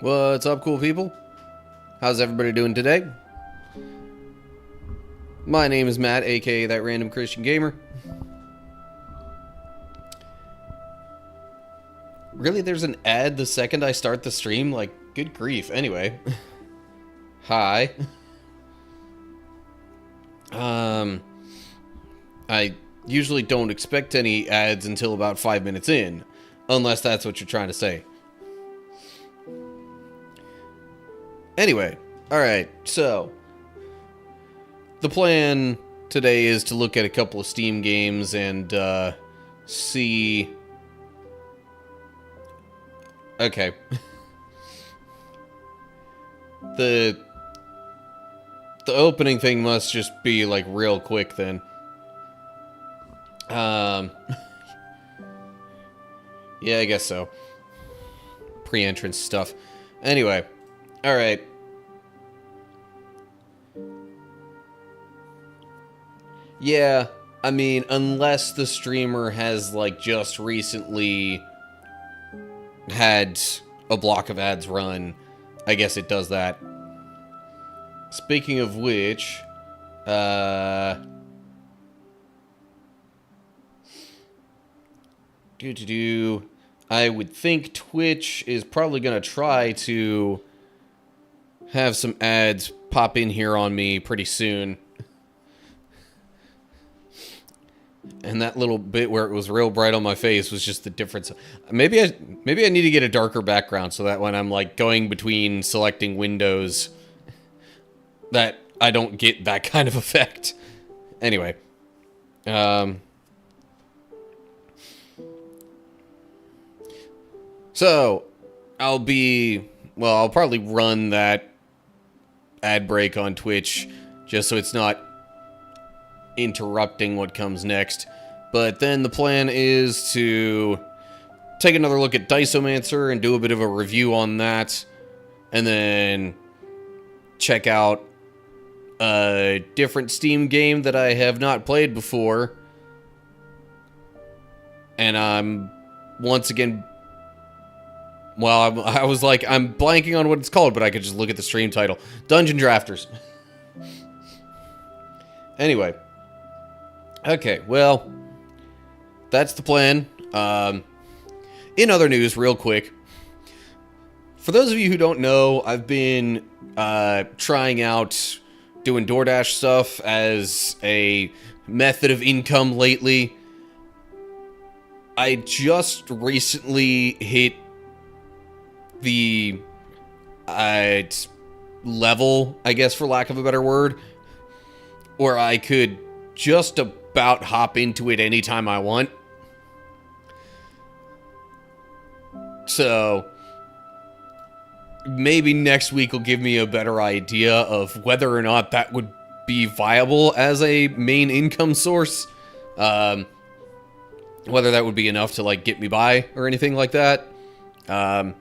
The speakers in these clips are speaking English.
What's up, cool people? How's everybody doing today? My name is Matt, aka That Random Christian Gamer. Really, there's an ad the second I start the stream? Like, good grief. Anyway. Hi. I usually don't expect any ads until about 5 minutes in. Unless that's what you're trying to say. Anyway, alright, so the plan today is to look at a couple of Steam games and see... Okay. The opening thing must just be, like, real quick then. Yeah, I guess so. Pre-entrance stuff. Anyway. Alright. Yeah, I mean, unless the streamer has, like, just recently had a block of ads run, I guess it does that. Speaking of which, I would think Twitch is probably gonna try to have some ads pop in here on me pretty soon. And that little bit where it was real bright on my face was just the difference. Maybe I need to get a darker background so that when I'm like going between selecting windows that I don't get that kind of effect. Anyway. So I'll probably run that ad break on Twitch just so it's not interrupting what comes next. But then the plan is to take another look at Diceomancer and do a bit of a review on that, and then check out a different Steam game that I have not played before. And I'm once again, well, I was like, I'm blanking on what it's called, but I could just look at the stream title. Dungeon Drafters. Anyway. Okay, well, that's the plan. In other news, real quick. For those of you who don't know, I've been trying out doing DoorDash stuff as a method of income lately. I just recently hit the level, I guess for lack of a better word, where I could just about hop into it anytime I want. So maybe next week will give me a better idea of whether or not that would be viable as a main income source. Whether that would be enough to like get me by or anything like that. But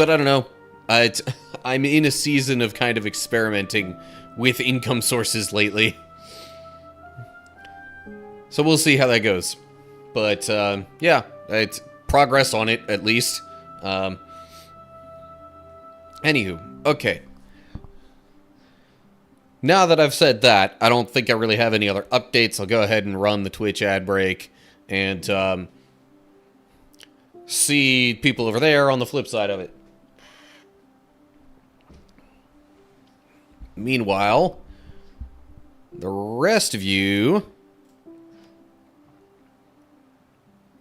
I don't know. I'm in a season of kind of experimenting with income sources lately. So we'll see how that goes. But, yeah, it's progress on it, at least. Anywho, okay. Now that I've said that, I don't think I really have any other updates. I'll go ahead and run the Twitch ad break and, see people over there on the flip side of it. Meanwhile, the rest of you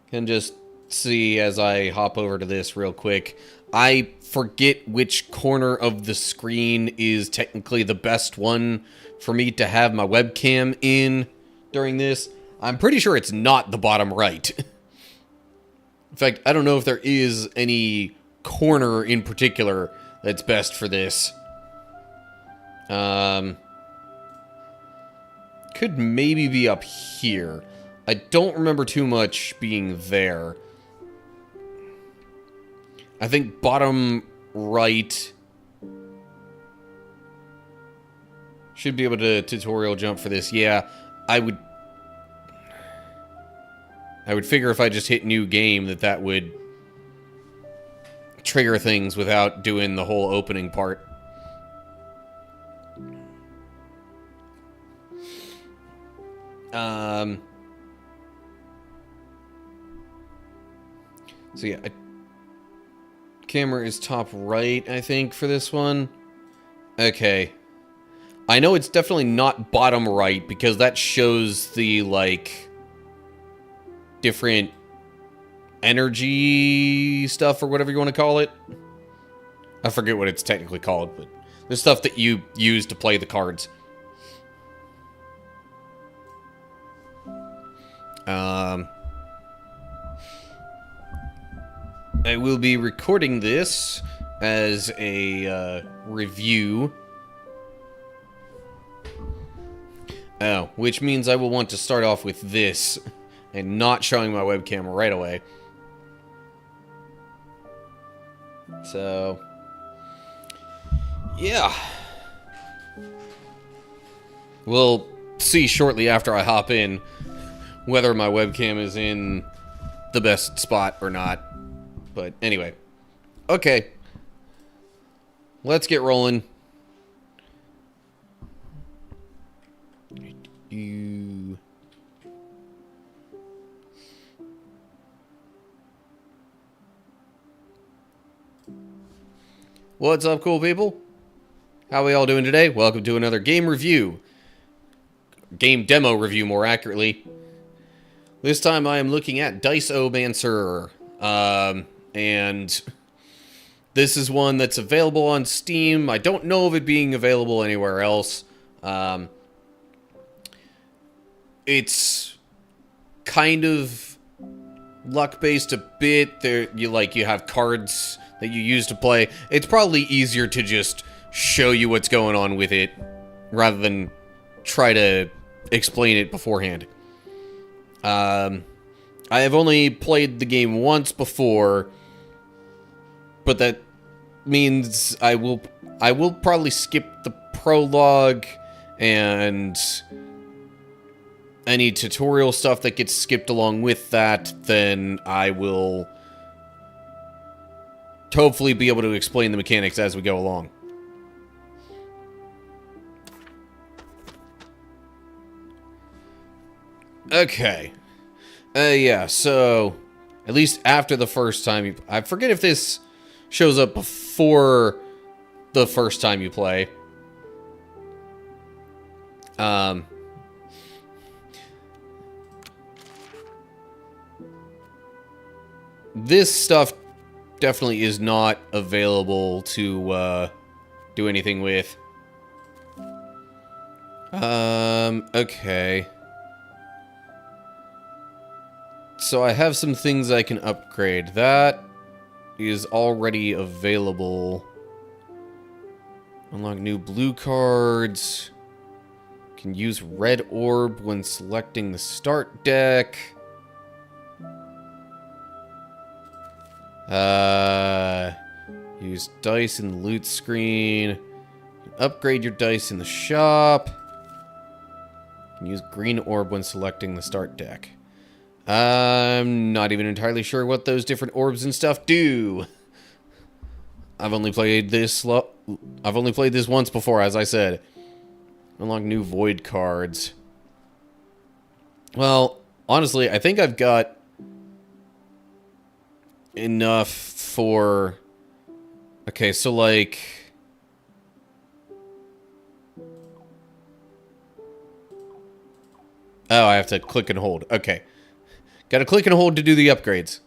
can just see as I hop over to this real quick. I forget which corner of the screen is technically the best one for me to have my webcam in during this. I'm pretty sure it's not the bottom right. In fact, I don't know if there is any corner in particular that's best for this. Could maybe be up here. I don't remember too much being there. I think bottom right should be able to tutorial jump for this. Yeah, I would figure if I just hit new game that would trigger things without doing the whole opening part. So yeah, camera is top right, I think, for this one. Okay. I know it's definitely not bottom right, because that shows the, like, different energy stuff, or whatever you want to call it. I forget what it's technically called, but the stuff that you use to play the cards. I will be recording this as a review. Oh, which means I will want to start off with this and not showing my webcam right away. So, yeah. We'll see shortly after I hop in whether my webcam is in the best spot or not. But anyway. Okay. Let's get rolling. What's up, cool people? How are we all doing today? Welcome to another game review. Game demo review, more accurately. This time I am looking at Diceomancer. And this is one that's available on Steam. I don't know of it being available anywhere else. It's kind of luck-based a bit. You have cards that you use to play. It's probably easier to just show you what's going on with it rather than try to explain it beforehand. I have only played the game once before, but that means I will probably skip the prologue and any tutorial stuff that gets skipped along with that. Then I will hopefully be able to explain the mechanics as we go along. Okay. Yeah, so at least after the first time I forget if this shows up before the first time you play. This stuff definitely is not available to do anything with. Okay. So I have some things I can upgrade. That is already available. Unlock new blue cards. Can use red orb when selecting the start deck. Use dice in the loot screen. Upgrade your dice in the shop. Can use green orb when selecting the start deck. I'm not even entirely sure what those different orbs and stuff do. I've only played this once before, as I said. Unlock new void cards. Well, honestly, I think I've got enough for... Okay, so like... Oh, I have to click and hold. Okay. Gotta click and hold to do the upgrades.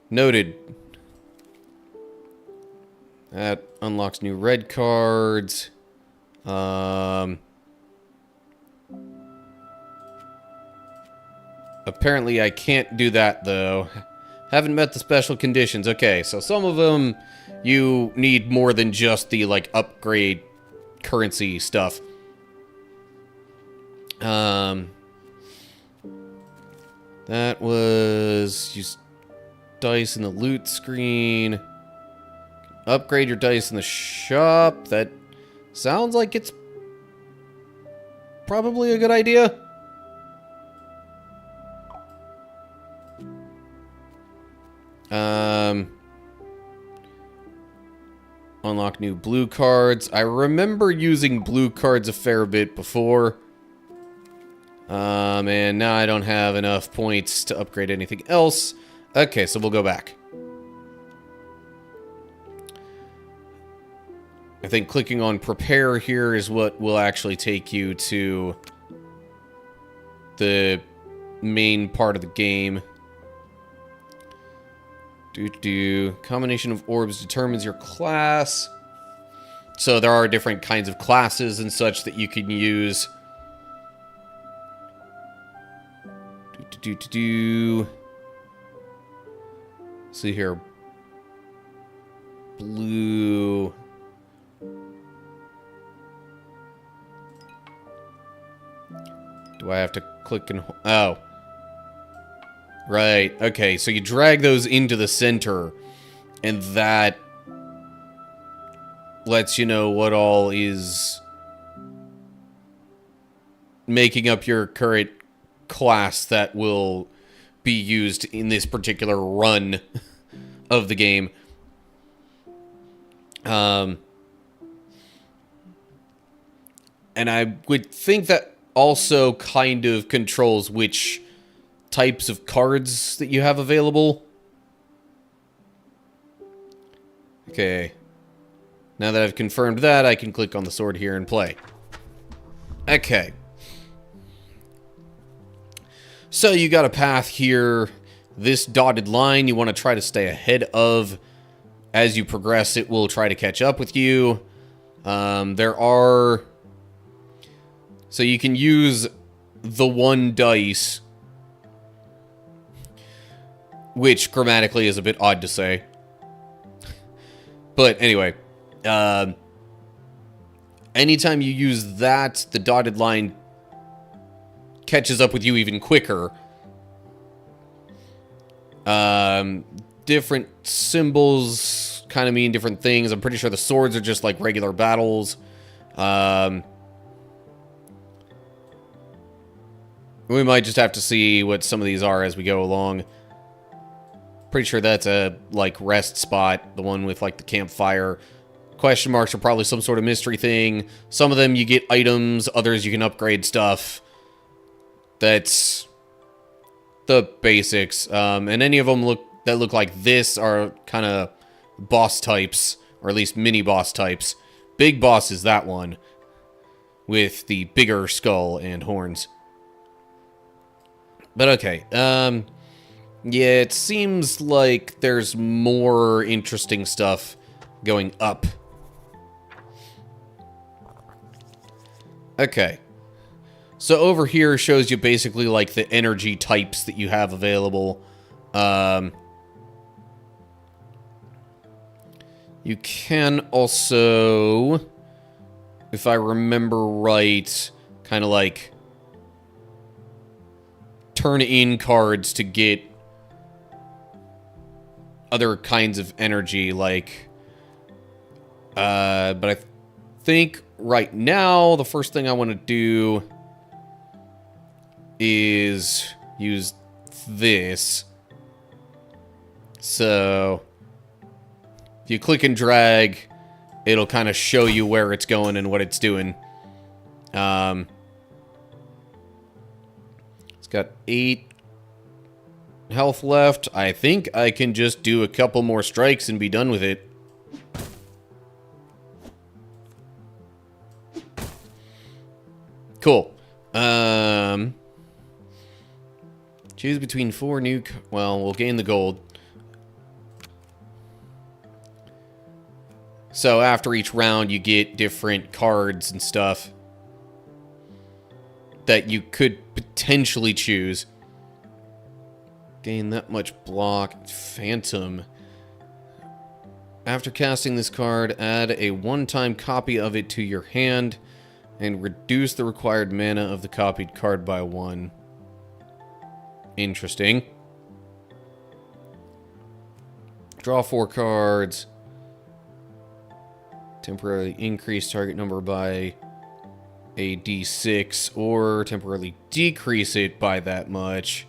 Noted. That unlocks new red cards. Apparently I can't do that, though. Haven't met the special conditions. Okay, so some of them you need more than just the, like, upgrade currency stuff. That was... Use dice in the loot screen. Upgrade your dice in the shop. That sounds like it's probably a good idea. Unlock new blue cards. I remember using blue cards a fair bit before. And now I don't have enough points to upgrade anything else. Okay, so we'll go back. I think clicking on prepare here is what will actually take you to the main part of the game. Combination of orbs determines your class. So there are different kinds of classes and such that you can use. See here. Blue. Do I have to click and... Oh. Right. Okay, so you drag those into the center, and that lets you know what all is making up your current class that will be used in this particular run of the game. And I would think that also kind of controls which types of cards that you have available. Okay. Now that I've confirmed that, I can click on the sword here and play. Okay. So you got a path here. This dotted line you want to try to stay ahead of. As you progress, it will try to catch up with you. There are... So you can use the one dice, which grammatically is a bit odd to say. But anyway, anytime you use that, the dotted line catches up with you even quicker. Different symbols kind of mean different things. I'm pretty sure the swords are just like regular battles. We might just have to see what some of these are as we go along. Pretty sure that's a, like, rest spot. The one with, like, the campfire. Question marks are probably some sort of mystery thing. Some of them you get items. Others you can upgrade stuff. That's the basics. And any of them that look like this are kind of boss types. Or at least mini-boss types. Big boss is that one. With the bigger skull and horns. But okay, yeah, it seems like there's more interesting stuff going up. Okay. So over here shows you basically like the energy types that you have available. You can also, if I remember right, kind of like turn in cards to get other kinds of energy, like, but I think right now the first thing I want to do is use this. So if you click and drag, it'll kind of show you where it's going and what it's doing. It's got 8 health left. I think I can just do a couple more strikes and be done with it. Cool. Choose between 4 new... Well, we'll gain the gold. So after each round, you get different cards and stuff that you could potentially choose. Gain that much block. Phantom. After casting this card, add a one-time copy of it to your hand and reduce the required mana of the copied card by 1. Interesting. Draw 4 cards. Temporarily increase target number by a d6, or temporarily decrease it by that much.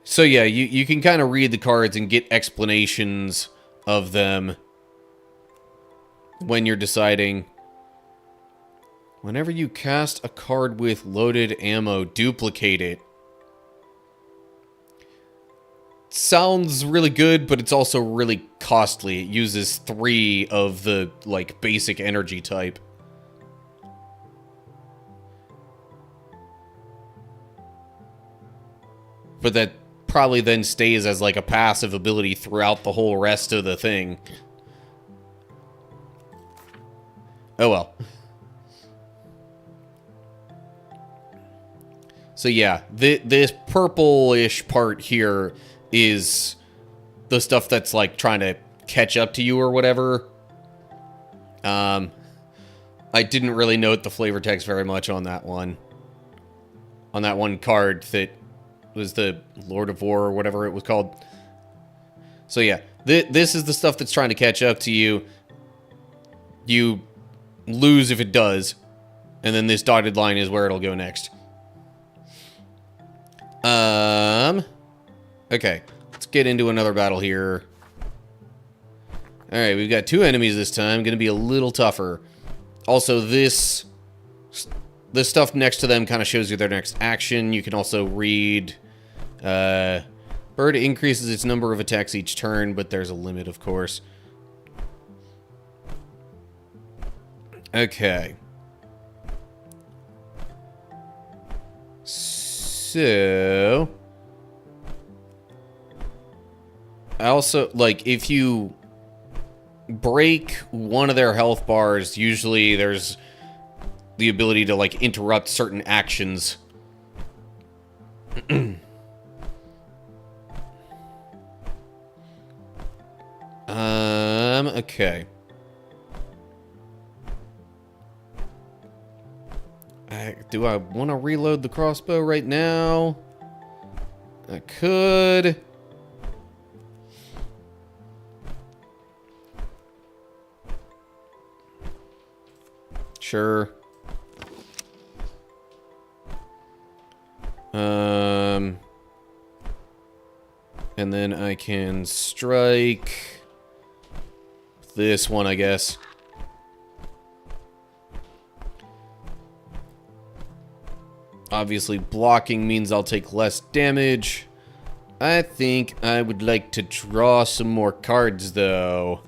So yeah, you can kind of read the cards and get explanations of them. when you're deciding. Whenever you cast a card with loaded ammo, duplicate it. Sounds really good, but it's also really costly. It uses 3 of the, like, basic energy type. But that probably then stays as, like, a passive ability throughout the whole rest of the thing. Oh well. So yeah, this purplish part here is the stuff that's, like, trying to catch up to you or whatever. I didn't really note the flavor text very much on that one. On that one card that was the Lord of War or whatever it was called. So yeah, this is the stuff that's trying to catch up to you. You lose if it does. And then this dotted line is where it'll go next. Okay, let's get into another battle here. Alright, we've got 2 enemies this time. Gonna be a little tougher. Also, this stuff next to them kind of shows you their next action. You can also read... bird increases its number of attacks each turn, but there's a limit, of course. Okay. So... I also, like, if you break one of their health bars, usually there's the ability to, like, interrupt certain actions. Okay. Do I want to reload the crossbow right now? I could. Sure. And then I can strike this one, I guess. Obviously, blocking means I'll take less damage. I think I would like to draw some more cards, though.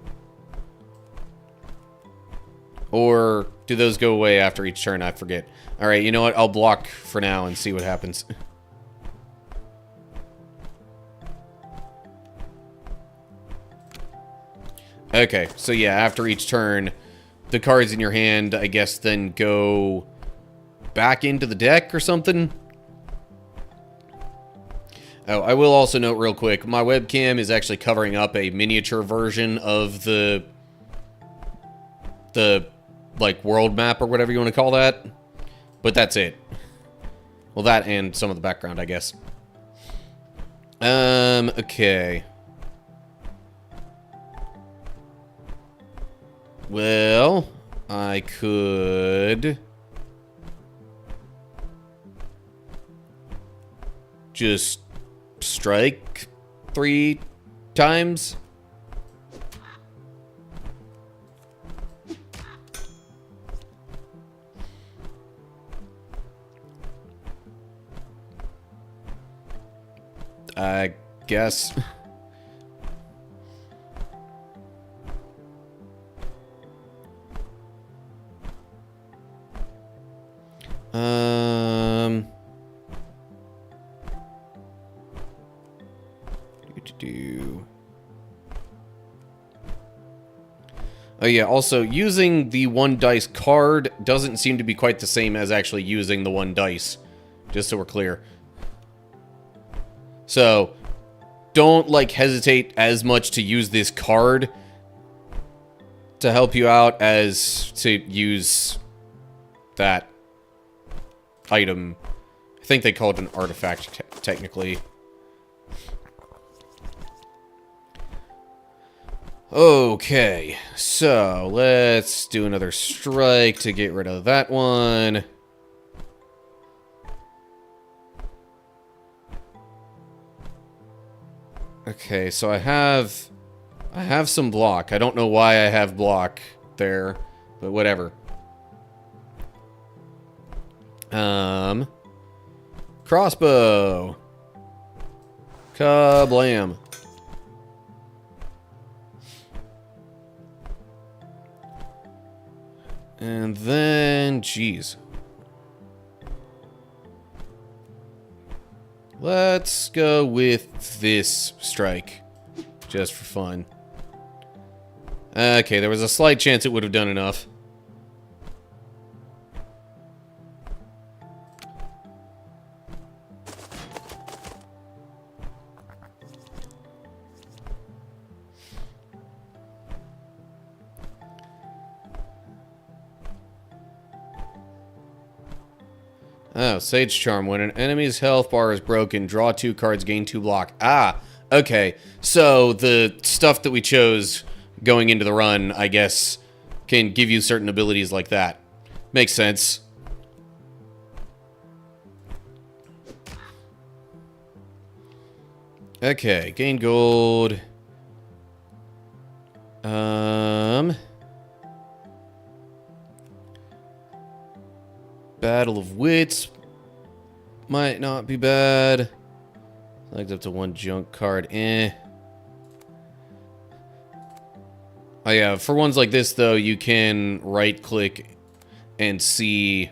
Or do those go away after each turn? I forget. Alright, you know what? I'll block for now and see what happens. Okay, so yeah, after each turn, the cards in your hand, I guess, then go back into the deck or something? Oh, I will also note real quick, my webcam is actually covering up a miniature version of the like, world map or whatever you want to call that. But that's it. Well, that and some of the background, I guess. Okay. Well, I could just strike 3 times. I guess. Oh yeah, also, using the 1 dice card doesn't seem to be quite the same as actually using the 1 dice. Just so we're clear. So, don't, like, hesitate as much to use this card to help you out as to use that item. I think they call it an artifact, technically. Okay, so let's do another strike to get rid of that one. Okay, so I have some block. I don't know why I have block. there, but whatever. Crossbow. Kablam. And then, geez. Let's go with this strike, just for fun. Okay, there was a slight chance it would have done enough. Oh, Sage Charm. When an enemy's health bar is broken, draw 2 cards, gain 2 block. Ah, okay. So the stuff that we chose going into the run, I guess, can give you certain abilities like that. Makes sense. Okay, gain gold. Battle of Wits might not be bad. Select up to 1 junk card. Oh yeah, for ones like this though, you can right click and see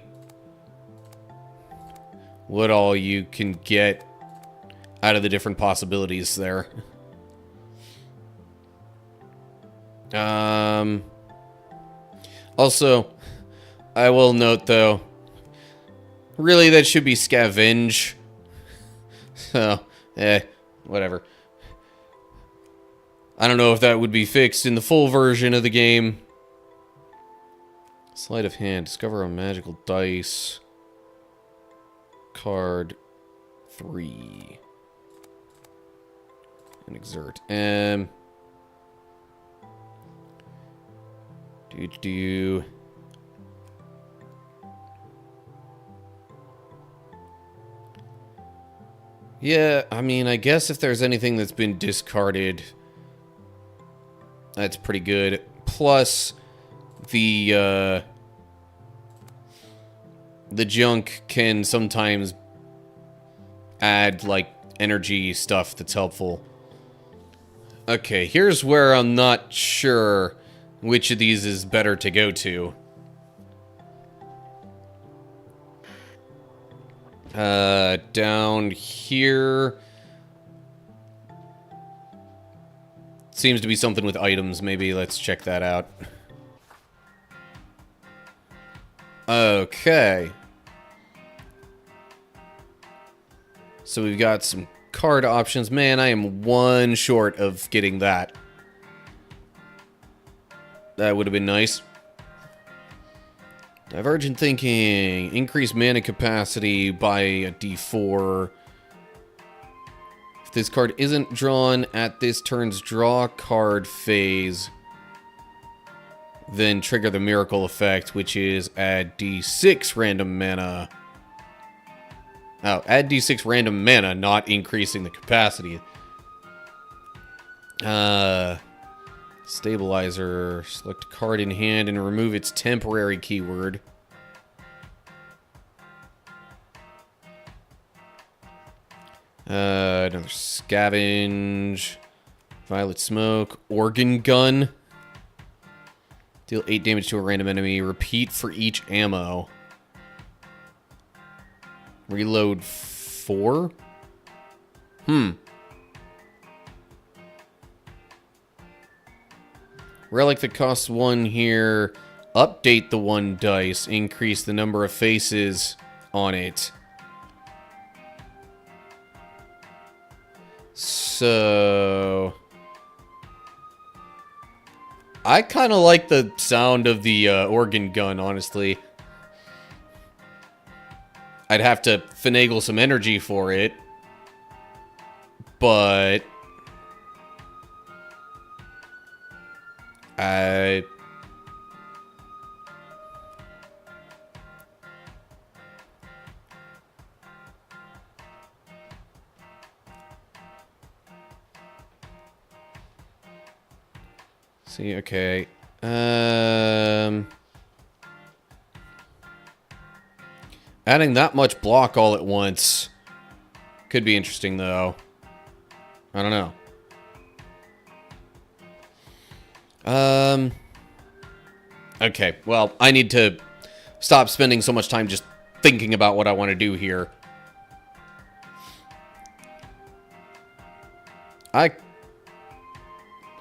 what all you can get out of the different possibilities there. Also, I will note though, really, that should be scavenge. So, whatever. I don't know if that would be fixed in the full version of the game. Sleight of hand. Discover a magical dice. Card 3. And exert. Yeah, I mean, I guess if there's anything that's been discarded, that's pretty good. Plus, the junk can sometimes add, like, energy stuff that's helpful. Okay, here's where I'm not sure which of these is better to go to. Down here seems to be something with items. Maybe let's check that out. Okay. So we've got some card options. Man, I am 1 short of getting that. That would have been nice. Divergent thinking. Increase mana capacity by a d4. If this card isn't drawn at this turn's draw card phase, then trigger the miracle effect, which is add d6 random mana. Oh, add d6 random mana, not increasing the capacity. Stabilizer. Select a card in hand and remove its temporary keyword. Another scavenge. Violet smoke. Organ gun. Deal 8 damage to a random enemy. Repeat for each ammo. Reload 4? Relic that costs 1 here. Update the 1 dice. Increase the number of faces on it. So I kind of like the sound of the organ gun, honestly. I'd have to finagle some energy for it. But see, okay. Adding that much block all at once could be interesting, though. I don't know. Okay, well, I need to stop spending so much time just thinking about what I want to do here. I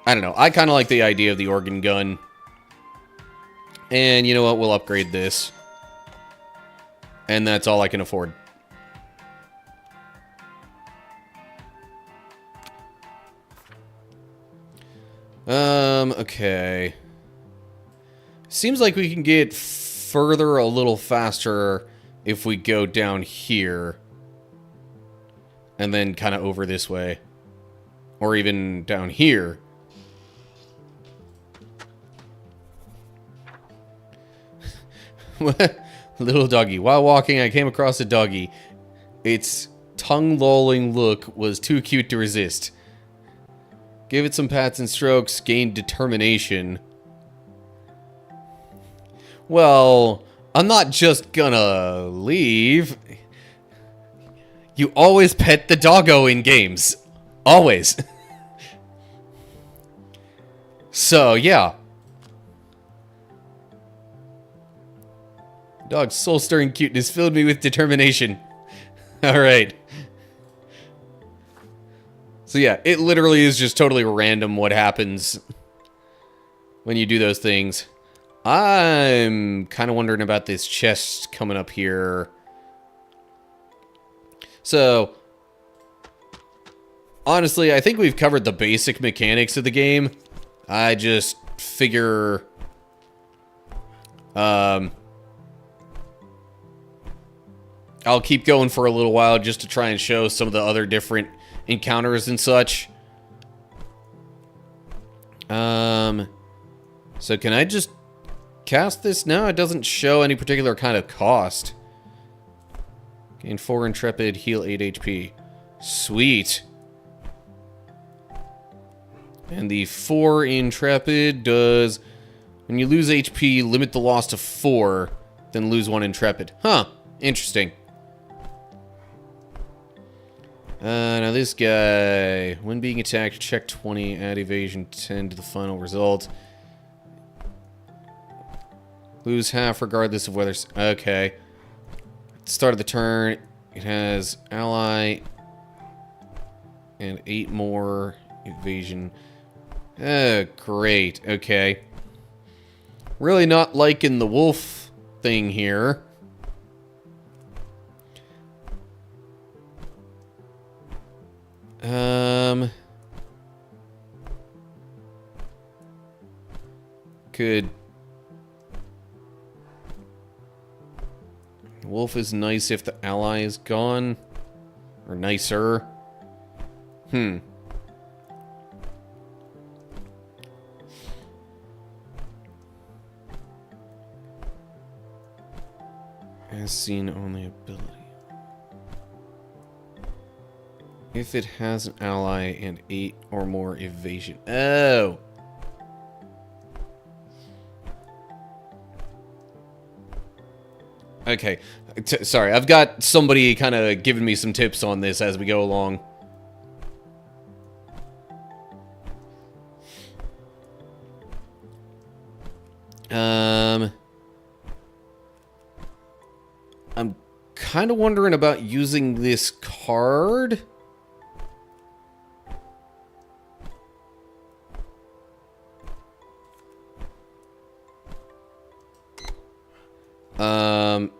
don't know. I kind of like the idea of the organ gun. And you know what? We'll upgrade this. And that's all I can afford. Okay. Seems like we can get further a little faster if we go down here. And then kind of over this way. Or even down here. Little doggy. While walking, I came across a doggy. Its tongue-lolling look was too cute to resist. Gave it some pats and strokes, gained determination. Well, I'm not just gonna leave. You always pet the doggo in games. Always. So, yeah. Dog's soul-stirring cuteness filled me with determination. Alright. So yeah, it literally is just totally random what happens when you do those things. I'm kind of wondering about this chest coming up here. So, honestly, I think we've covered the basic mechanics of the game. I just figure... I'll keep going for a little while just to try and show some of the other different encounters and such. So can I just cast this? No, it doesn't show any particular kind of cost. Gain 4 Intrepid, heal 8 HP. Sweet. And the 4 Intrepid does, when you lose HP, limit the loss to 4, then lose 1 Intrepid. Huh, interesting. Now this guy, when being attacked, check 20, add evasion 10 to the final result. Lose half regardless of whether... Okay. At the start of the turn, it has ally and 8 more evasion. Great. Okay. Really not liking the wolf thing here. Could... Wolf is nice if the ally is gone. Or nicer. As seen only ability. If it has an ally and 8 or more evasion. Oh! Okay. Sorry, I've got somebody kind of giving me some tips on this as we go along. I'm kind of wondering about using this card.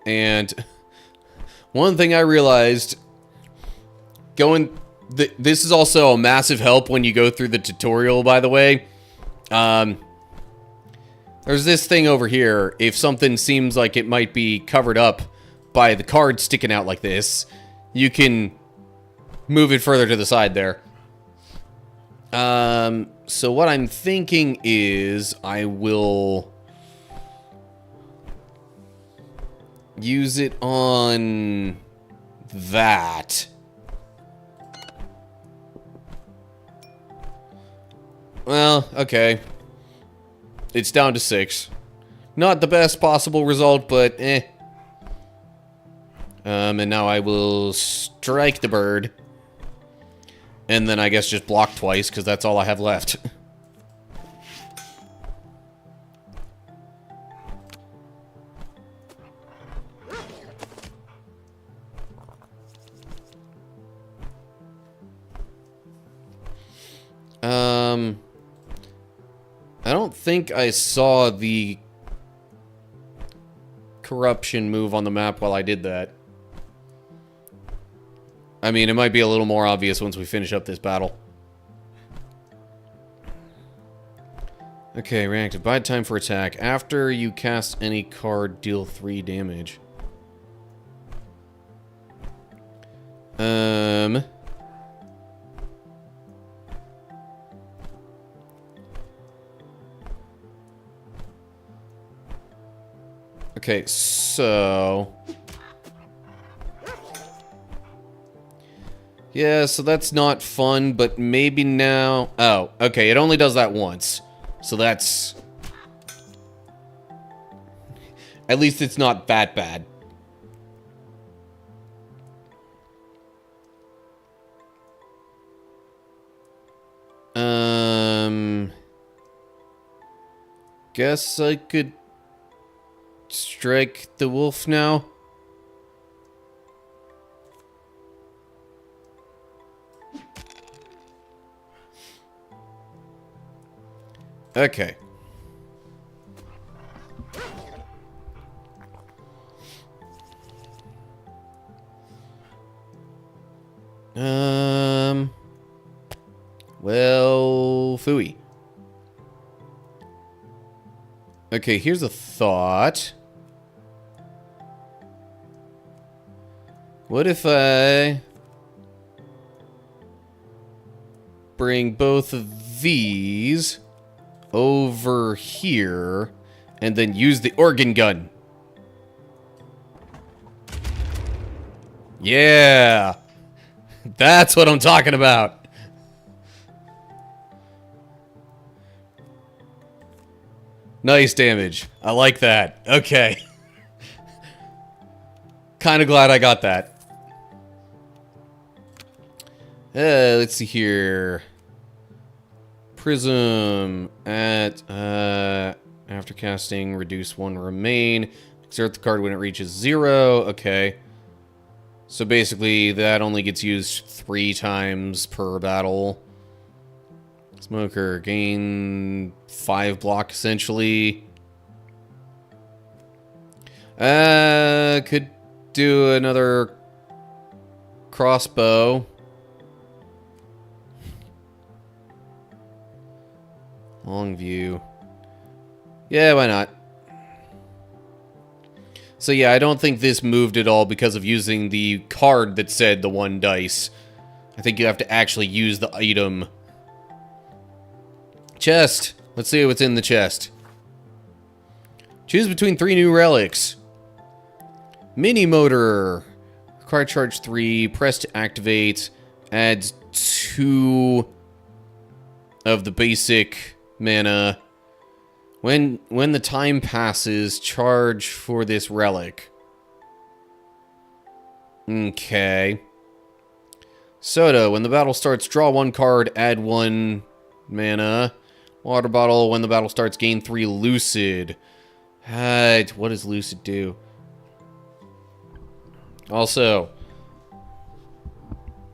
And one thing I realized, this is also a massive help when you go through the tutorial, by the way. There's this thing over here. If something seems like it might be covered up by the card sticking out like this, you can move it further to the side there. So what I'm thinking is I will use it on that. Well, okay. it's down to 6. Not the best possible result, but eh. And now I will strike the bird. And then I guess just block twice, because that's all I have left. I don't think I saw the corruption move on the map while I did that. I mean, it might be a little more obvious once we finish up this battle. Okay, reactive. Buy time for attack. After you cast any card, deal 3 damage. Okay, so... yeah, so that's not fun, but maybe now... oh, okay, it only does that once. So that's... at least it's not that bad. Guess I could strike the wolf now. Okay. Well, phooey. Okay, here's a thought. What if I bring both of these over here and then use the organ gun? Yeah! That's what I'm talking about! Nice damage. I like that. Okay. Kinda glad I got that. Let's see here. Prism at, after casting, reduce 1 remain. Exert the card when it reaches 0. Okay. So basically, that only gets used 3 times per battle. Smoker, gain 5 block, essentially. Could do another crossbow. Long view. Yeah, why not? So yeah, I don't think this moved at all because of using the card that said the 1 dice. I think you have to actually use the item. Chest. Let's see what's in the chest. Choose between 3 new relics. Mini motor. Require charge 3. Press to activate. Adds 2 of the basic mana. When the time passes, charge for this relic. Okay. Soda. When the battle starts, draw 1 card, add 1 mana. Water bottle. When the battle starts, gain 3 lucid. What does lucid do? Also.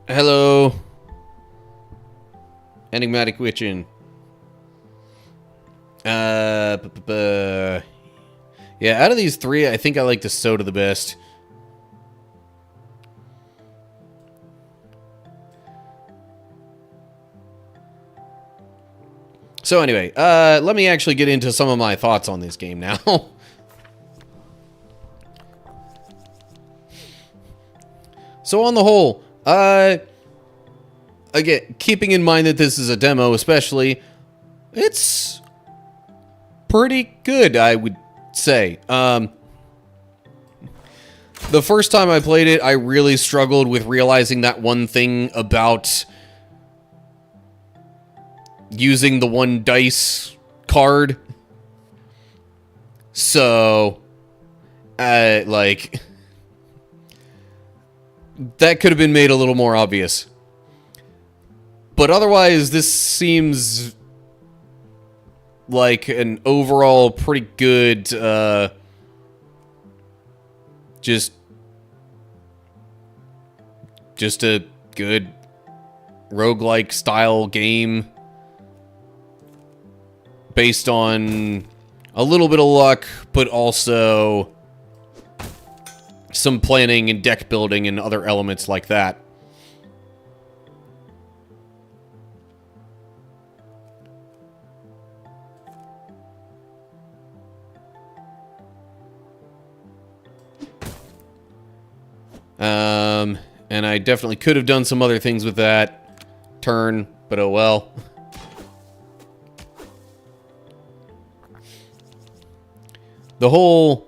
Hello. Enigmatic Witchin. Yeah, out of these 3, I think I like the soda the best. So anyway, let me actually get into some of my thoughts on this game now. So on the whole, again, keeping in mind that this is a demo especially, it's pretty good, I would say. The first time I played it, I really struggled with realizing that one thing about using the 1 dice card. So, like, that could have been made a little more obvious. But otherwise, this seems like an overall pretty good, just a good roguelike style game based on a little bit of luck, but also some planning and deck building and other elements like that. And I definitely could have done some other things with that turn, but oh well. The whole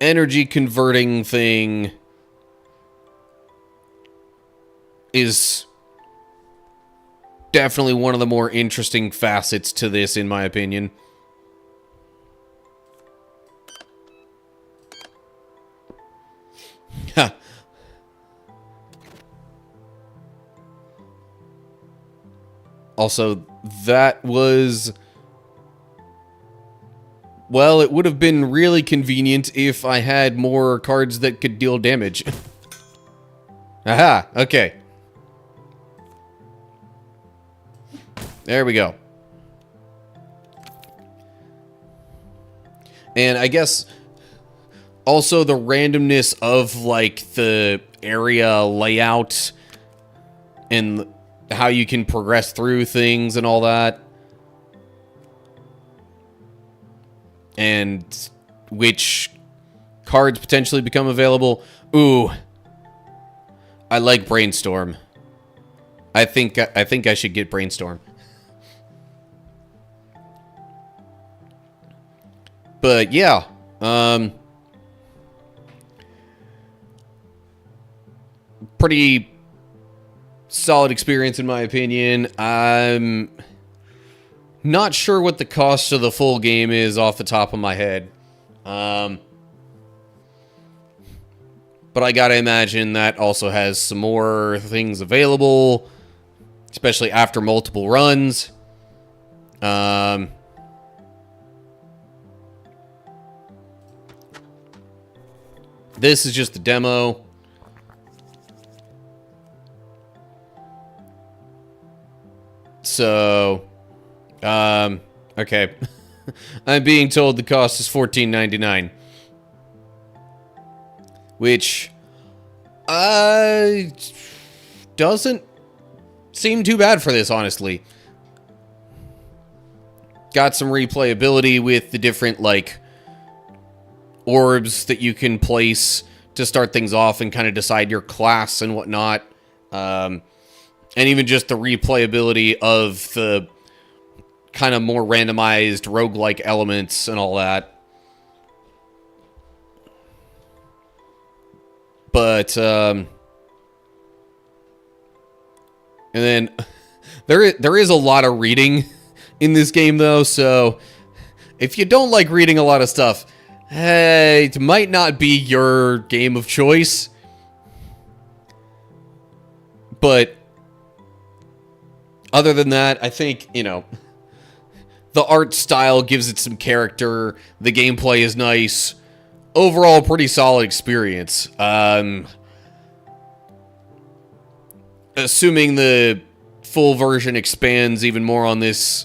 energy converting thing is definitely one of the more interesting facets to this, in my opinion. Ha. Also, that was... well, it would have been really convenient if I had more cards that could deal damage. Aha, okay. There we go. And I guess also the randomness of, like, the area layout and how you can progress through things and all that. And which cards potentially become available. Ooh. I like Brainstorm. I think I should get Brainstorm. But yeah, pretty solid experience in my opinion. I'm not sure what the cost of the full game is off the top of my head. But I gotta imagine that also has some more things available, especially after multiple runs. This is just the demo. So, okay. I'm being told the cost is $14.99. Which, doesn't seem too bad for this, honestly. Got some replayability with the different, like, orbs that you can place to start things off and kind of decide your class and whatnot. And even just the replayability of the kind of more randomized roguelike elements and all that. But, and then there is a lot of reading in this game, though, so if you don't like reading a lot of stuff, hey, it might not be your game of choice. But other than that, I think, you know, the art style gives it some character. The gameplay is nice. Overall, pretty solid experience. Assuming the full version expands even more on this,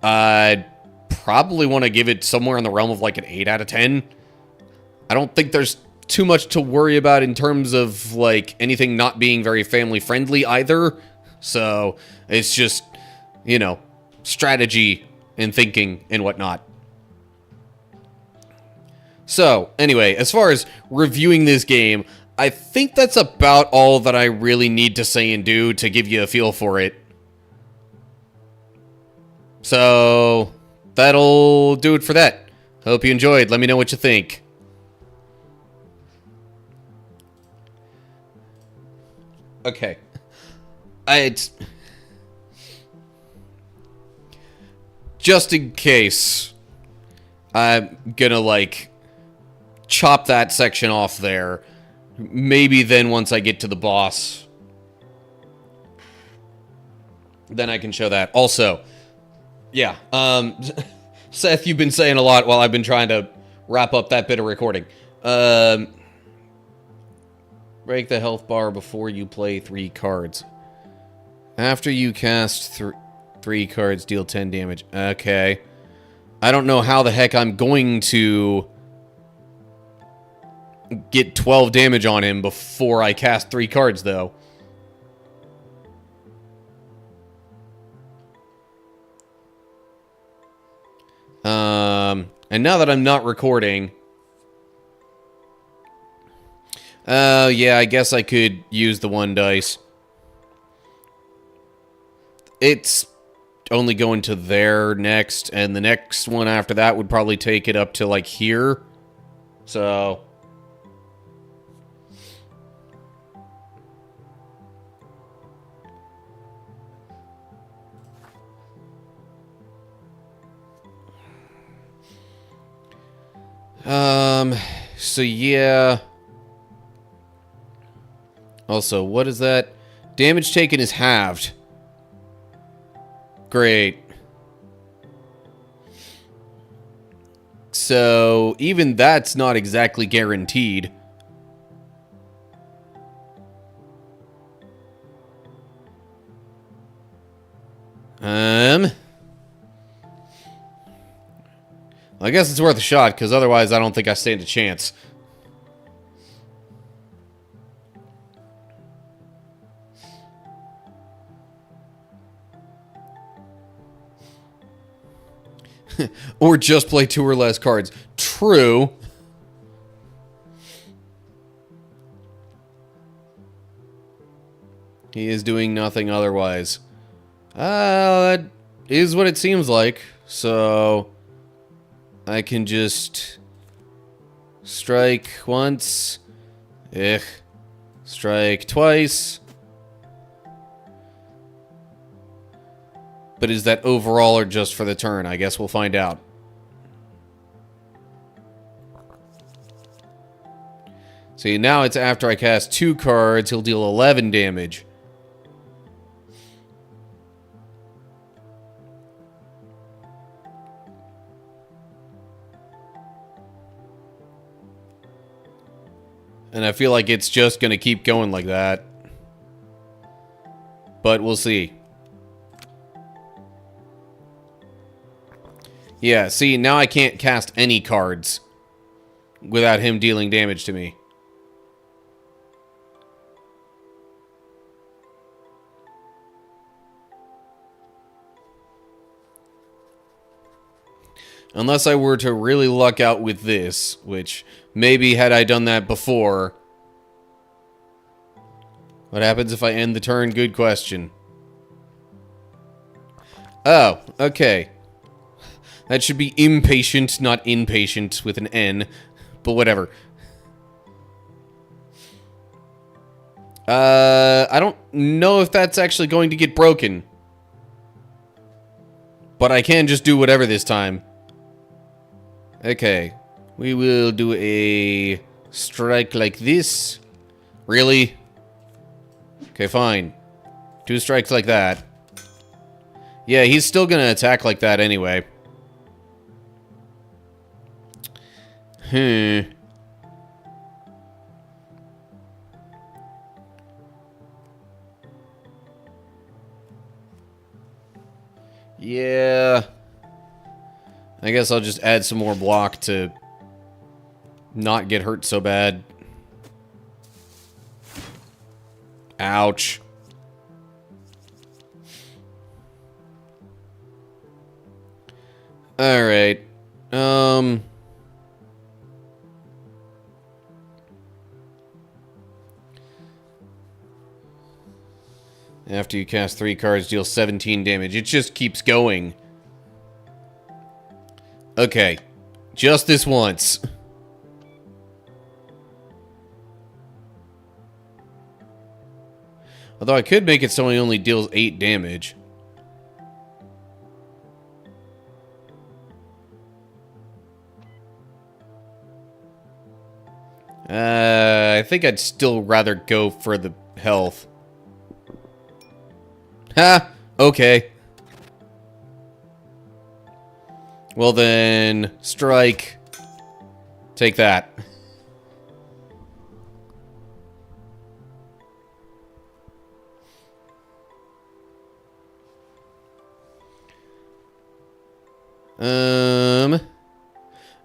I'd probably want to give it somewhere in the realm of like an 8 out of 10. I don't think there's too much to worry about in terms of like anything not being very family friendly either. So it's just, you know, strategy and thinking and whatnot. So, anyway, as far as reviewing this game, I think that's about all that I really need to say and do to give you a feel for it. So, that'll do it for that. Hope you enjoyed. Let me know what you think. Okay. Just in case, I'm gonna, like, chop that section off there. Maybe then once I get to the boss, then I can show that. Also, yeah, Seth, you've been saying a lot while I've been trying to wrap up that bit of recording. Break the health bar before you play 3 cards. After you cast 3 cards, deal 10 damage. Okay. I don't know how the heck I'm going to get 12 damage on him before I cast 3 cards, though. And now that I'm not recording... yeah, I guess I could use the 1 dice. It's only going to there next, and the next one after that would probably take it up to, like, here. So... so yeah. Also, what is that? Damage taken is halved. Great. So, even that's not exactly guaranteed. I guess it's worth a shot, because otherwise I don't think I stand a chance. Or just play 2 or less cards. True. He is doing nothing otherwise. That is what it seems like. So... I can just... strike once. Strike twice. But is that overall or just for the turn? I guess we'll find out. See, now it's after I cast 2 cards, he'll deal 11 damage. And I feel like it's just going to keep going like that. But we'll see. Yeah, see, now I can't cast any cards without him dealing damage to me. Unless I were to really luck out with this, which maybe had I done that before. What happens if I end the turn? Good question. Oh, okay. That should be impatient, not impatient with an N. But whatever. I don't know if that's actually going to get broken. But I can just do whatever this time. Okay. We will do a strike like this. Really? Okay, fine. 2 strikes like that. Yeah, he's still gonna attack like that anyway. Yeah. I guess I'll just add some more block to not get hurt so bad. Ouch. Alright. After you cast 3 cards, deal 17 damage. It just keeps going. Okay. Just this once. Although I could make it so he only deals 8 damage. I think I'd still rather go for the health. Ha! Okay. Well then, strike. Take that.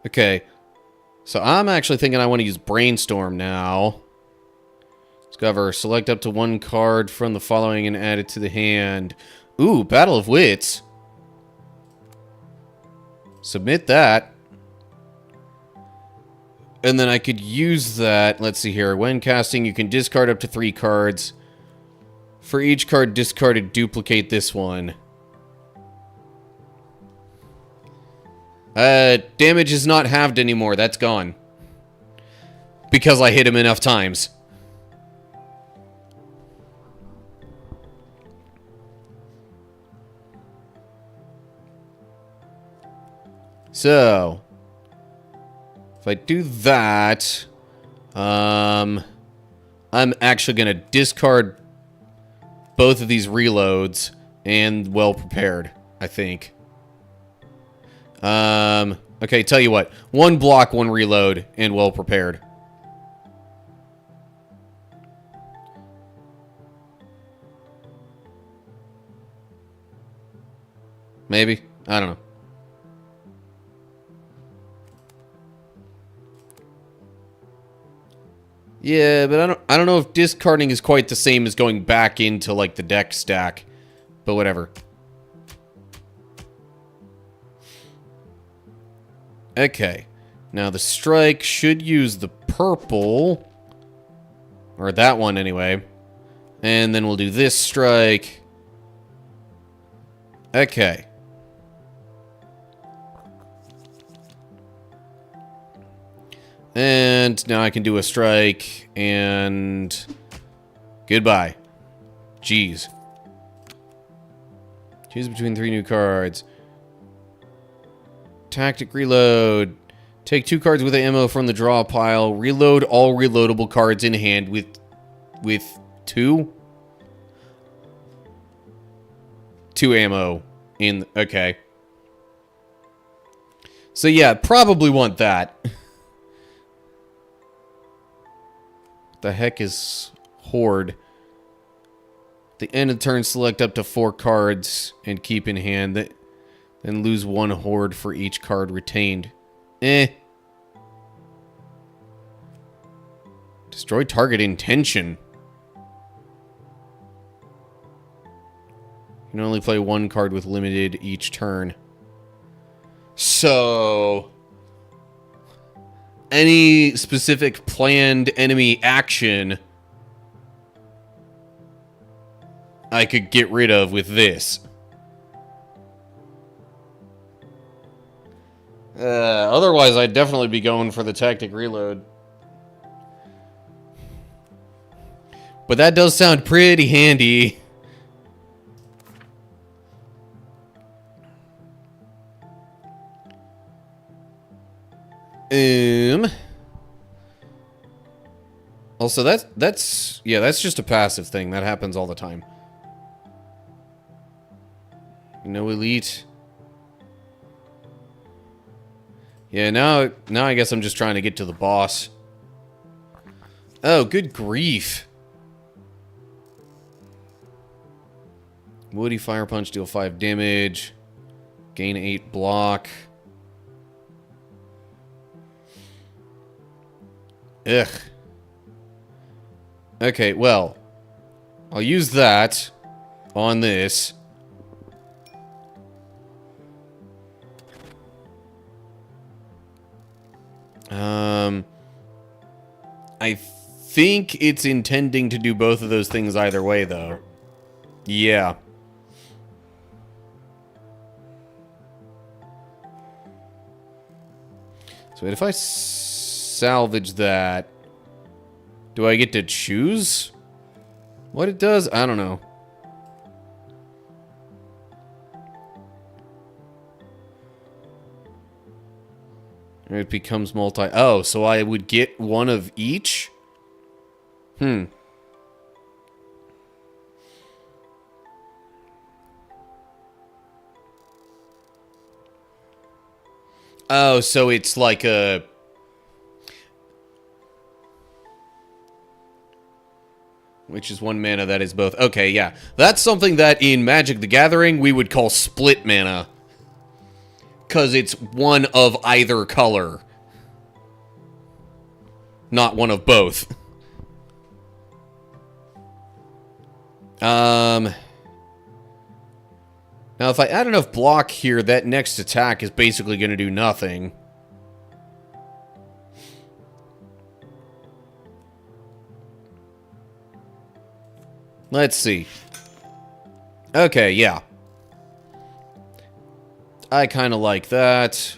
Okay. So I'm actually thinking I want to use Brainstorm now. Discover. Select up to one card from the following and add it to the hand. Ooh, Battle of Wits. Submit that. And then I could use that. Let's see here. When casting, you can discard up to 3 cards. For each card discarded, duplicate this one. Damage is not halved anymore. That's gone. Because I hit him enough times. So, if I do that, I'm actually going to discard both of these reloads and well prepared, I think. Okay, tell you what. 1 block, 1 reload, and well prepared. Maybe? I don't know. Yeah, but I don't know if discarding is quite the same as going back into like the deck stack. But whatever. Okay. Now the strike should use the purple. Or that one anyway. And then we'll do this strike. Okay. And now I can do a strike, and goodbye. Jeez. Choose between 3 new cards. Tactic reload. Take 2 cards with ammo from the draw pile. Reload all reloadable cards in hand with 2? 2 ammo in... Okay. So yeah, probably want that. The heck is Horde? At the end of the turn, select up to 4 cards and keep in hand. Then lose 1 Horde for each card retained. Destroy target intention. You can only play 1 card with limited each turn. So... any specific planned enemy action I could get rid of with this. Otherwise, I'd definitely be going for the tactic reload. But that does sound pretty handy. Also, that's just a passive thing. That happens all the time. No elite. Yeah, now I guess I'm just trying to get to the boss. Oh, good grief. Woody Fire Punch, deal 5 damage. Gain 8 block. Ugh. Okay, well. I'll use that on this. I think it's intending to do both of those things either way, though. Yeah. So if I salvage that, do I get to choose what it does? I don't know. It becomes multi... Oh, so I would get one of each? Oh, so it's like a... Which is 1 mana that is both. Okay, yeah. That's something that in Magic the Gathering we would call split mana. Because it's one of either color. Not one of both. Now if I add enough block here, that next attack is basically going to do nothing. Let's see. Okay, yeah. I kind of like that.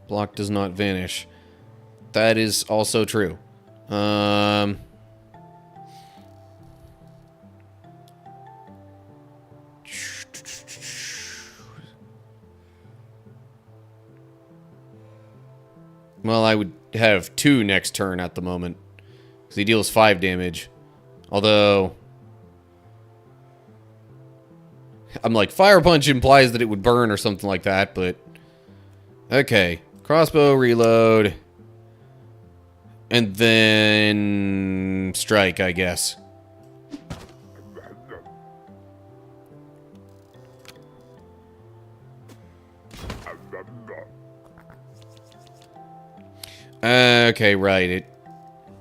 Block does not vanish. That is also true. Well, I would have 2 next turn at the moment. Because he deals 5 damage. Although... I'm like, Fire Punch implies that it would burn or something like that, but... Okay. Crossbow, reload. And then... Strike, I guess. Okay, right.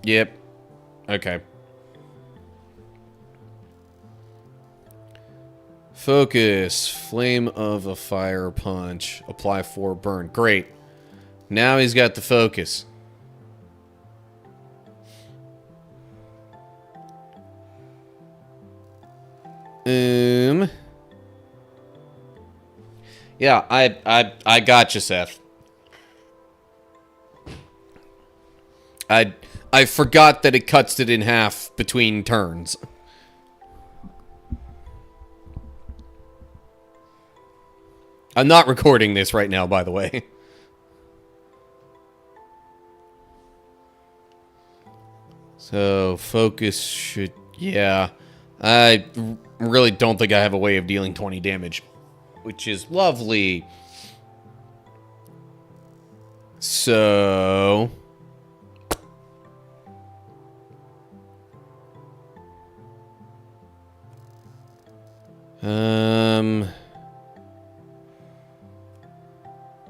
Yep. Okay. Focus. Flame of a Fire Punch. Apply 4 burn. Great. Now he's got the focus. Yeah, I got you, Seth. I forgot that it cuts it in half between turns. I'm not recording this right now, by the way. So, focus should... Yeah. I really don't think I have a way of dealing 20 damage. Which is lovely. So...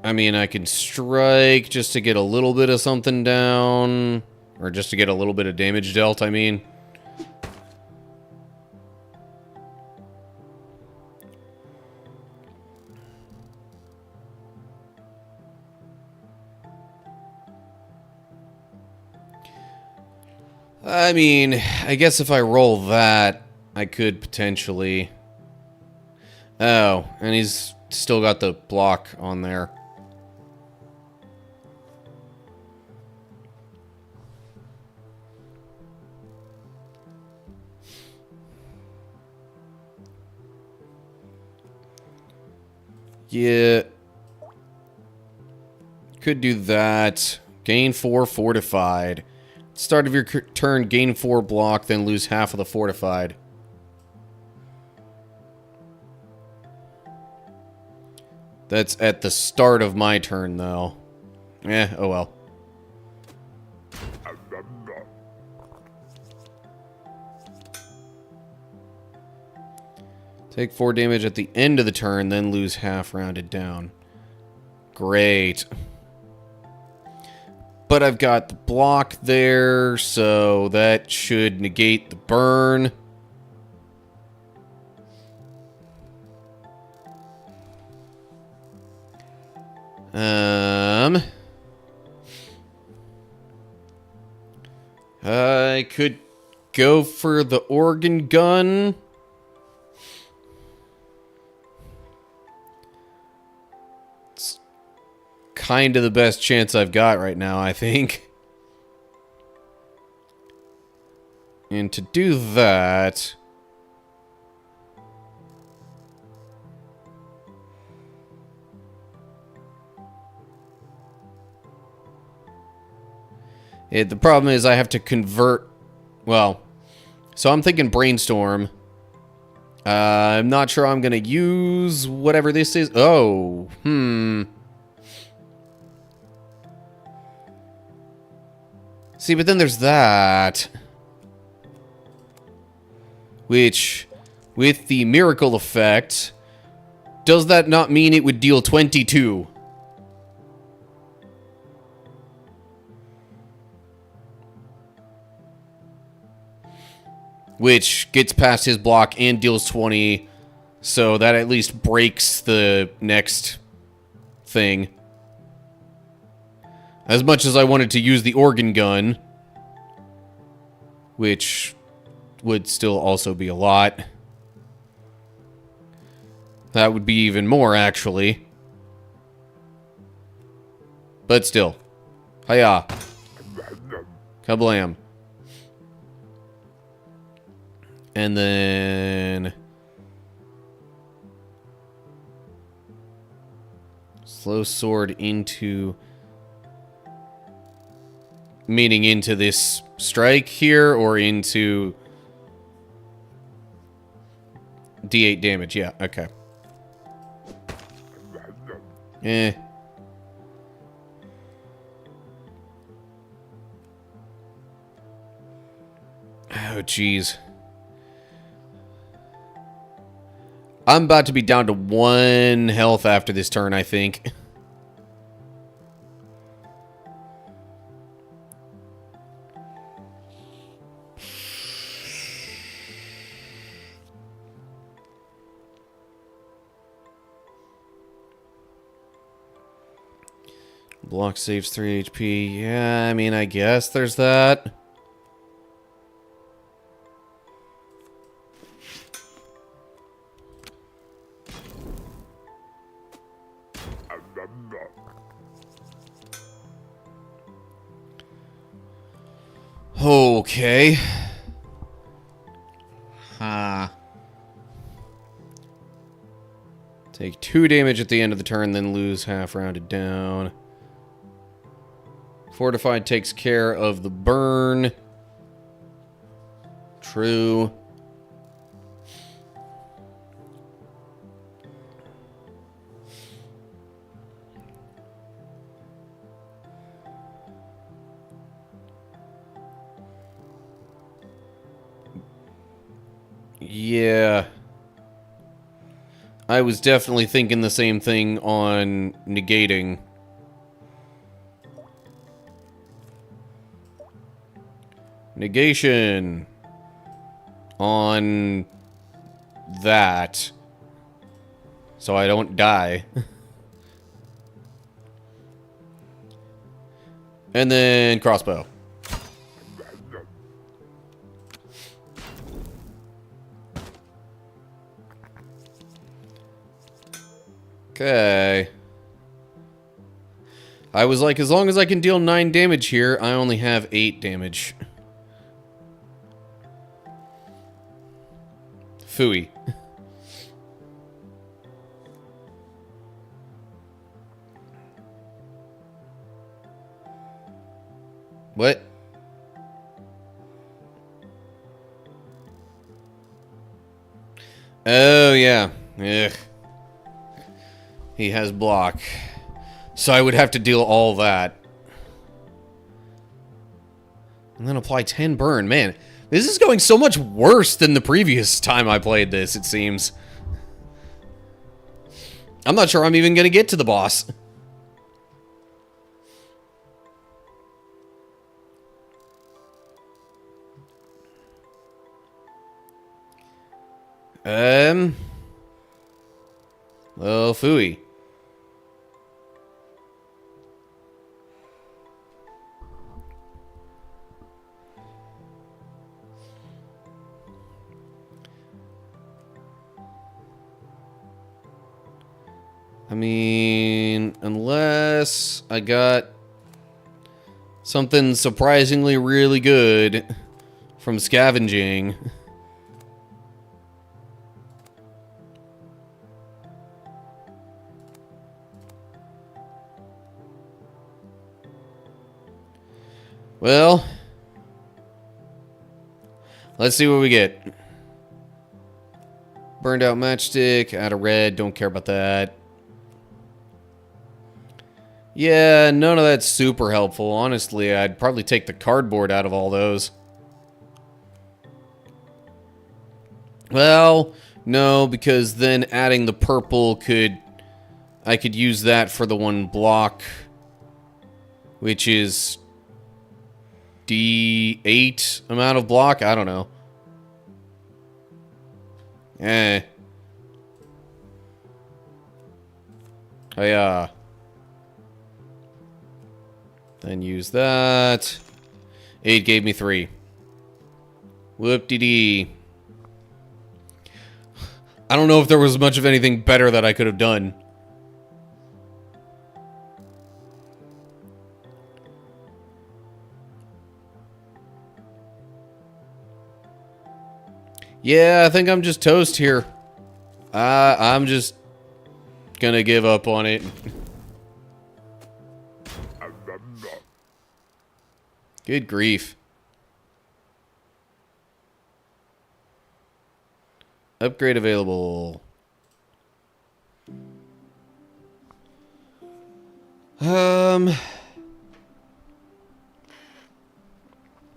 I mean, I can strike just to get a little bit of something down. Or just to get a little bit of damage dealt, I mean. I guess if I roll that, I could potentially... Oh, and he's still got the block on there. Yeah. Could do that. Gain 4 fortified. Start of your turn, gain 4 block, then lose half of the fortified. That's at the start of my turn, though. Oh well. Take 4 damage at the end of the turn, then lose half rounded down. Great. But I've got the block there, so that should negate the burn. I could go for the organ gun. It's kind of the best chance I've got right now, I think. And to do that, The problem is I have to convert... Well, so I'm thinking Brainstorm. I'm not sure I'm going to use whatever this is. Oh, See, but then there's that. Which, with the miracle effect, does that not mean it would deal 22? Which gets past his block and deals 20, so that at least breaks the next thing. As much as I wanted to use the organ gun, which would still also be a lot. That would be even more, actually. But still. Hiya. Kablam. And then... Slow sword into... Meaning into this strike here, or into... D8 damage, yeah, okay. Eh. Oh, jeez. I'm about to be down to 1 health after this turn, I think. Block saves 3 HP. Yeah, I mean, I guess there's that. Okay. Take 2 damage at the end of the turn, then lose half rounded down. Fortified takes care of the burn. True. Yeah. I was definitely thinking the same thing on negating. Negation. On that. So I don't die. And then crossbow. Okay. I was like, as long as I can deal 9 damage here, I only have 8 damage. Phooey. What? Oh, yeah. Ugh. He has block. So I would have to deal all that. And then apply 10 burn. Man, this is going so much worse than the previous time I played this, it seems. I'm not sure I'm even going to get to the boss. Well, phooey. I mean, unless I got something surprisingly really good from scavenging. Well, let's see what we get. Burned out matchstick, out of red, don't care about that. Yeah, none of that's super helpful. Honestly, I'd probably take the cardboard out of all those. Well, no, because then adding the purple I could use that for the one block, which is D8 amount of block? I don't know. Eh. Then use that. 8 gave me 3. Whoop-de-dee. I don't know if there was much of anything better that I could have done. Yeah, I think I'm just toast here. I'm just gonna give up on it. Good grief. Upgrade available.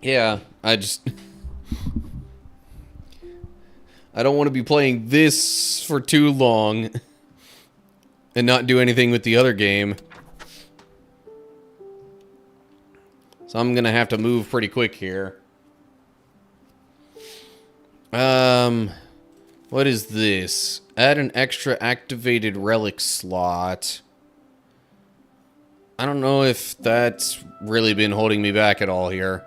Yeah, I don't want to be playing this for too long and not do anything with the other game. So I'm gonna have to move pretty quick here. What is this? Add an extra activated relic slot. I don't know if that's really been holding me back at all here.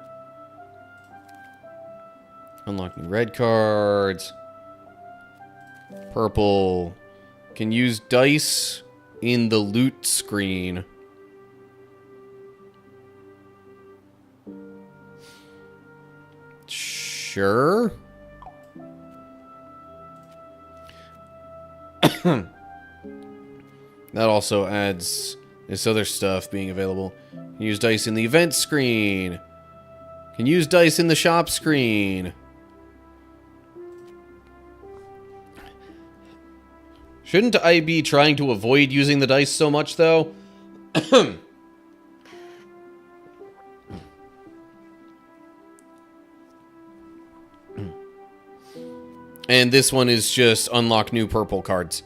Unlock new red cards. Purple. Can use dice in the loot screen. Sure. That also adds this other stuff being available. Can use dice in the event screen. Can use dice in the shop screen. Shouldn't I be trying to avoid using the dice so much, though? And this one is just unlock new purple cards.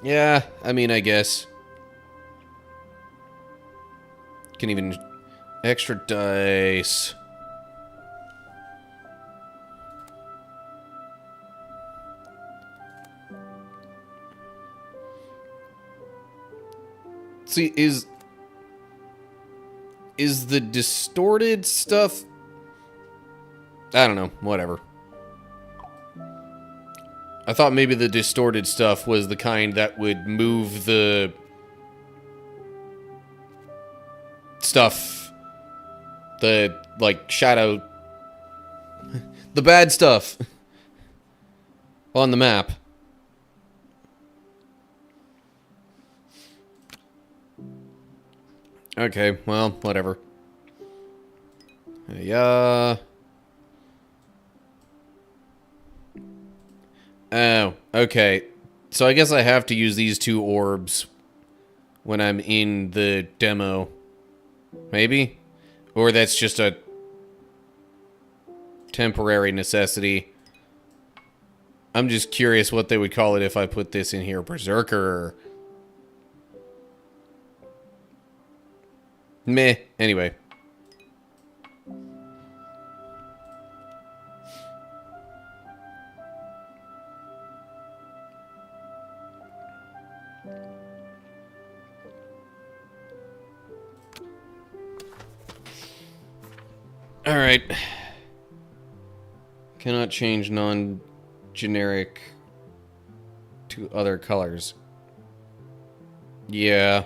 Yeah, I mean, I guess. Can even... Extra dice. See, is the distorted stuff... I don't know, whatever. I thought maybe the distorted stuff was the kind that would move the stuff, the, like, shadow, the bad stuff on the map. Okay, well, whatever. Yeah. Oh, okay. So I guess I have to use these 2 orbs when I'm in the demo. Maybe? Or that's just a temporary necessity. I'm just curious what they would call it if I put this in here. Berserker. Meh. Anyway. Alright. Cannot change non-generic to other colors. Yeah.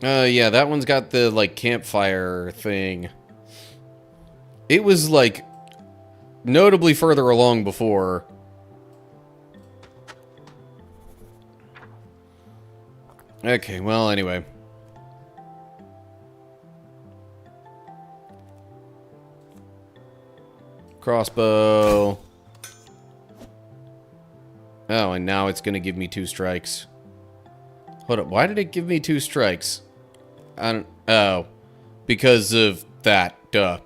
Yeah, that one's got the, like, campfire thing. It was, like, notably further along before. Okay, well, anyway. Crossbow. Oh, and now it's gonna give me 2 strikes. Hold up, why did it give me 2 strikes? I don't... Oh. Because of that. Duh.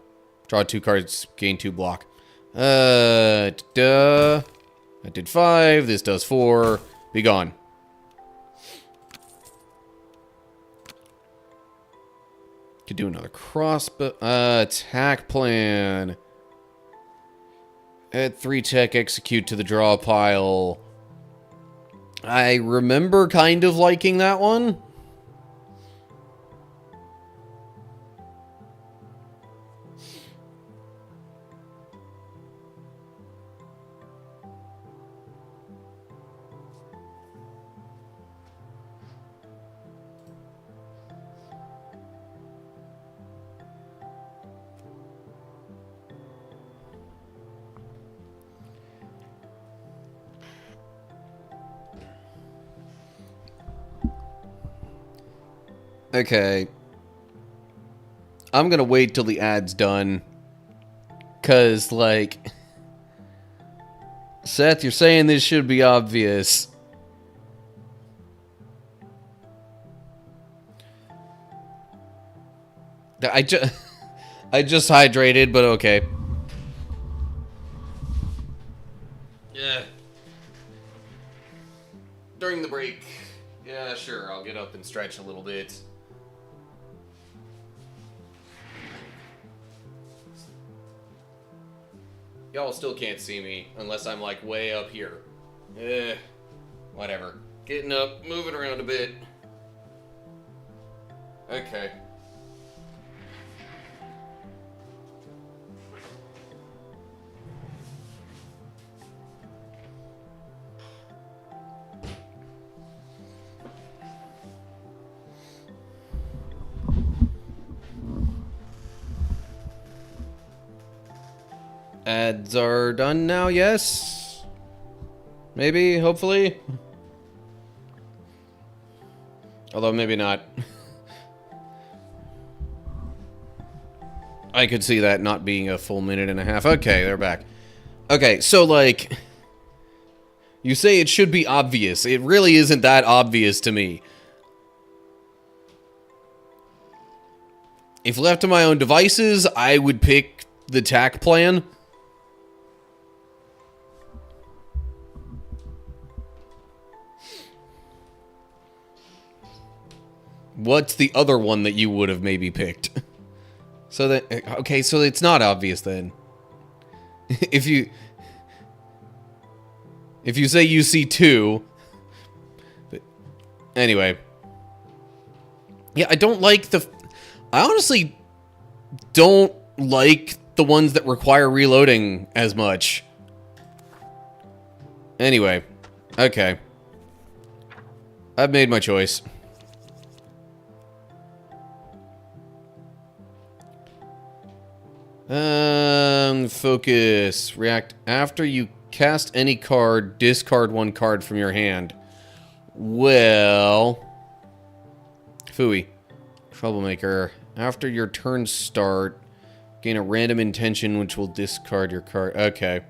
Draw 2 cards, gain 2 block. Duh. That did 5, this does 4. Be gone. Could do another crossbow. Attack plan. Add 3 tech, execute to the draw pile. I remember kind of liking that one. Okay. I'm gonna wait till the ad's done. 'Cause, like... Seth, you're saying this should be obvious. I just hydrated, but okay. Yeah. During the break. Yeah, sure, I'll get up and stretch a little bit. Y'all still can't see me unless I'm like way up here. Whatever. Getting up, moving around a bit. Okay. Ads are done now, yes? Maybe, hopefully? Although, maybe not. I could see that not being a full minute and a half. Okay, they're back. Okay, so, like... You say it should be obvious. It really isn't that obvious to me. If left to my own devices, I would pick the tack plan. What's the other one that you would have maybe picked? So that... Okay, so it's not obvious then. If you say you see 2... But anyway. Yeah, I don't like the... I honestly don't like the ones that require reloading as much. Anyway. Okay. I've made my choice. Focus. React. After you cast any card, discard 1 card from your hand. Well... Phooey. Troublemaker. After your turn start, gain a random intention which will discard your card. Okay.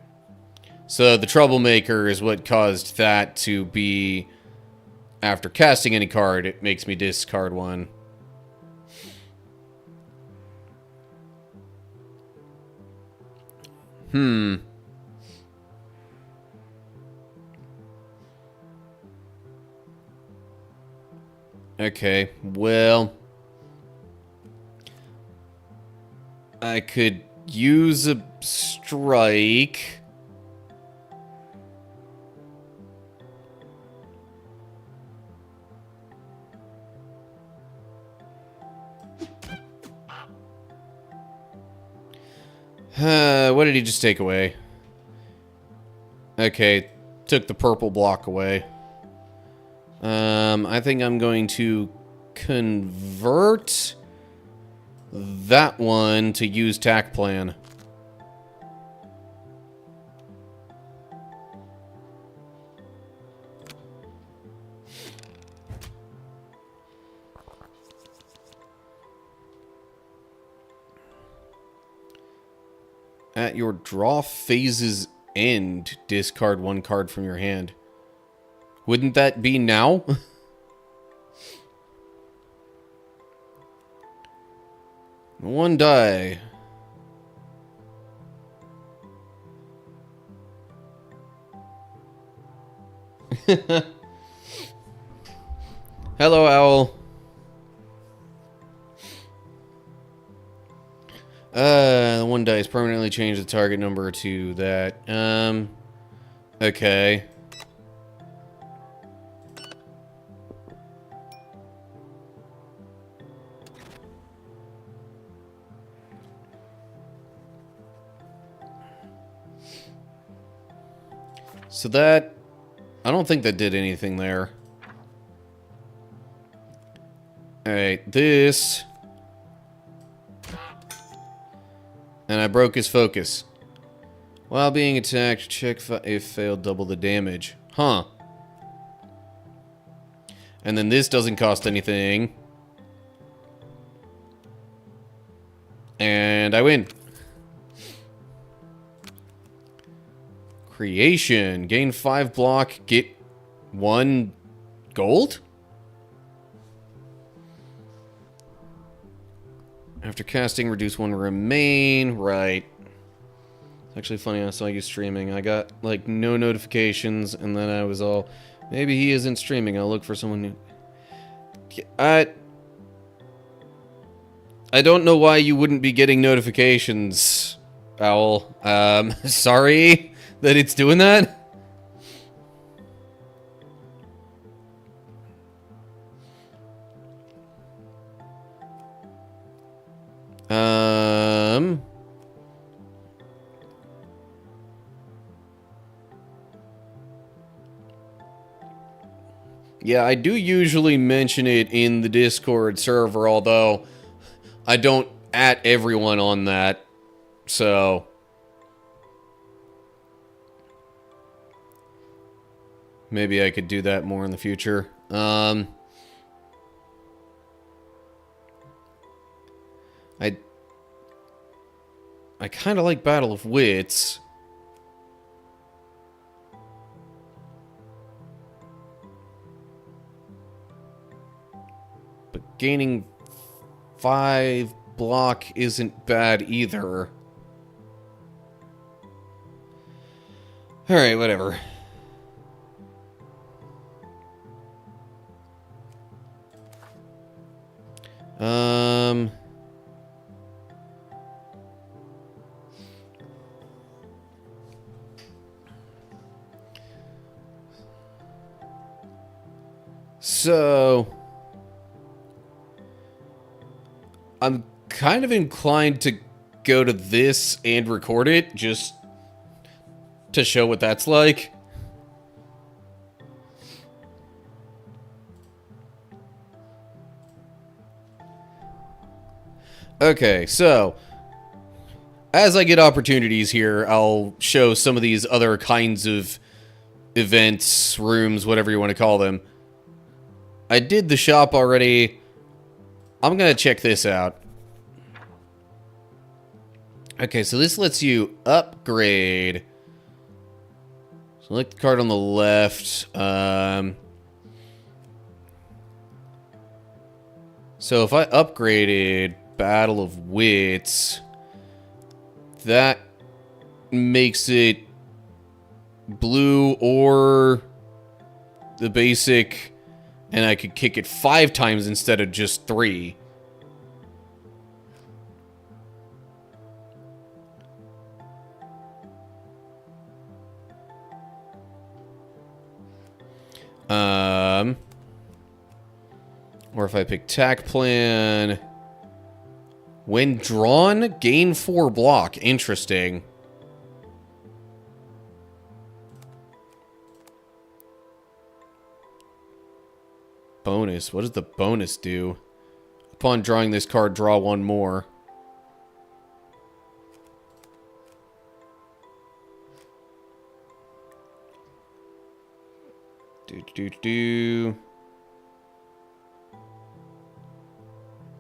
So the Troublemaker is what caused that to be... After casting any card, it makes me discard 1. Okay, well... I could use a strike. What did he just take away? Okay, took the purple block away. I think I'm going to convert that one to use tack plan. At your draw phase's end, discard one card from your hand. Wouldn't that be now? One die. Hello, Owl. The one dice permanently change the target number to that. Okay. So that... I don't think that did anything there. Alright, this... And I broke his focus. While being attacked, check if failed double the damage. Huh. And then this doesn't cost anything. And I win. Creation. Gain 5 block, get 1 gold? After casting, reduce 1 remain. Right. It's actually funny, I saw you streaming. I got, like, no notifications, and then I was all, maybe he isn't streaming. I'll look for someone new. I don't know why you wouldn't be getting notifications, Owl. Sorry that it's doing that. Yeah, I do usually mention it in the Discord server, although I don't at everyone on that, so... Maybe I could do that more in the future. I kind of like Battle of Wits. But gaining 5 block isn't bad either. Alright, whatever. So, I'm kind of inclined to go to this and record it, just to show what that's like. Okay, so, as I get opportunities here, I'll show some of these other kinds of events, rooms, whatever you want to call them. I did the shop already. I'm gonna check this out. Okay, so this lets you upgrade. Select the card on the left. So if I upgraded Battle of Wits, that makes it blue or the basic, and I could kick it 5 times instead of just 3. Or if I pick Tack Plan, when drawn, gain 4 block. Interesting. bonus. What does the bonus do? Upon drawing this card, draw one more.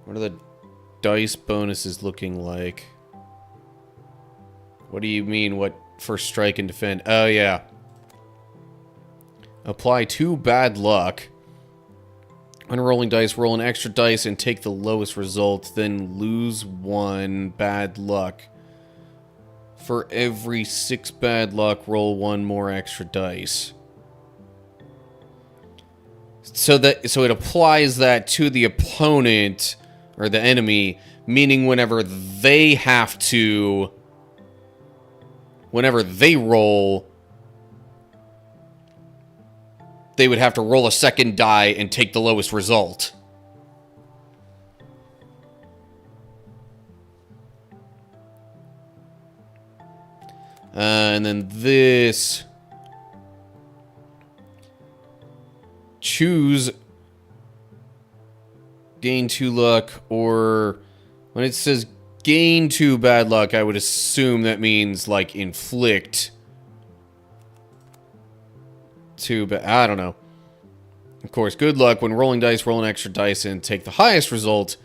What are the dice bonuses looking like? What do you mean, what for strike and defend? Oh, yeah. Apply 2 bad luck. When rolling dice, roll an extra dice and take the lowest result, then lose 1 bad luck. For every 6 bad luck, roll 1 more extra dice. So it applies that to the opponent, or the enemy, meaning whenever they roll, they would have to roll a second die and take the lowest result. And then this... Choose gain 2 luck, or when it says gain 2 bad luck, I would assume that means, like, inflict 2 bad... I don't know. Of course, good luck. When rolling dice, roll an extra dice and take the highest result,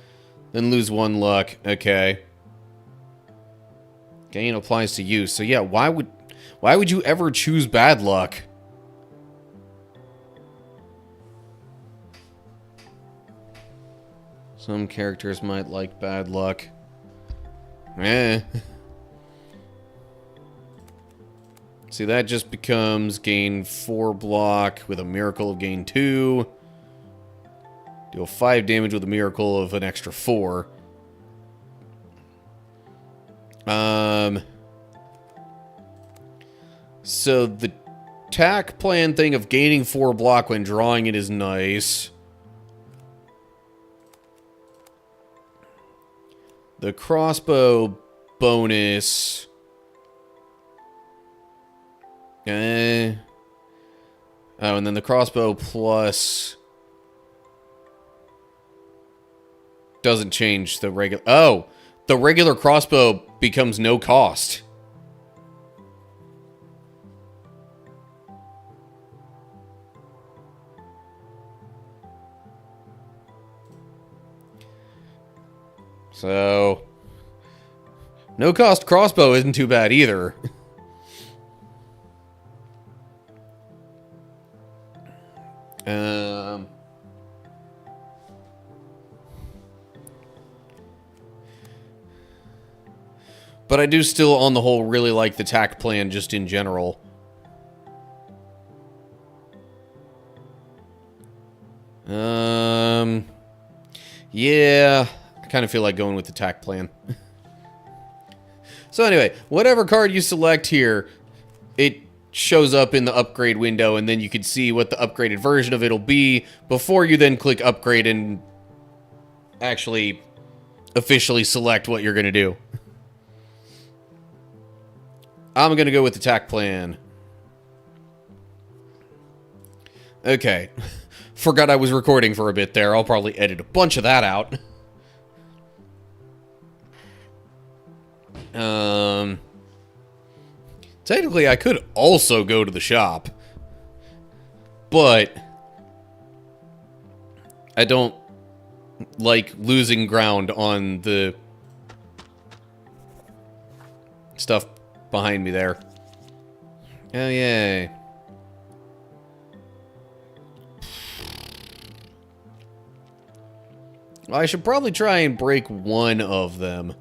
then lose 1 luck. Okay. Gain applies to you. So yeah, why would you ever choose bad luck? Some characters might like bad luck. Eh. See, that just becomes gain 4 block with a miracle of gain 2. Deal 5 damage with a miracle of an extra 4. So the attack plan thing of gaining 4 block when drawing it is nice. The crossbow bonus... Oh, and then the crossbow plus... doesn't change the regular... Oh! The regular crossbow becomes no cost. So... no cost crossbow isn't too bad either. But I do still, on the whole, really like the tack plan just in general. Yeah, I kind of feel like going with the tack plan. So anyway, whatever card you select here, it shows up in the upgrade window, and then you can see what the upgraded version of it'll be before you then click upgrade and actually officially select what you're going to do. I'm going to go with the tack plan. Okay. Forgot I was recording for a bit there. I'll probably edit a bunch of that out. Technically, I could also go to the shop. But I don't like losing ground on the stuff behind me there. Oh, yay. Well, I should probably try and break one of them.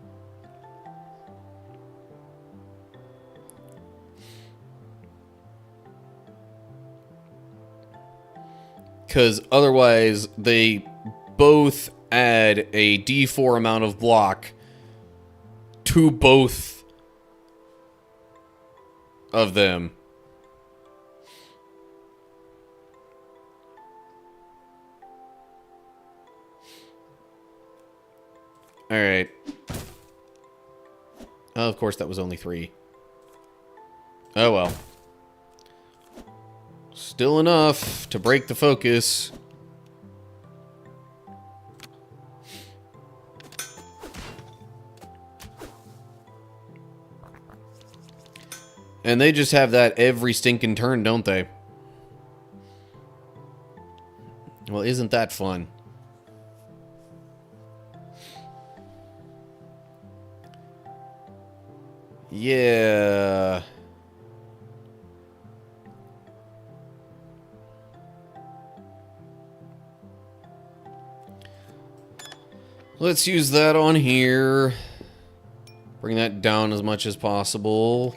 Because otherwise, they both add a D4 amount of block to both of them. Alright. Oh, of course, that was only 3. Oh, well. Still enough to break the focus. And they just have that every stinking turn, don't they? Well, isn't that fun? Yeah. Let's use that on here. Bring that down as much as possible.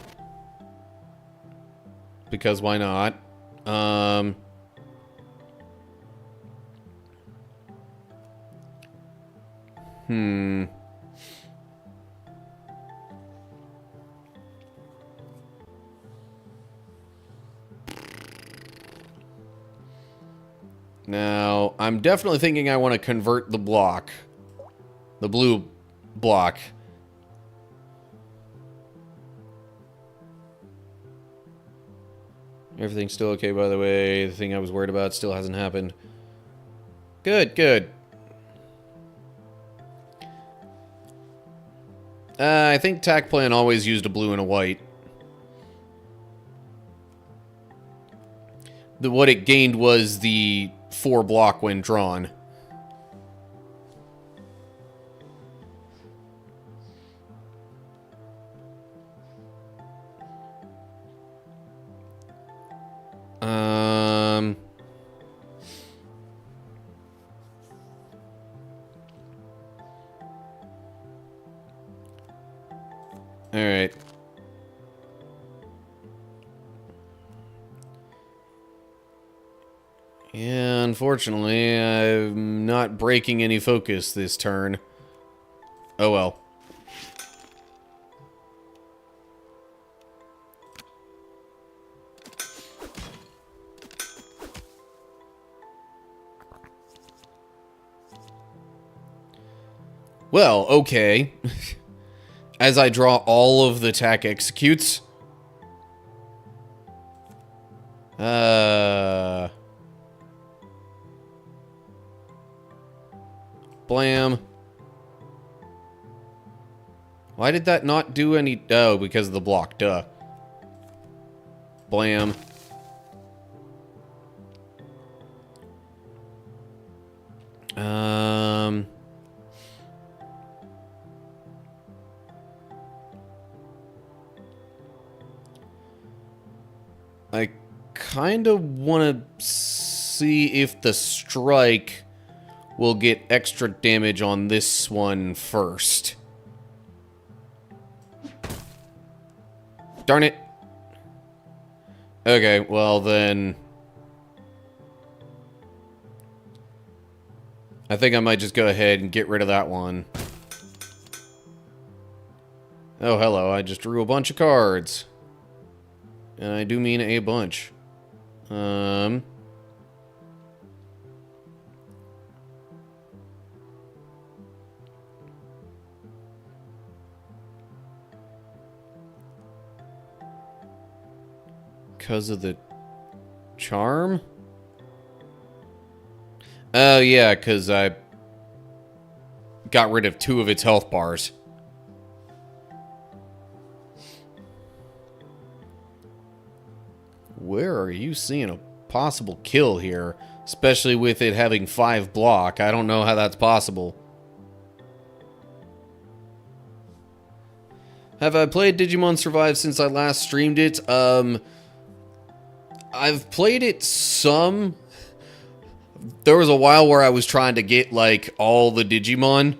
Because why not? Now, I'm definitely thinking I want to convert the block. The blue block. Everything's still okay, by the way. The thing I was worried about still hasn't happened. Good, good. I think Tac Plan always used a blue and a white. What it gained was the 4 block when drawn. Alright. Yeah, unfortunately, I'm not breaking any focus this turn. Oh well. Well, okay. As I draw all of the tack executes. Blam. Why did that not do any... Oh, because of the block, duh. Blam. I kind of want to see if the strike will get extra damage on this one first. Darn it. Okay, well then... I think I might just go ahead and get rid of that one. Oh, hello, I just drew a bunch of cards. And I do mean a bunch. Because of the charm? Oh, yeah, because I got rid of 2 of its health bars. Where are you seeing a possible kill here? Especially with it having 5 block. I don't know how that's possible. Have I played Digimon Survive since I last streamed it? I've played it some. There was a while where I was trying to get, like, all the Digimon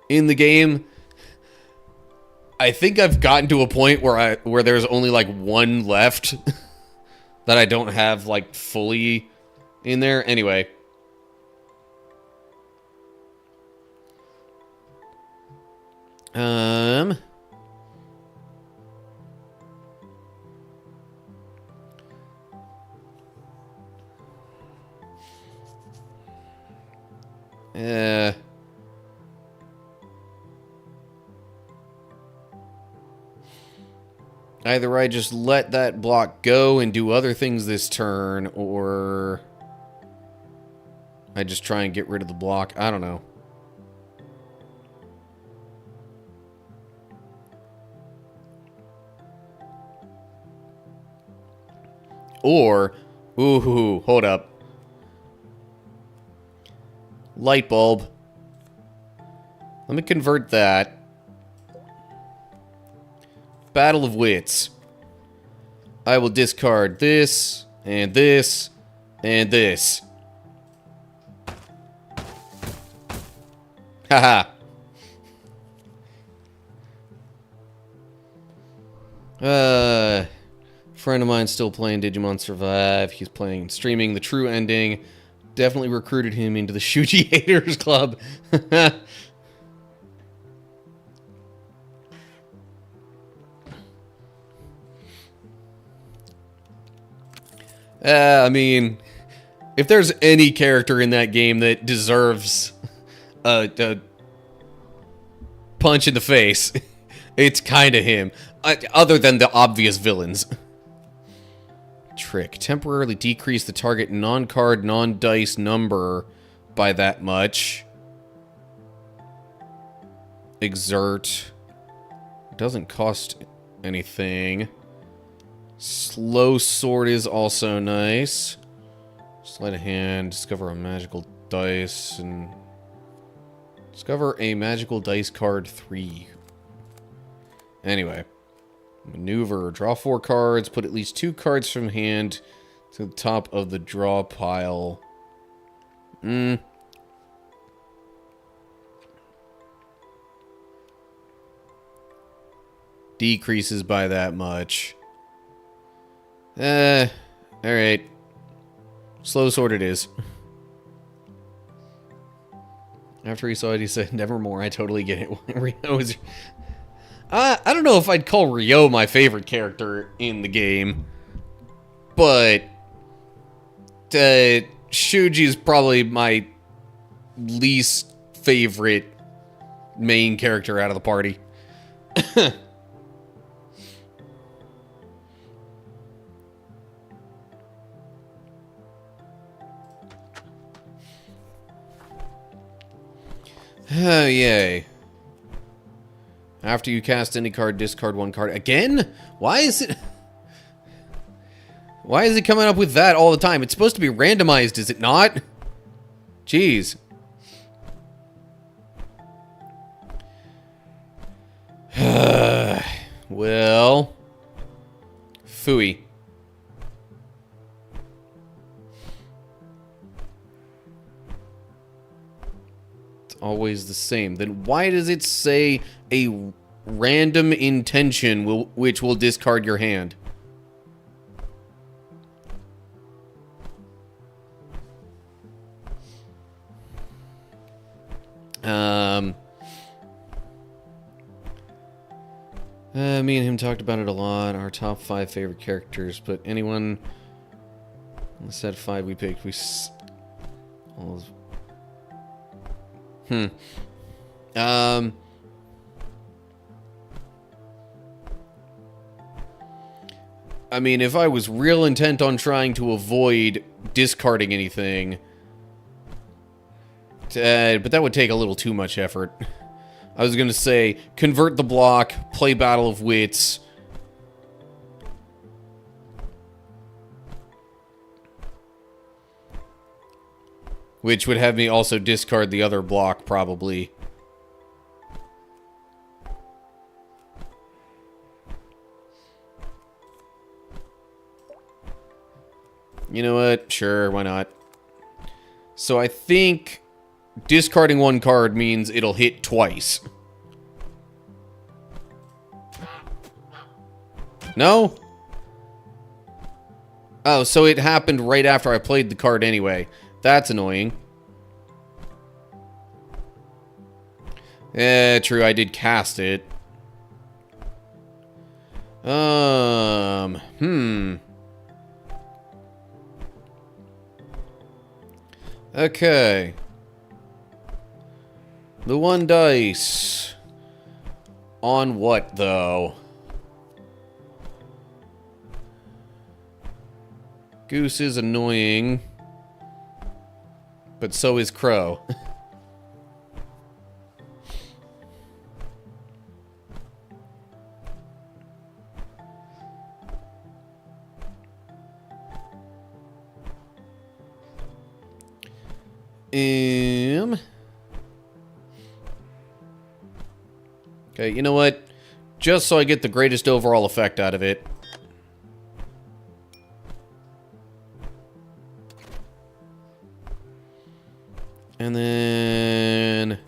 in the game. I think I've gotten to a point where there's only, like, 1 left that I don't have, like, fully in there. Anyway. Either I just let that block go and do other things this turn, or I just try and get rid of the block. I don't know. Or, ooh, hold up. Light bulb. Let me convert that. Battle of Wits. I will discard this, and this, and this. Haha. Friend of mine still playing Digimon Survive. He's playing, streaming the true ending. Definitely recruited him into the Shuji Haters Club. I mean, if there's any character in that game that deserves a punch in the face, it's kind of him. Other than the obvious villains. Trick. Temporarily decrease the target non-card, non-dice number by that much. Exert. Doesn't cost anything. Slow sword is also nice. Sleight of hand. Discover a magical dice. And discover a magical dice card 3. Anyway. Maneuver. Draw 4 cards. Put at least 2 cards from hand to the top of the draw pile. Decreases by that much. Alright. Slow sword it is. After he saw it, he said, nevermore, I totally get it. Ryo is... I don't know if I'd call Ryo my favorite character in the game. But... Shuji's probably my least favorite main character out of the party. Oh, yay. After you cast any card, discard 1 card. Again? Why is it... Why is it coming up with that all the time? It's supposed to be randomized, is it not? Jeez. Well... Phooey. Always the same. Then why does it say a random intention which will discard your hand? Me and him talked about it a lot. Our top 5 favorite characters, but anyone... Let's set 5 we picked. I mean, if I was real intent on trying to avoid discarding anything... but that would take a little too much effort. I was gonna say, convert the block, play Battle of Wits... Which would have me also discard the other block, probably. You know what? Sure, why not? So I think discarding 1 card means it'll hit twice. No? Oh, so it happened right after I played the card anyway. That's annoying. True, I did cast it. Okay. The 1 dice. On what, though? Goose is annoying. But so is Crow. Okay, you know what? Just so I get the greatest overall effect out of it. And then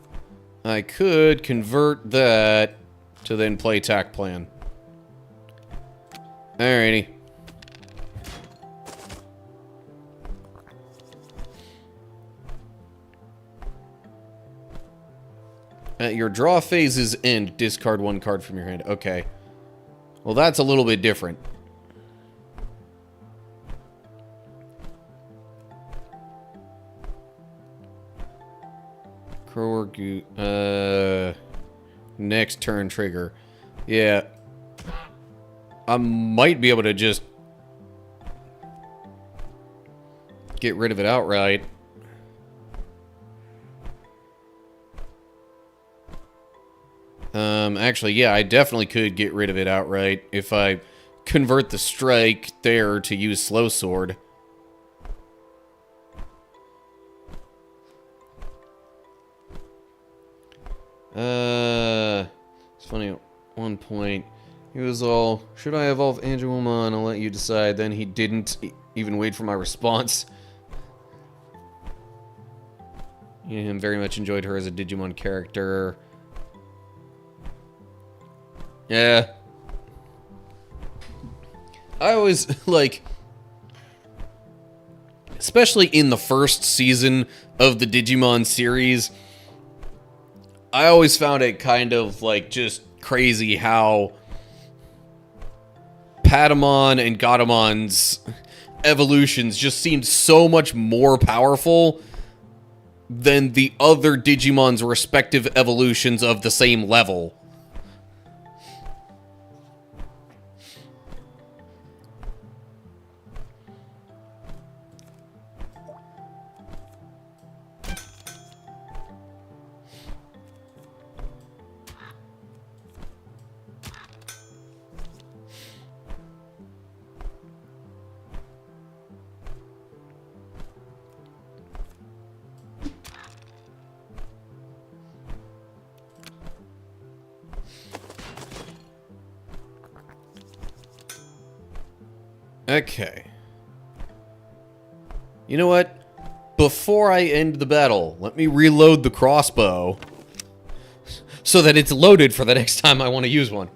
I could convert that to then play attack plan. Alrighty. At your draw phase's end, discard one card from your hand. Okay. Well, that's a little bit different. Crow or Goo... next turn trigger. Yeah. I might be able to just get rid of it outright. Actually, yeah, I definitely could get rid of it outright if I convert the strike there to use Slow Sword. It's funny, at one point, he was all, should I evolve Diceomancer? I'll let you decide. Then he didn't even wait for my response. Him very much enjoyed her as a Digimon character. Yeah. I always, like, especially in the first season of the Digimon series, I always found it kind of, like, just crazy how Patamon and Gatomon's evolutions just seemed so much more powerful than the other Digimon's respective evolutions of the same level. Okay. You know what? Before I end the battle, let me reload the crossbow so that it's loaded for the next time I want to use one.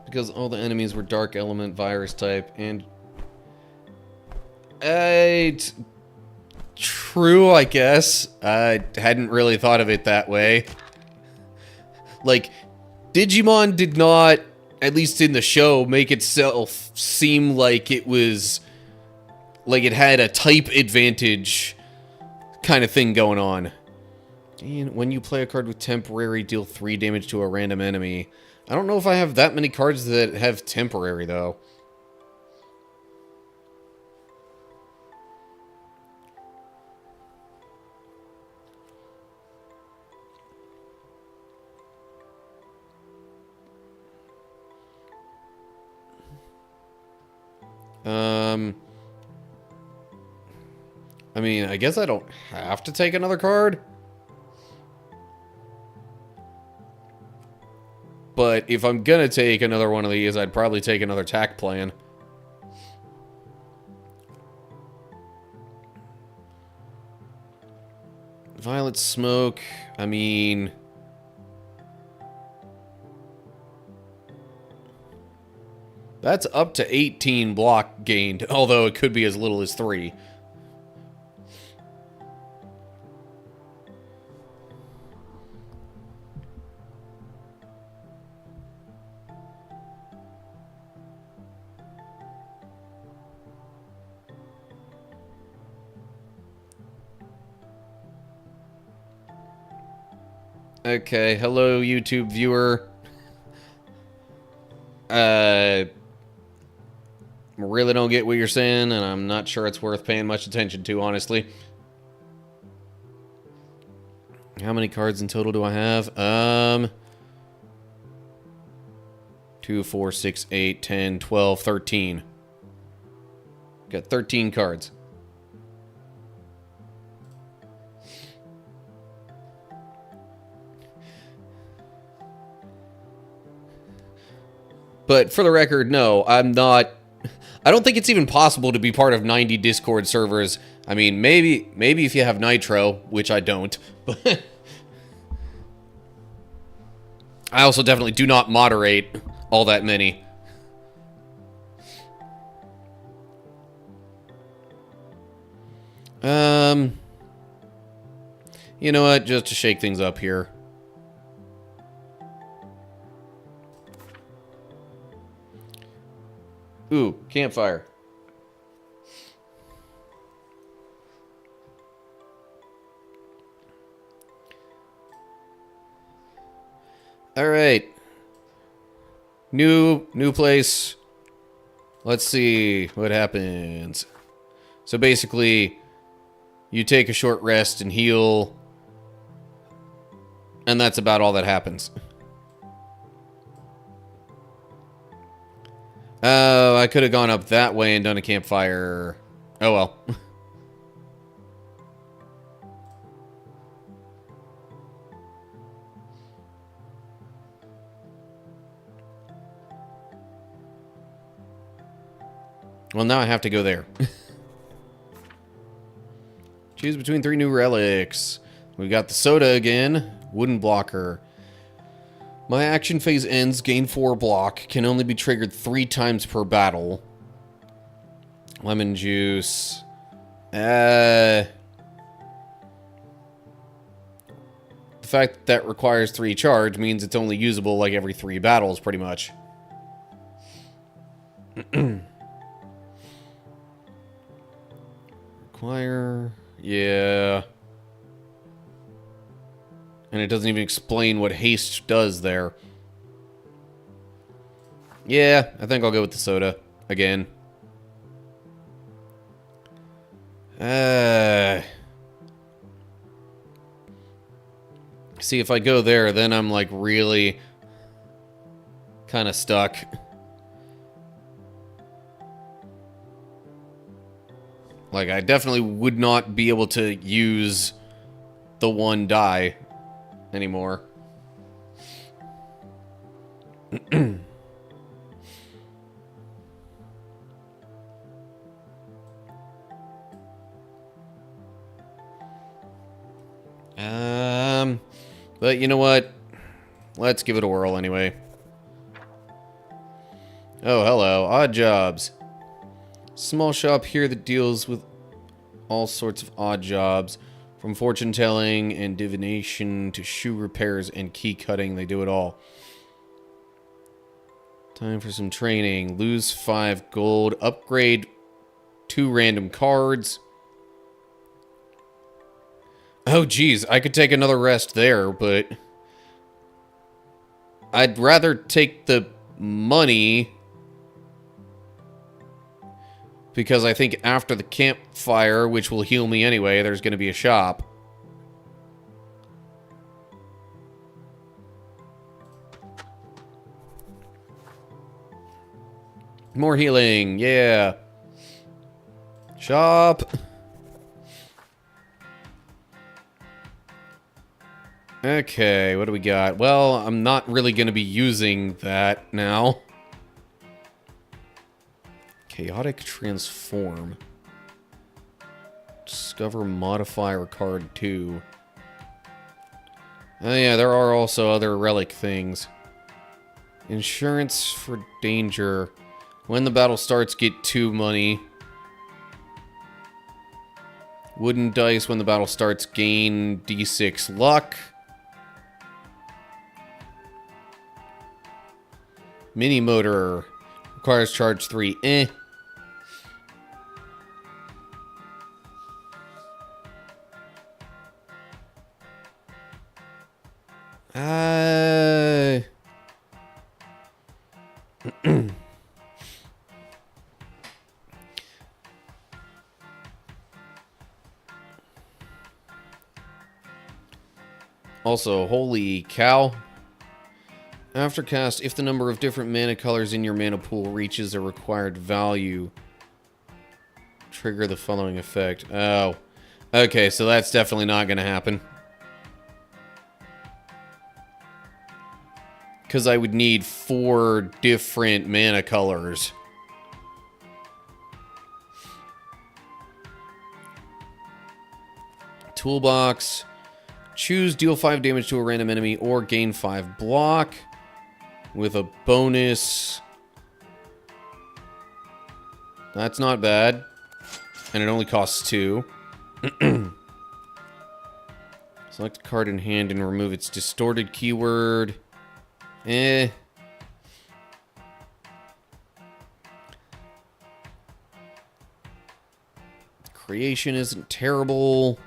Because all the enemies were dark element virus type and... true, I guess. I hadn't really thought of it that way. Like, Digimon did not, at least in the show, make itself seem like it was... like it had a type advantage kind of thing going on. And when you play a card with temporary, deal 3 damage to a random enemy. I don't know if I have that many cards that have temporary, though. I mean, I guess I don't have to take another card. But if I'm gonna take another one of these, I'd probably take another attack plan. Violet Smoke, I mean... that's up to 18 block gained, although it could be as little as 3. Okay, hello YouTube viewer. Really don't get what you're saying, and I'm not sure it's worth paying much attention to, honestly. How many cards in total do I have? 2, 4, 6, 8, 10, 12, 13. Got 13 cards. But for the record, no, I'm not. I don't think it's even possible to be part of 90 Discord servers. I mean, maybe if you have Nitro, which I don't. But I also definitely do not moderate all that many. You know what? Just to shake things up here. Ooh, campfire. All right. New place. Let's see what happens. So basically, you take a short rest and heal, and that's about all that happens. Oh, I could have gone up that way and done a campfire. Oh well. Well, now I have to go there. Choose between 3 new relics. We got the soda again. Wooden blocker. My action phase ends. Gain 4 block. Can only be triggered 3 times per battle. Lemon juice. The fact that requires 3 charge means it's only usable like every 3 battles, pretty much. Require... Yeah. And it doesn't even explain what haste does there. Yeah, I think I'll go with the soda again. See, if I go there, then I'm like really kind of stuck. Like, I definitely would not be able to use the 1 die anymore. But you know what? Let's give it a whirl anyway. Oh, hello. Odd jobs. Small shop here that deals with all sorts of odd jobs. From fortune telling and divination to shoe repairs and key cutting, they do it all. Time for some training. Lose 5 gold. Upgrade 2 random cards. Oh, geez. I could take another rest there, but I'd rather take the money, because I think after the campfire, which will heal me anyway, there's going to be a shop. More healing, yeah. Shop. Okay, what do we got? Well, I'm not really going to be using that now. Chaotic Transform. Discover Modifier Card 2. Oh yeah, there are also other relic things. Insurance for danger. When the battle starts, get 2 money. Wooden dice. When the battle starts, gain D6 luck. Mini motor. Requires charge 3. Eh. Also, holy cow. After cast, if the number of different mana colors in your mana pool reaches a required value, trigger the following effect. Oh. Okay, so that's definitely not going to happen. Because I would need 4 different mana colors. Toolbox. Choose deal 5 damage to a random enemy or gain 5 block. With a bonus. That's not bad. And it only costs 2. Select a card in hand and remove its distorted keyword. Creation isn't terrible.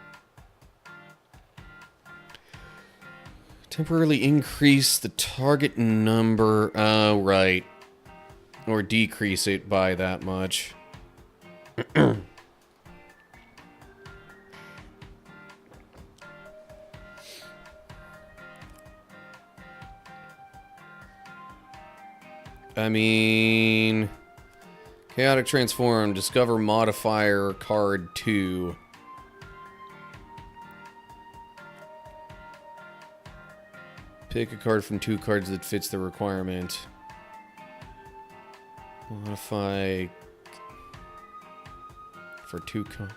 Temporarily increase the target number. Oh, right. Or decrease it by that much. I mean... Chaotic Transform. Discover modifier card 2. Pick a card from 2 cards that fits the requirement. Modify... for 2 cards.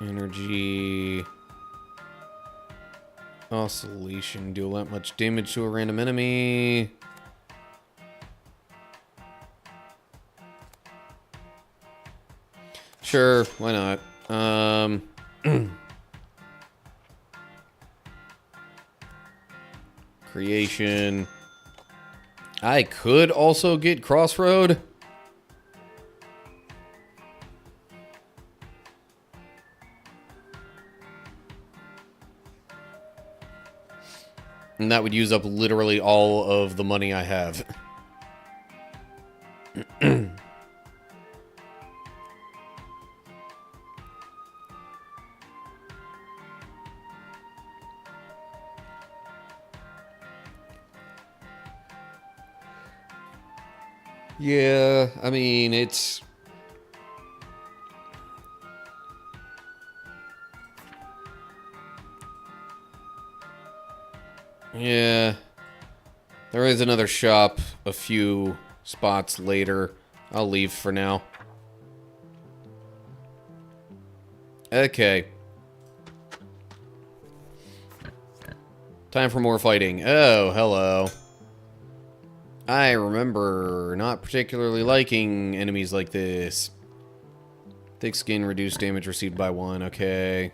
Energy... Oscillation. Deal that much damage to a random enemy. Sure, why not? Creation. I could also get Crossroad. And that would use up literally all of the money I have. Yeah, I mean, it's... Yeah. There is another shop a few spots later. I'll leave for now. Okay. Time for more fighting. Oh, hello. I remember not particularly liking enemies like this. Thick skin, reduced damage received by 1. Okay.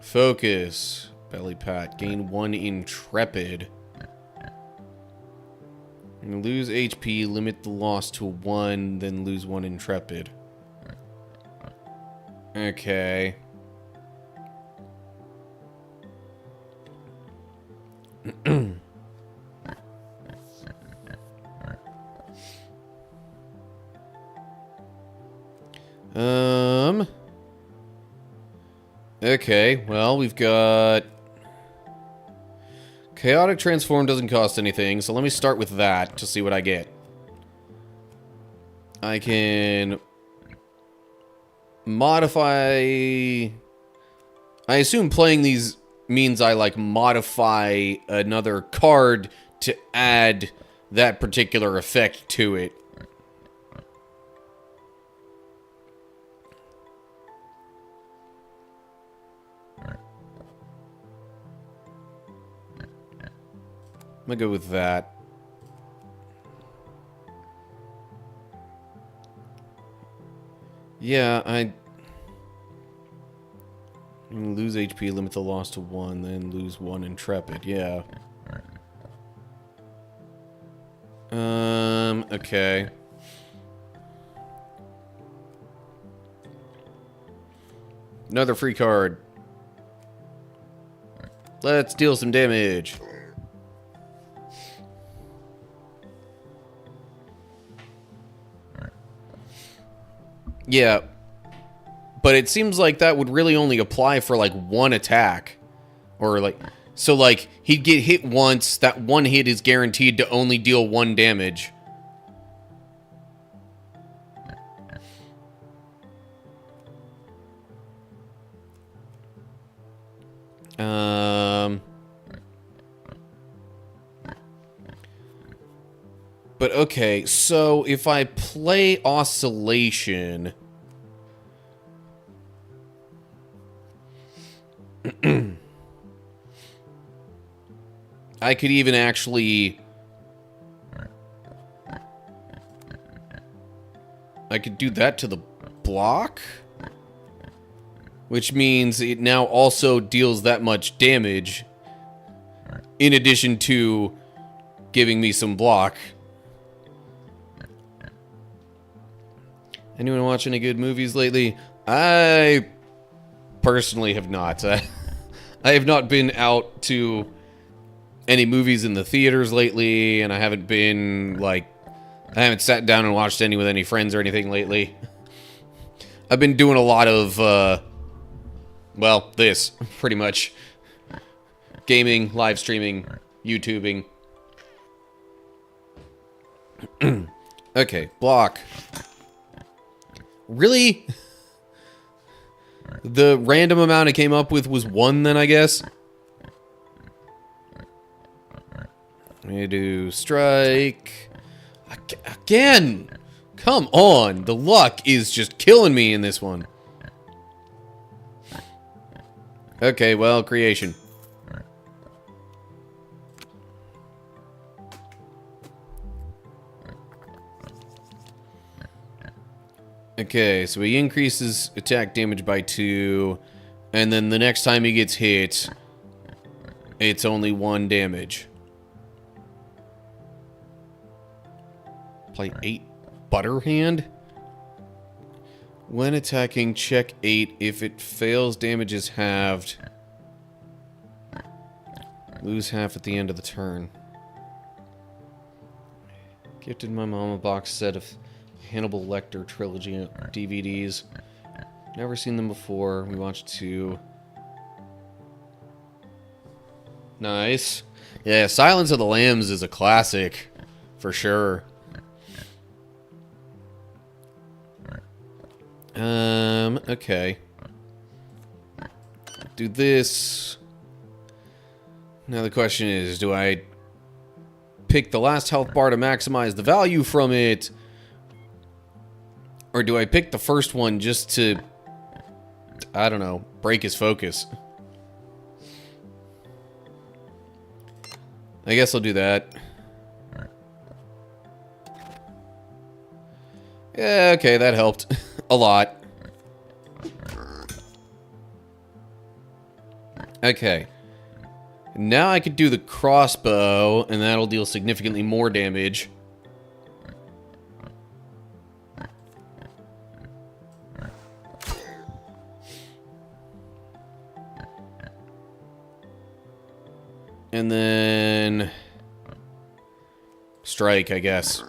Focus. Belly pat. Gain 1 intrepid. And lose HP, limit the loss to 1, then lose 1 intrepid. Okay. Okay, well, we've got... Chaotic Transform doesn't cost anything, so let me start with that to see what I get. I can... modify... I assume playing these means I, like, modify another card to add that particular effect to it. I'm gonna go with that. Yeah, I lose HP, limit the loss to 1, then lose 1 intrepid. Yeah. Okay. Another free card. Let's deal some damage. Yeah, but it seems like that would really only apply for, like, 1 attack. Or, like... So, like, he'd get hit once, that 1 hit is guaranteed to only deal 1 damage. But okay, so if I play Oscillation... I could even actually... I could do that to the block? Which means it now also deals that much damage. In addition to giving me some block. Anyone watch any good movies lately? I personally have not. I have not been out to any movies in the theaters lately, and I haven't been, like, I haven't sat down and watched any with any friends or anything lately. I've been doing a lot of, well, this, pretty much. Gaming, live streaming, YouTubing. Okay, block. Really? The random amount I came up with was 1 then, I guess? We do strike. Again! Come on! The luck is just killing me in this one. Okay, well, creation. Okay, so he increases attack damage by 2, and then the next time he gets hit, it's only 1 damage. Play 8 Butter Hand? When attacking, check 8. If it fails, damage is halved. Lose half at the end of the turn. Gifted my mom a box set of Hannibal Lecter trilogy DVDs. Never seen them before. We watched 2. Nice. Yeah, Silence of the Lambs is a classic. For sure. Okay. Do this. Now the question is, do I pick the last health bar to maximize the value from it? Or do I pick the first one just to, I don't know, break his focus? I guess I'll do that. Yeah, okay, that helped. A lot. Okay. Now I could do the crossbow, and that'll deal significantly more damage. And then... strike, I guess.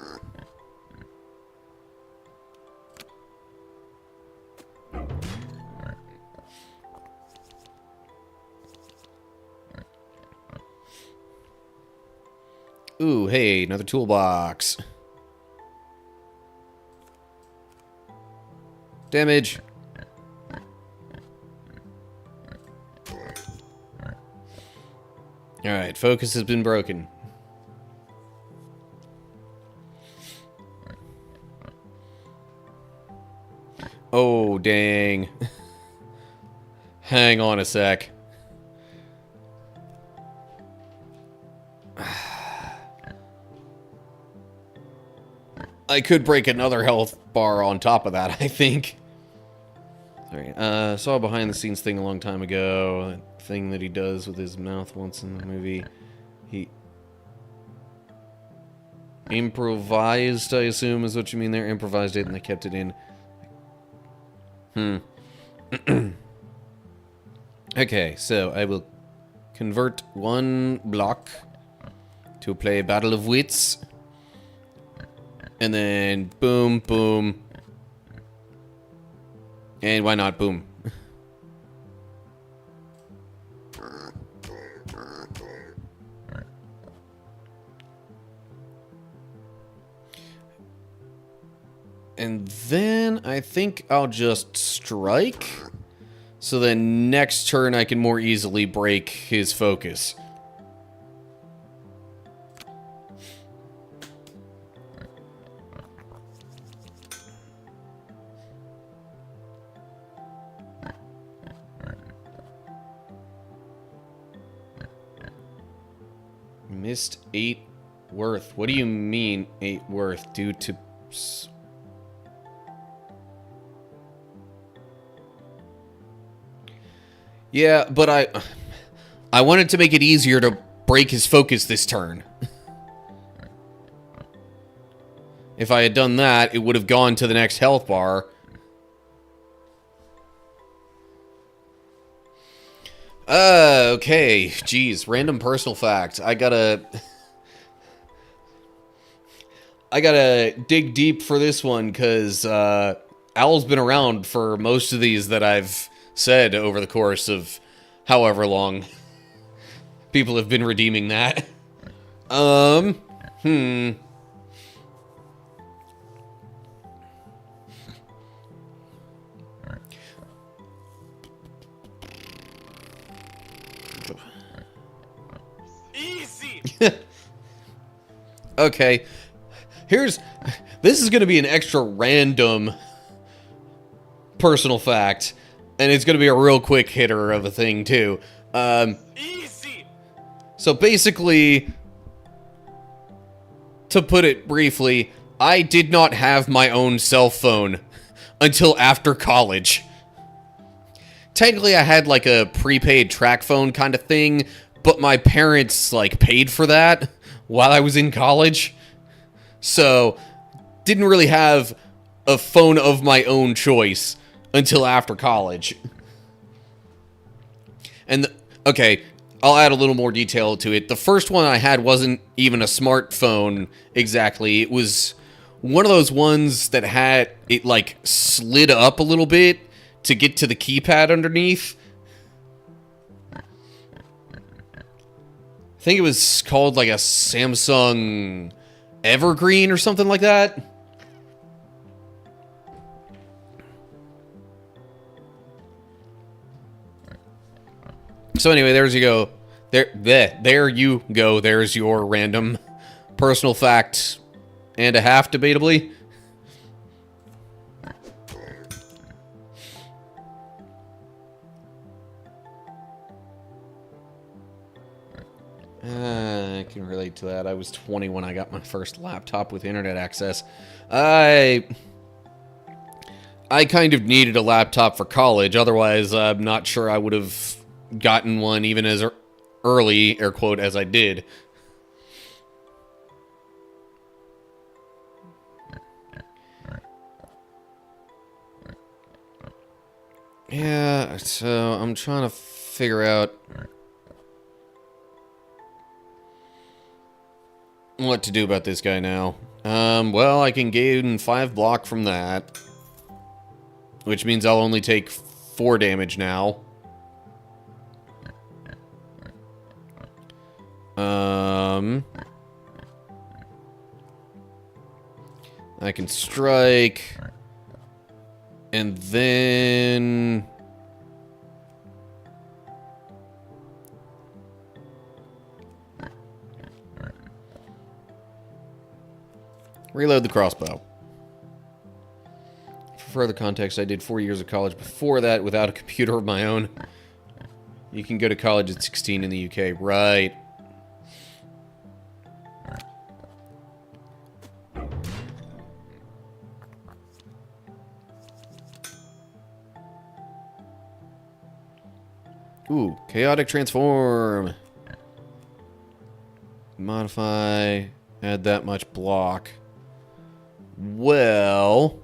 Ooh, hey, another toolbox. Damage. Alright, focus has been broken. Oh, dang. Hang on a sec. I could break another health bar on top of that, I think. Alright, saw a behind-the-scenes thing a long time ago. That thing that he does with his mouth once in the movie. He... improvised, I assume, is what you mean there. Improvised it and they kept it in. Okay, so I will convert 1 block to play Battle of Wits. And then boom, boom. And why not boom? And then I think I'll just strike. So then next turn I can more easily break his focus. Missed 8 worth. What do you mean 8 worth due to... Yeah, but I wanted to make it easier to break his focus this turn. If I had done that, it would have gone to the next health bar. Okay. Jeez, random personal fact. I gotta dig deep for this one, because Owl's been around for most of these that I've said over the course of however long people have been redeeming that. Easy. Okay. This is going to be an extra random personal fact, and it's going to be a real quick hitter of a thing, too. Easy. So basically, to put it briefly, I did not have my own cell phone until after college. Technically, I had like a prepaid track phone kind of thing, but my parents like paid for that while I was in college. So, didn't really have a phone of my own choice until after college. And, okay, I'll add a little more detail to it. The first one I had wasn't even a smartphone exactly. It was one of those ones that had, it like slid up a little bit to get to the keypad underneath. I think it was called like a Samsung Evergreen or something like that. So anyway, there you go. There you go. There's your random personal fact and a half, debatably. I can relate to that. I was 20 when I got my first laptop with internet access. I kind of needed a laptop for college. Otherwise, I'm not sure I would have gotten one even as early, air quote, as I did. Yeah, so I'm trying to figure out what to do about this guy now. Well, I can gain 5 block from that, which means I'll only take 4 damage now. I can strike, and then reload the crossbow. For further context, I did 4 years of college before that without a computer of my own. You can go to college at 16 in the UK, right? Ooh, chaotic transform. Modify, add that much block. Well,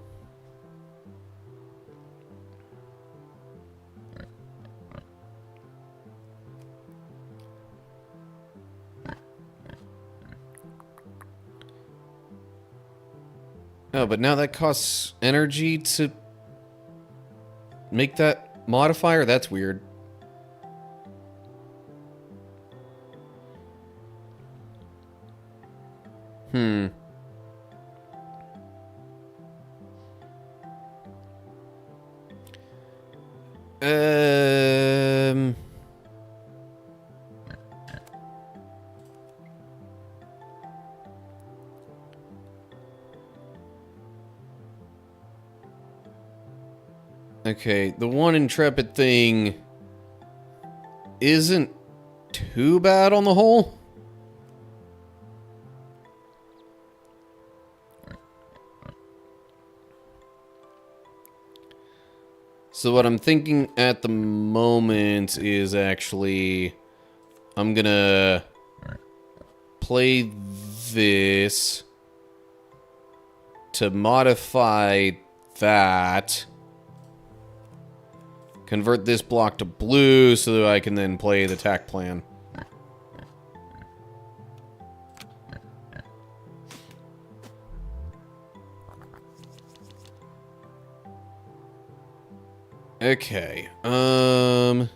oh, but now that costs energy to make that modifier? That's weird. Hmm. Okay, the one intrepid thing isn't too bad on the whole. So what I'm thinking at the moment is actually... I'm gonna play this to modify that. Convert this block to blue so that I can then play the attack plan. Okay. I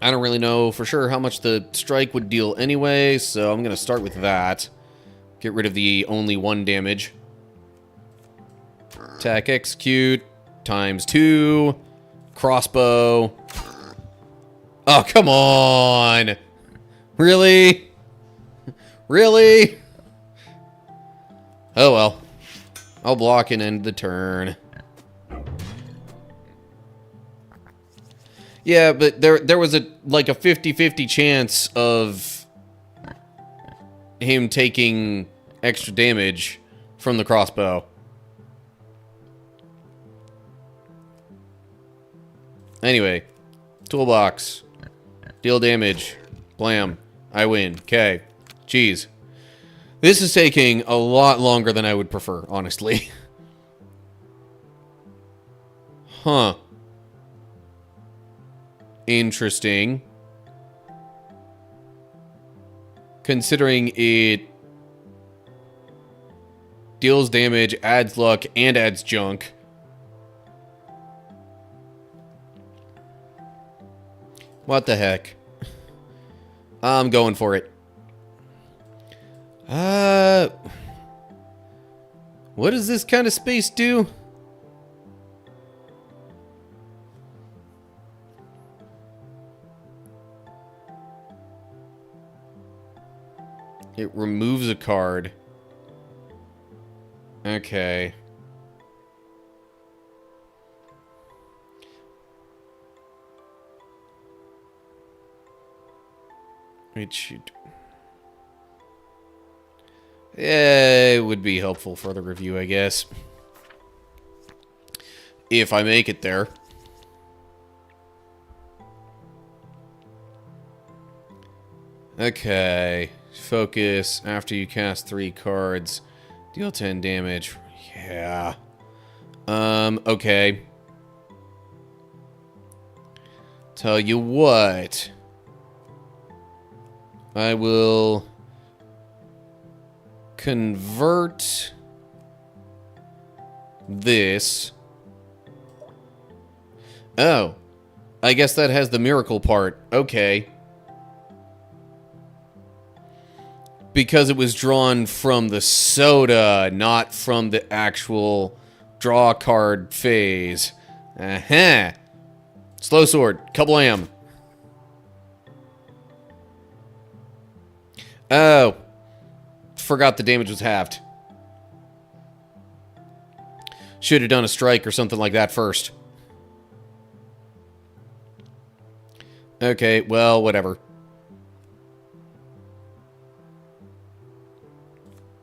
don't really know for sure how much the strike would deal anyway, so I'm going to start with that. Get rid of the only 1 damage. Attack, execute, ×2. Crossbow. Oh, come on! Really? Really? Oh well. I'll block and end the turn. Yeah, but there was a 50-50 chance of him taking extra damage from the crossbow. Anyway, toolbox. Deal damage. Blam. I win. Okay. Jeez. This is taking a lot longer than I would prefer, honestly. Huh. Interesting. Considering it deals damage, adds luck, and adds junk. What the heck? I'm going for it. What does this kind of space do? It removes a card. Okay. It should... Yeah, it would be helpful for the review, I guess. If I make it there. Okay. Focus. After you cast 3 cards, deal 10 damage. Yeah. Okay. Tell you what. I will convert this. Oh. I guess that has the miracle part. Okay. Because it was drawn from the soda, not from the actual draw card phase. Uh-huh. Slow sword. Kablam. Oh. Forgot the damage was halved. Should have done a strike or something like that first. Okay, well, whatever.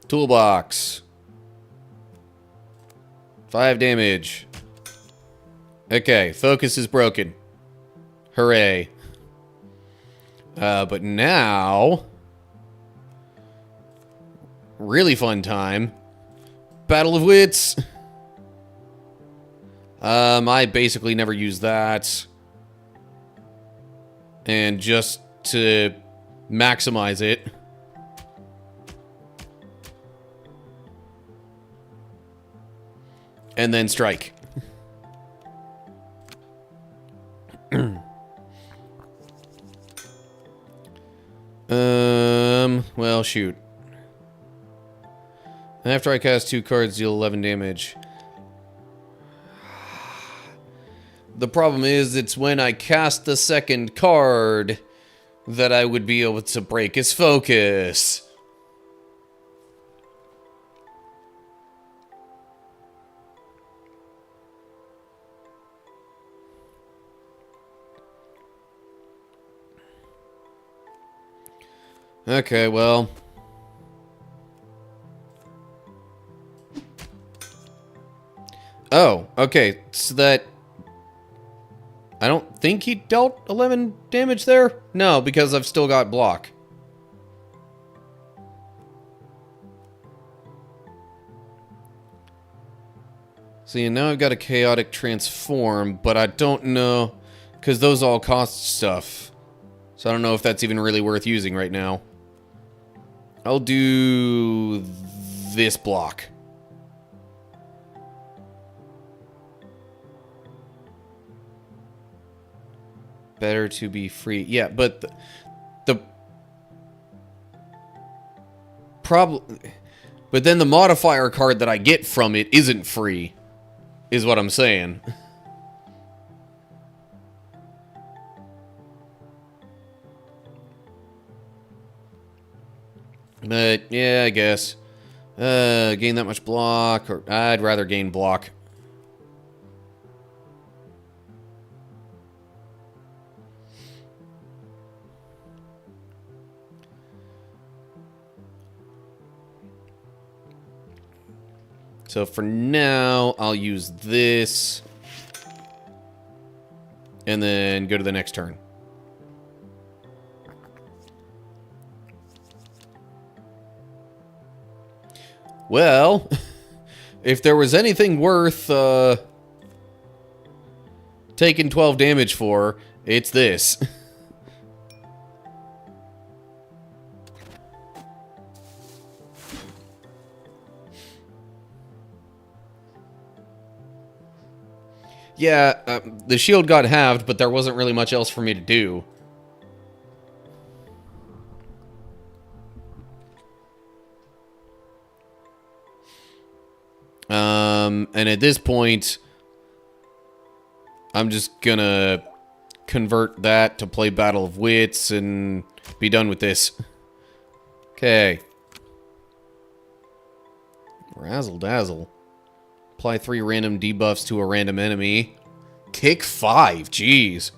Toolbox. 5 damage. Okay, focus is broken. Hooray. But now... Really fun time. Battle of Wits. I basically never use that. And just to maximize it... And then strike. Well, shoot. After I cast 2 cards, deal 11 damage. The problem is, it's when I cast the second card that I would be able to break his focus. Okay, well. Oh, okay. So that... I don't think he dealt 11 damage there? No, because I've still got block. See, now I've got a chaotic transform, but I don't know... Because those all cost stuff. So I don't know if that's even really worth using right now. I'll do... this block. Better to be free. Yeah, but the problem... But then the modifier card that I get from it isn't free, is what I'm saying. But, yeah, I guess. Gain that much block, or I'd rather gain block. So for now, I'll use this. And then go to the next turn. Well, if there was anything worth taking 12 damage for, it's this. Yeah, the shield got halved, but there wasn't really much else for me to do. And at this point, I'm just gonna convert that to play Battle of Wits and be done with this. Okay. Razzle dazzle. Apply 3 random debuffs to a random enemy. Kick 5, jeez.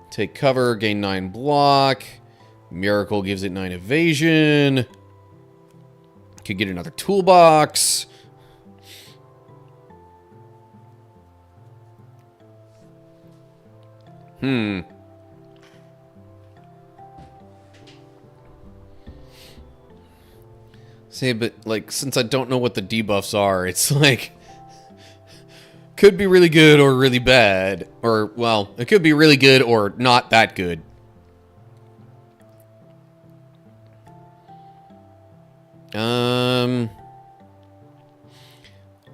Take cover, gain 9 block. Miracle gives it 9 evasion. Could get another toolbox. See, but, like, since I don't know what the debuffs are, it's like... Could be really good or really bad. Or, well, it could be really good or not that good.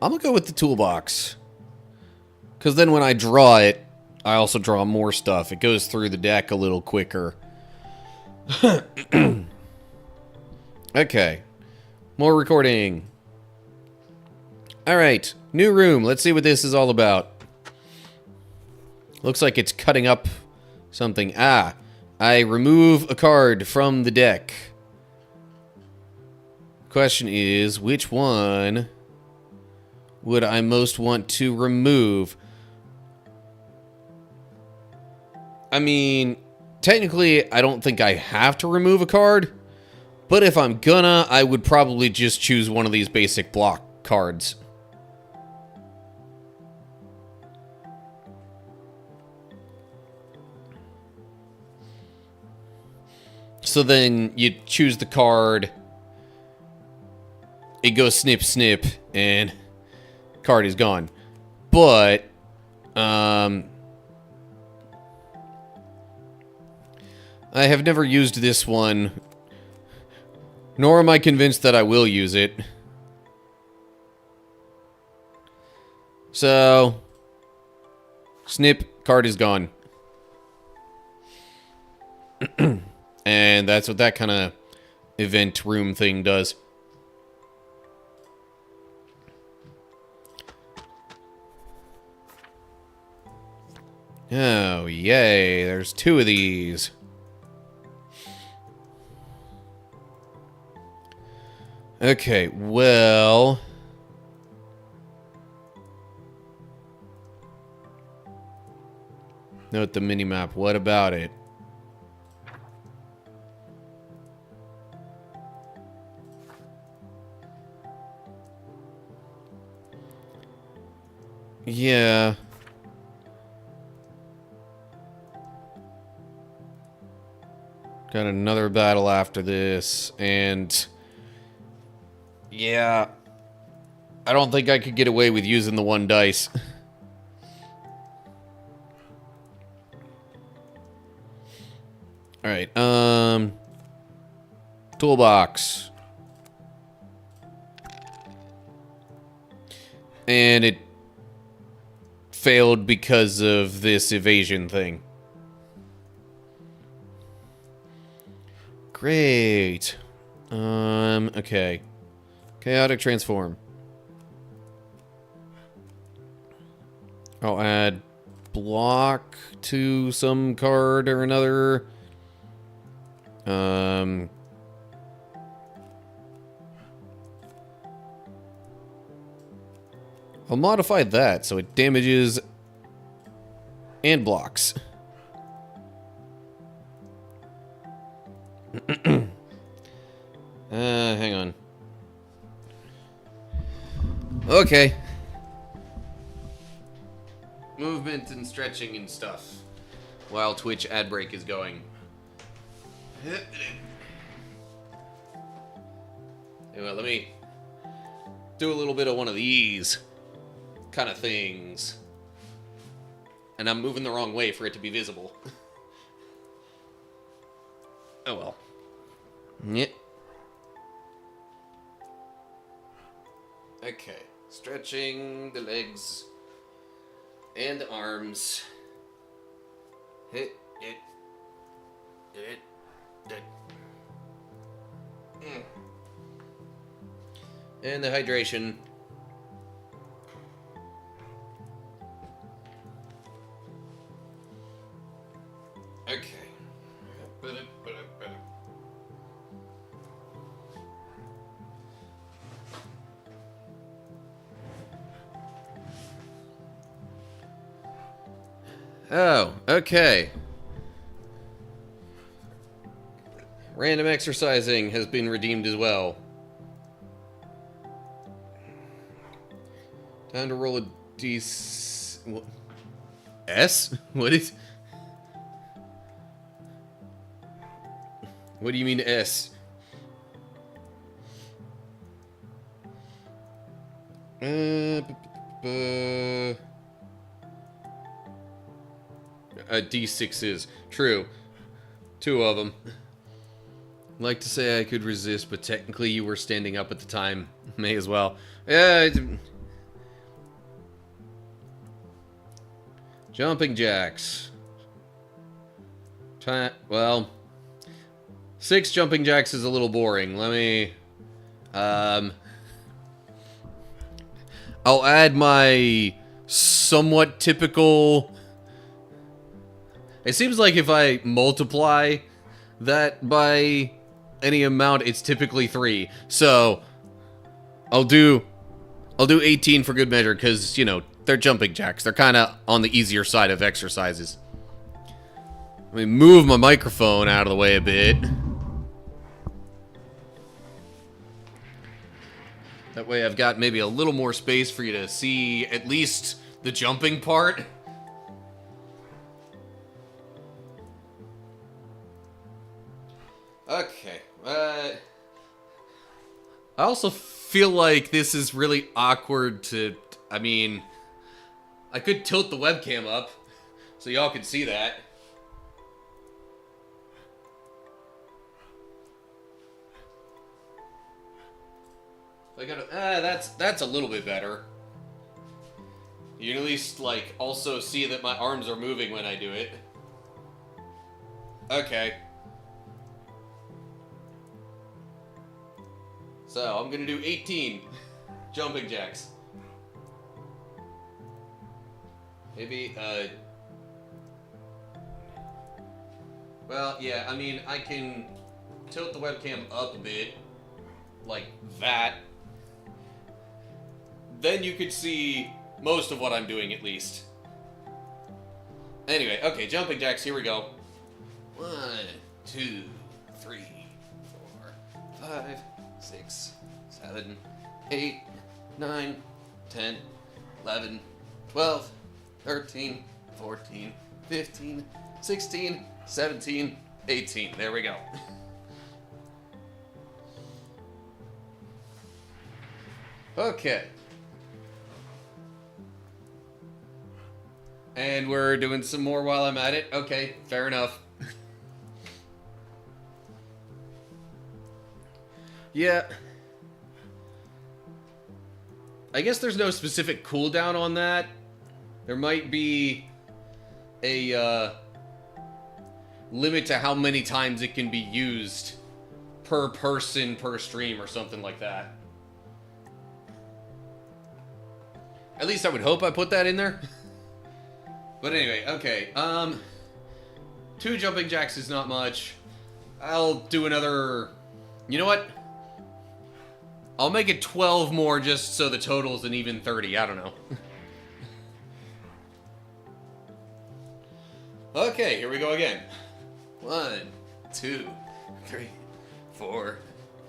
I'm gonna go with the toolbox. Because then when I draw it, I also draw more stuff. It goes through the deck a little quicker. Okay. More recording. Alright, new room. Let's see what this is all about. Looks like it's cutting up something. Ah, I remove a card from the deck. Question is, which one would I most want to remove? I mean, technically, I don't think I have to remove a card. But if I'm gonna, I would probably just choose one of these basic block cards. So then you choose the card, it goes snip snip, and card is gone. But, I have never used this one, nor am I convinced that I will use it. So, snip, card is gone. And that's what that kind of event room thing does. Oh, yay. There's 2 of these. Okay, well... Note the minimap. What about it? Yeah. Got another battle after this, and... Yeah. I don't think I could get away with using the one dice. Alright, toolbox. And it failed because of this evasion thing. Great. Okay. Chaotic transform. I'll add block to some card or another. I'll modify that so it damages and blocks. Hang on. Okay. Movement and stretching and stuff while Twitch ad break is going. Anyway, let me do a little bit of one of these kind of things. And I'm moving the wrong way for it to be visible. Oh well. Yep. Okay. Stretching the legs and the arms. Hit it. Hit it. And the hydration. Okay. Oh, okay. Random exercising has been redeemed as well. Time to roll a D... S? What is... What do you mean S? D6s. True. 2 of them. I'd like to say I could resist, but technically you were standing up at the time. May as well. Yeah. Jumping jacks. Well, 6 jumping jacks is a little boring. Let me... I'll add my somewhat typical... It seems like if I multiply that by any amount, it's typically 3. So, I'll do 18 for good measure, because, you know, they're jumping jacks. They're kind of on the easier side of exercises. Let me move my microphone out of the way a bit. That way I've got maybe a little more space for you to see at least the jumping part. Okay. I also feel like this is really awkward to... I mean, I could tilt the webcam up so y'all could see that. I gotta... that's a little bit better. You can at least, like, also see that my arms are moving when I do it. Okay. So, I'm gonna do 18 jumping jacks. Maybe, well, yeah, I mean, I can tilt the webcam up a bit, like that. Then you could see most of what I'm doing, at least. Anyway, okay, jumping jacks, here we go. 1, 2, 3, 4, 5, 6, 7, 8, 9, 10, 11, 12, 13, 14, 15, 16, 17, 18. There we go. Okay. And we're doing some more while I'm at it. Okay, fair enough. Yeah. I guess there's no specific cooldown on that. There might be a limit to how many times it can be used per person per stream or something like that. At least I would hope I put that in there. But anyway, okay. 2 jumping jacks is not much. I'll do another... You know what? I'll make it 12 more just so the total's an even 30. I don't know. Okay, here we go again. 1, 2, 3, 4,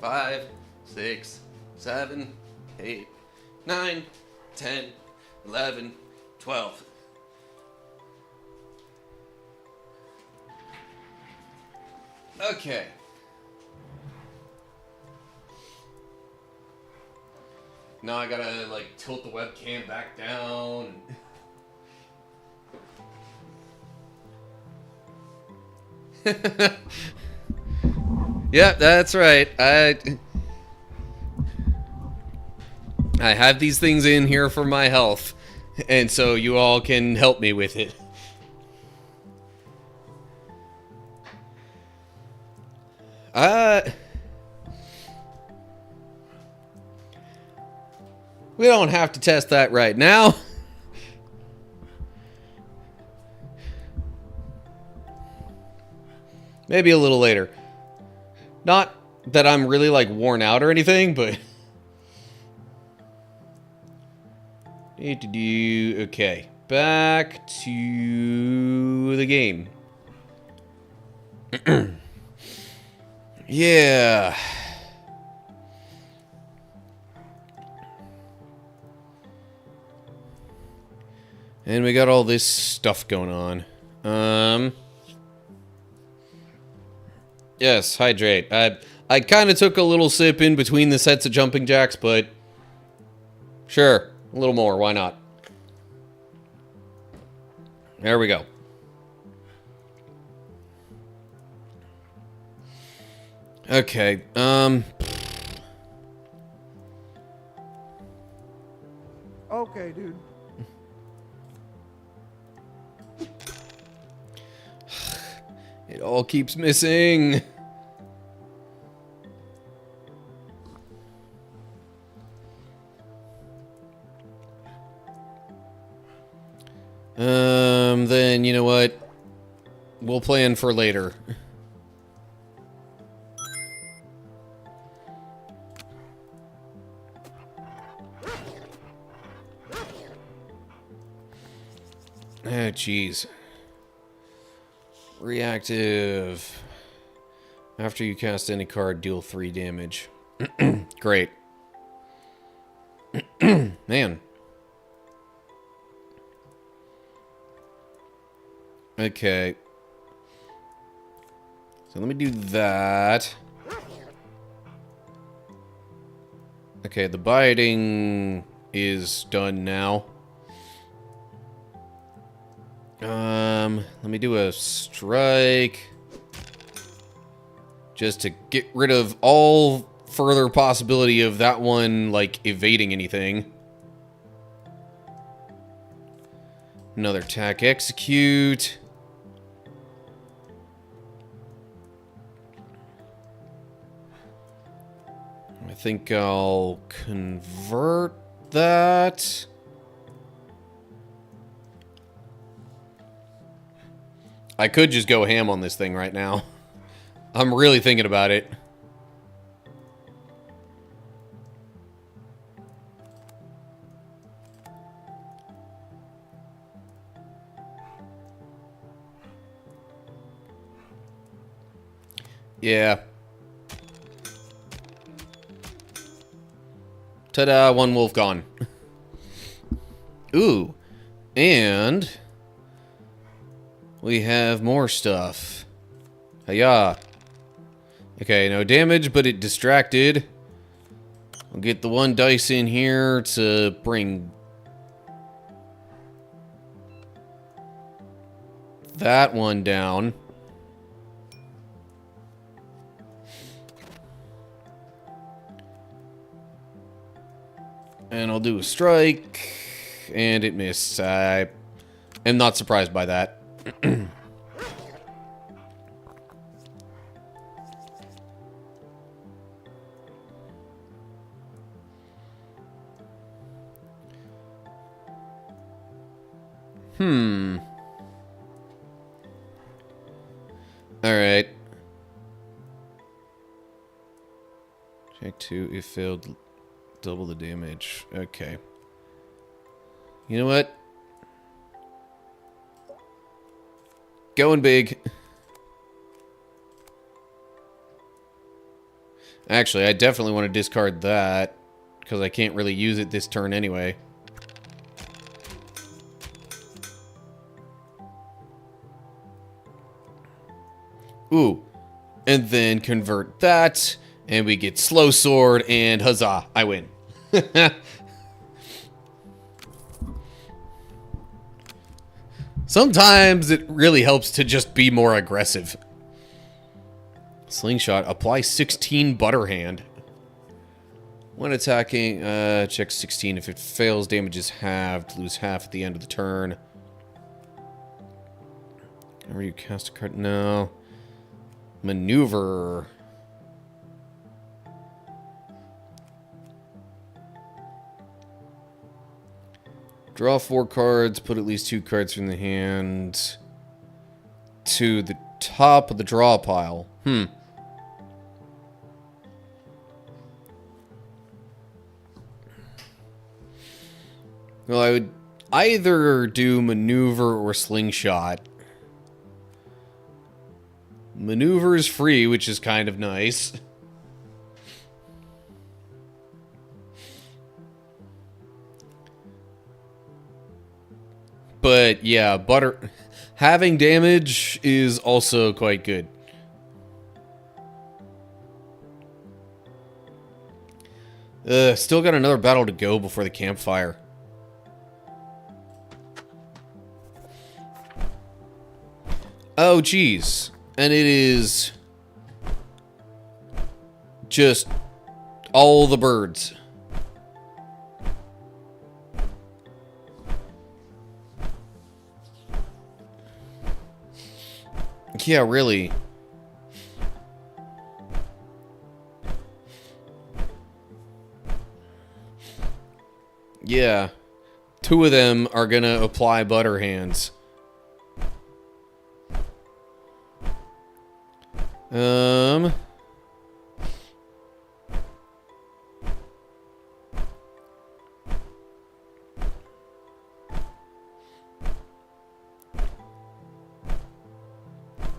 5, 6, 7, 8, 9, 10, 11, 12. Okay. Now I gotta, like, tilt the webcam back down. Yep, that's right. I have these things in here for my health, and so you all can help me with it. We don't have to test that right now. Maybe a little later. Not that I'm really, like, worn out or anything, but... Okay. Back to the game. Yeah. And we got all this stuff going on. Yes, hydrate. I kind of took a little sip in between the sets of jumping jacks, but... Sure, a little more, why not? There we go. Okay, Okay, dude. It all keeps missing. Then, you know what? We'll plan for later. Oh, jeez. Reactive. After you cast any card, deal 3 damage. Great. Man. Okay. So let me do that. Okay, the biting is done now. Let me do a strike. Just to get rid of all further possibility of that one, like, evading anything. Another attack, execute. I think I'll convert that. I could just go ham on this thing right now. I'm really thinking about it. Yeah. Ta-da, one wolf gone. Ooh. And we have more stuff. Hiya. Okay, no damage, but it distracted. I'll get the one dice in here to bring that one down. And I'll do a strike. And it missed. I am not surprised by that. Alright. Check 2, if failed, double the damage. Okay. You know what? Going big. Actually, I definitely want to discard that, because I can't really use it this turn anyway. Ooh. And then convert that, and we get Slow Sword, and huzzah, I win. Sometimes it really helps to just be more aggressive. Slingshot, apply 16 Butterhand. When attacking, check 16. If it fails, damage is halved. Lose half at the end of the turn. Whenever you cast a card, no. Maneuver. Draw 4 cards, put at least 2 cards from the hand to the top of the draw pile. Well, I would either do maneuver or slingshot. Maneuver is free, which is kind of nice. But yeah, having damage is also quite good. Still got another battle to go before the campfire. Oh, geez. And it is just all the birds. Yeah, really. Yeah. 2 of them are gonna apply butter hands.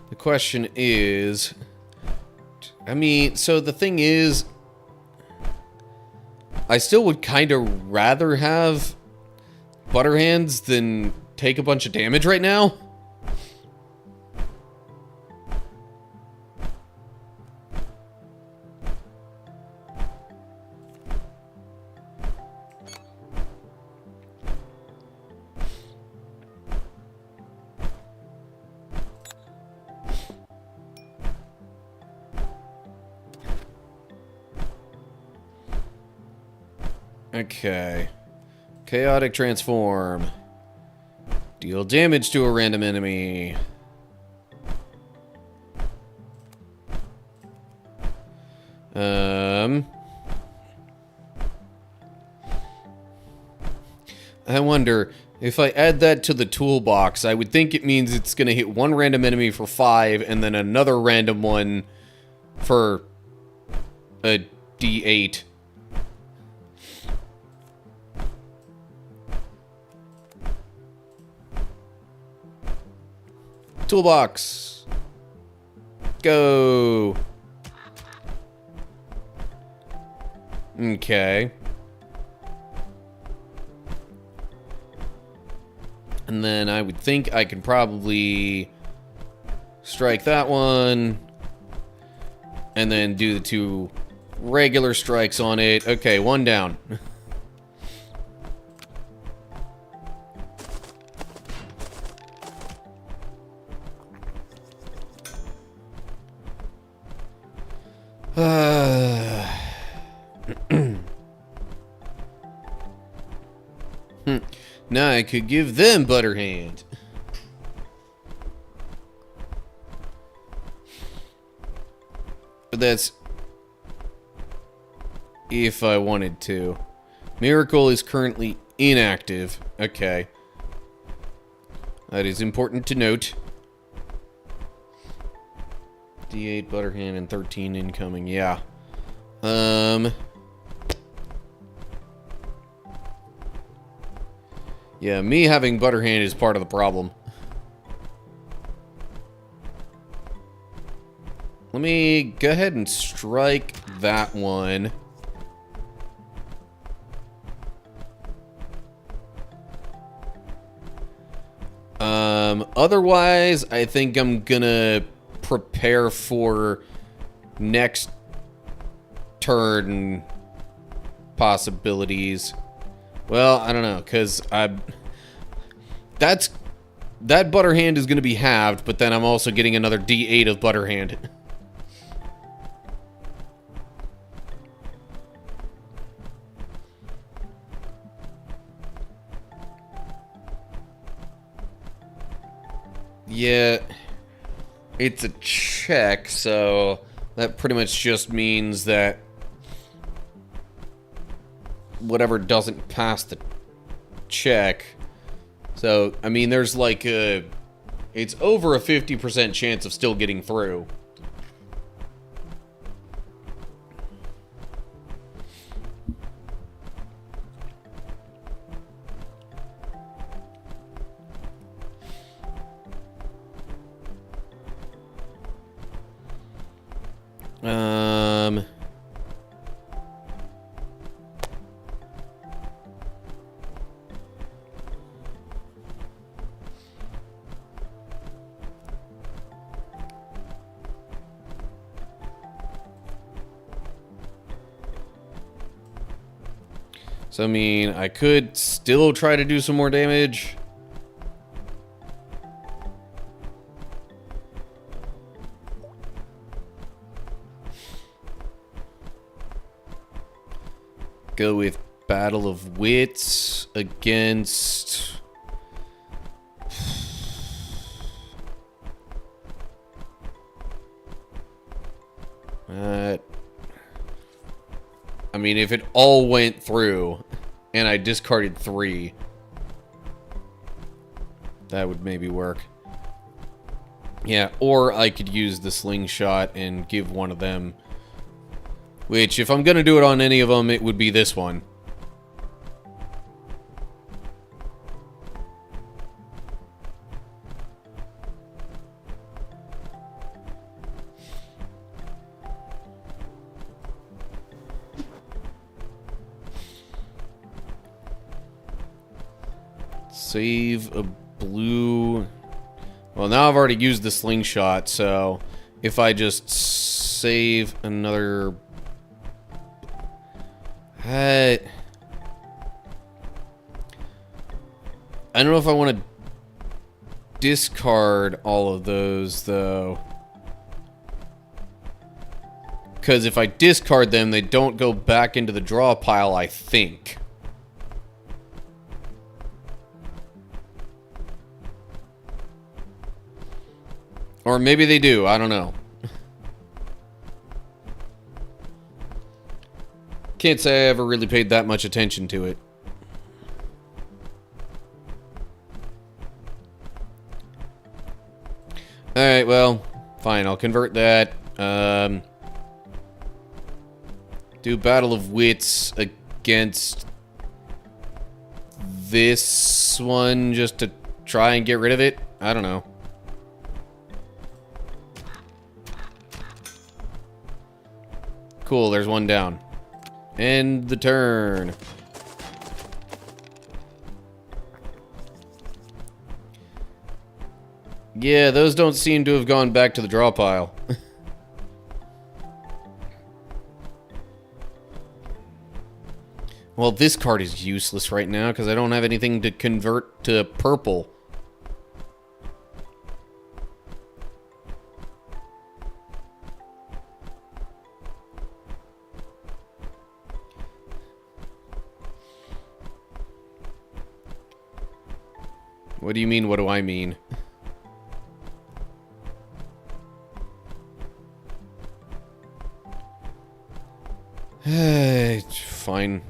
The question is, I mean, so the thing is, I still would kind of rather have butter hands than take a bunch of damage right now. Okay. Chaotic Transform. Deal damage to a random enemy. I wonder, if I add that to the toolbox, I would think it means it's going to hit one random enemy for 5, and then another random one for a D8. Toolbox. Go. Okay. And then I would think I could probably strike that one. And then do the 2 regular strikes on it. Okay, 1 down. Now I could give them Butterhand. But that's if I wanted to. Miracle is currently inactive. Okay. That is important to note. D8 Butterhand and 13 incoming. Yeah. Yeah, me having Butterhand is part of the problem. Let me go ahead and strike that one. Otherwise, I think I'm gonna prepare for next turn possibilities. Well, I don't know, because that Butterhand is going to be halved, but then I'm also getting another D8 of Butterhand. Yeah, it's a check, so that pretty much just means that whatever doesn't pass the check. So, I mean, there's like it's over a 50% chance of still getting through. So, I mean, I could still try to do some more damage. Go with Battle of Wits against... I mean, if it all went through and I discarded 3, that would maybe work. Yeah, or I could use the slingshot and give one of them. Which, if I'm gonna do it on any of them, it would be this one. Save a blue... Well, now I've already used the slingshot, so if I just save another... I don't know if I want to discard all of those, though. Because if I discard them, they don't go back into the draw pile, I think. Or maybe they do, I don't know. Can't say I ever really paid that much attention to it. Alright, well, fine, I'll convert that. Do Battle of Wits against this one just to try and get rid of it? I don't know. Cool, there's one down. End the turn. Yeah, those don't seem to have gone back to the draw pile. Well, this card is useless right now because I don't have anything to convert to purple. What do you mean, what do I mean? Fine.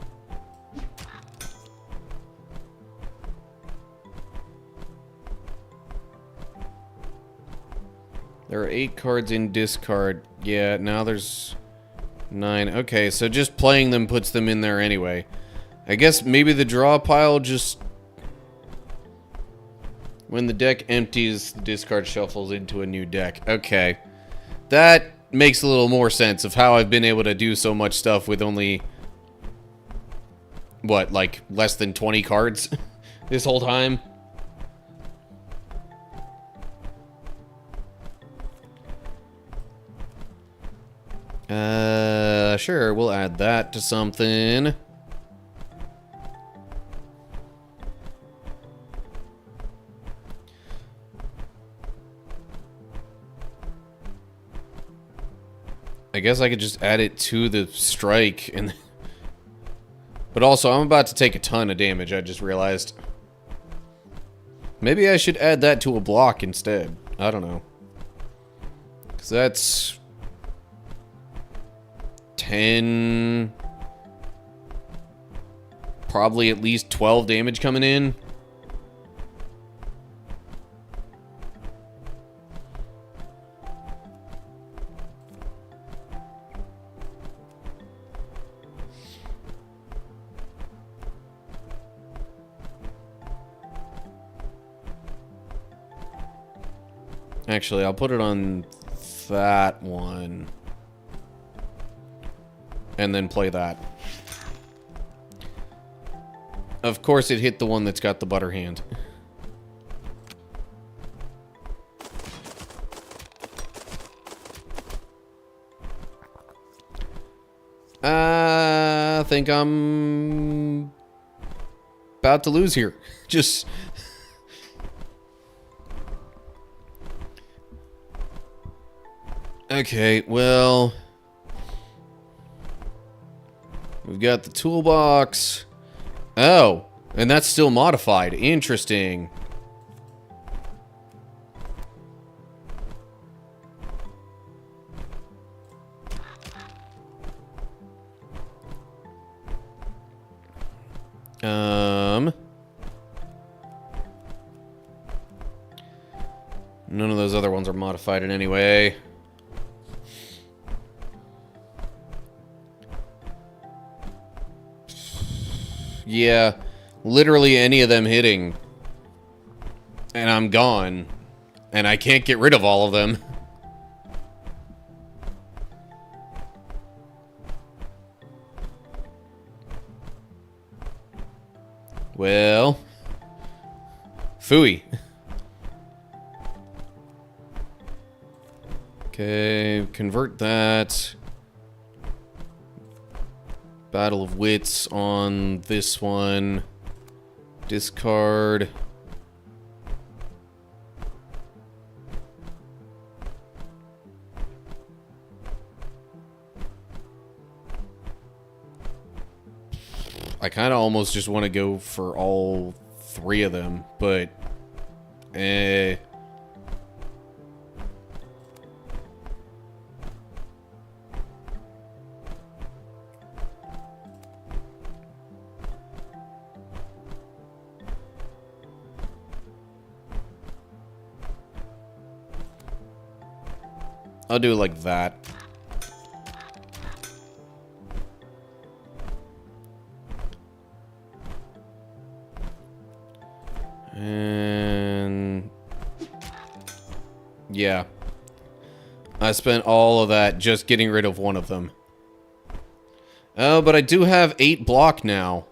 There are 8 cards in discard. Yeah, now there's 9. Okay, so just playing them puts them in there anyway. I guess maybe the draw pile just... When the deck empties, the discard shuffles into a new deck. Okay. That makes a little more sense of how I've been able to do so much stuff with only... What, like, less than 20 cards this whole time? Sure, we'll add that to something. I guess I could just add it to the strike and... But also, I'm about to take a ton of damage, I just realized. Maybe I should add that to a block instead. I don't know. Because that's... 10... Probably at least 12 damage coming in. Actually, I'll put it on that one. And then play that. Of course, it hit the one that's got the butter hand. I think I'm about to lose here. Just... Okay, well... We've got the toolbox. Oh, and that's still modified. Interesting. None of those other ones are modified in any way. Yeah, literally any of them hitting. And I'm gone. And I can't get rid of all of them. Well. Phooey. Okay, convert that. Battle of Wits on this one. Discard. I kind of almost just want to go for all 3 of them, but... I'll do it like that. And... yeah. I spent all of that just getting rid of one of them. Oh, but I do have 8 block now.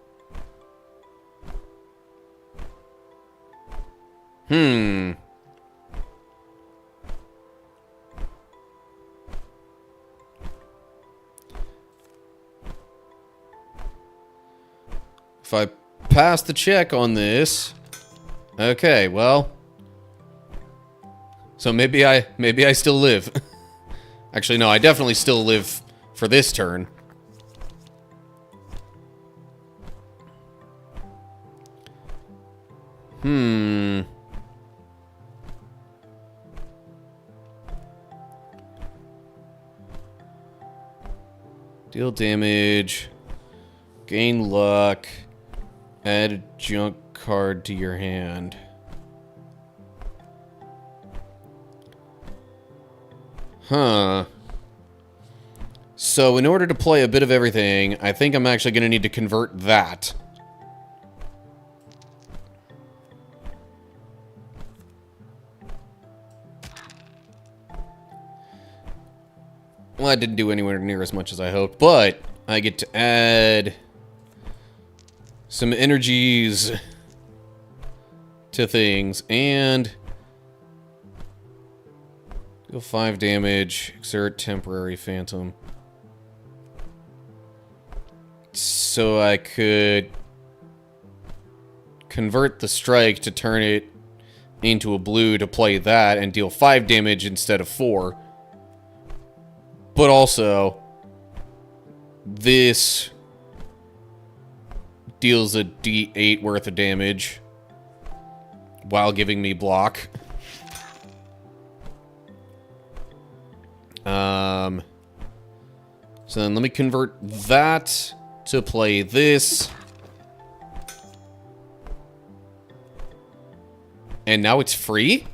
I pass the check on this... Okay, well... So maybe I still live. Actually, no, I definitely still live for this turn. Deal damage. Gain luck. Add a junk card to your hand. Huh. So in order to play a bit of everything, I think I'm actually going to need to convert that. Well, I didn't do anywhere near as much as I hoped, but I get to add some energies to things, and deal 5 damage, exert temporary phantom. So I could convert the strike to turn it into a blue to play that and deal 5 damage instead of 4. But also, this deals a D8 worth of damage while giving me block. So then let me convert that to play this. And now it's free?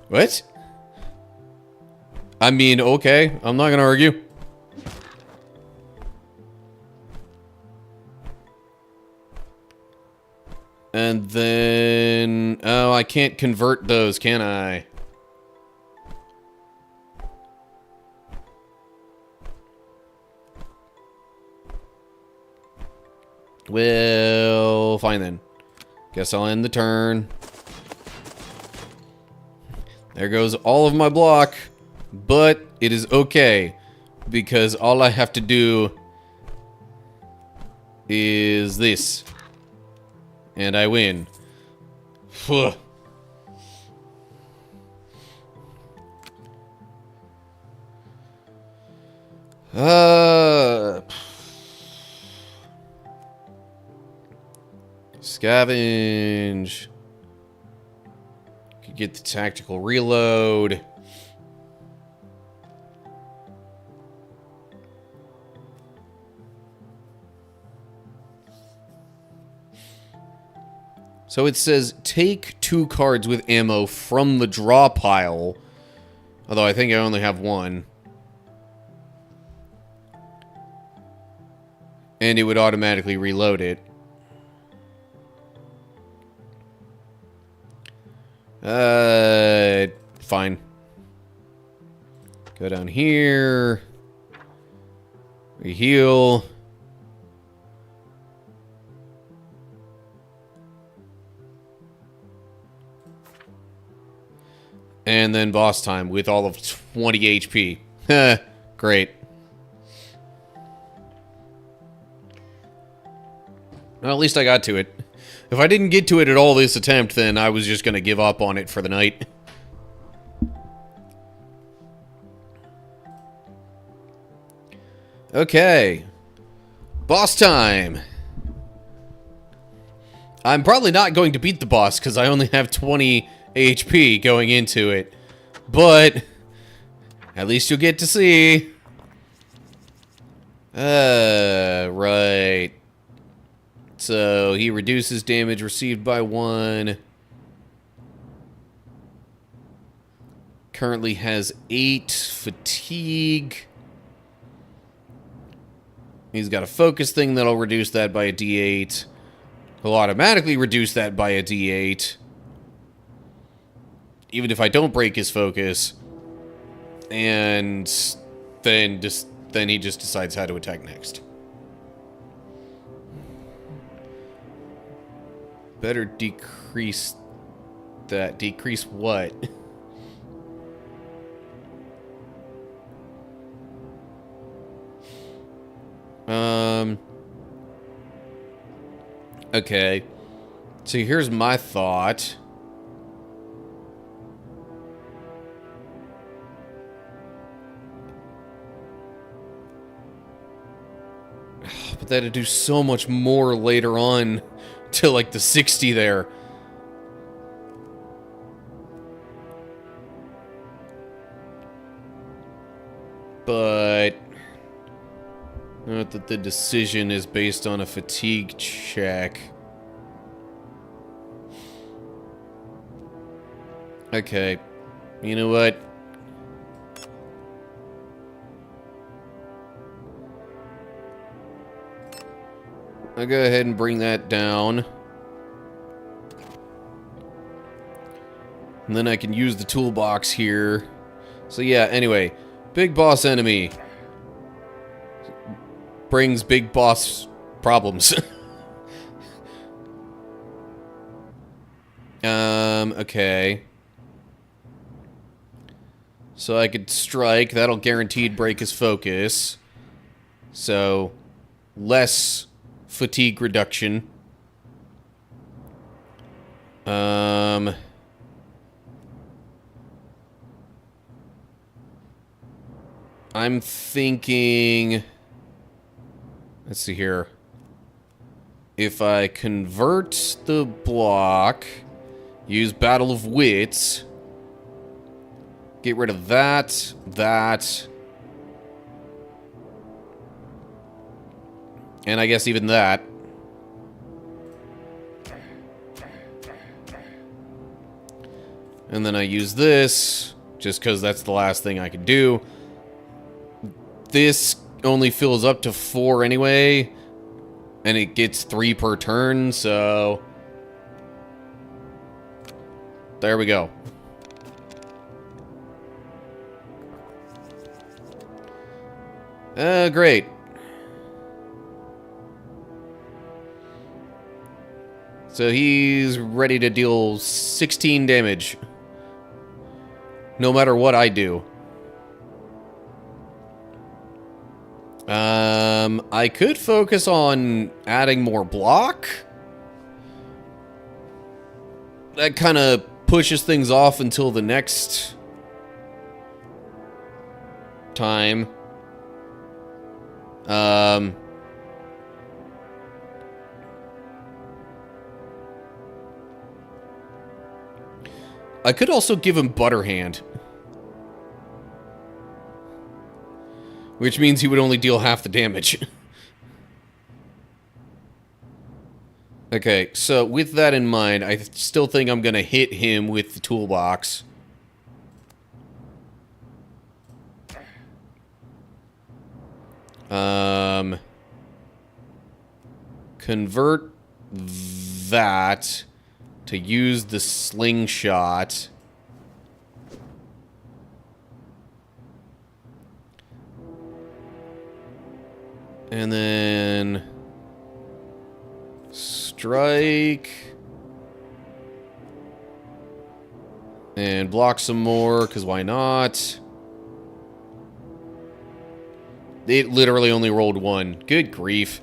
What? I mean, okay, I'm not gonna argue. And then... Oh, I can't convert those, can I? Well, fine then. Guess I'll end the turn. There goes all of my block. But it is okay, because all I have to do is this. And I win. Phew. Scavenge. Could get the tactical reload. So it says, take 2 cards with ammo from the draw pile. Although I think I only have 1. And it would automatically reload it. Fine. Go down here. We heal. And then boss time with all of 20 HP. Great. Well, at least I got to it. If I didn't get to it at all this attempt, then I was just going to give up on it for the night. Okay. Boss time. I'm probably not going to beat the boss because I only have 20 HP going into it. But at least you'll get to see. Right. So he reduces damage received by 1. Currently has 8 fatigue. He's got a focus thing that'll reduce that by a D8. He'll automatically reduce that by a D8. Even if I don't break his focus. And then he just decides how to attack next. Better decrease that. Decrease what? Okay. So here's my thought. But that'd do so much more later on to like the 60 there. But note that the decision is based on a fatigue check. Okay. You know what? I'll go ahead and bring that down. And then I can use the toolbox here. So yeah, anyway. Big boss enemy. Brings big boss problems. Okay. So I could strike. That'll guaranteed break his focus. So, less fatigue reduction. I'm thinking... Let's see here. If I convert the block, use Battle of Wits, get rid of that, and I guess even that. And then I use this, just because that's the last thing I can do. This only fills up to 4 anyway, and it gets 3 per turn, so... There we go. Great. So he's ready to deal 16 damage. No matter what I do. I could focus on adding more block. That kind of pushes things off until the next time. I could also give him Butterhand. Which means he would only deal half the damage. Okay, so with that in mind, I still think I'm gonna hit him with the toolbox. Convert that to use the slingshot. And then strike and block some more, because why not? It literally only rolled 1. Good grief.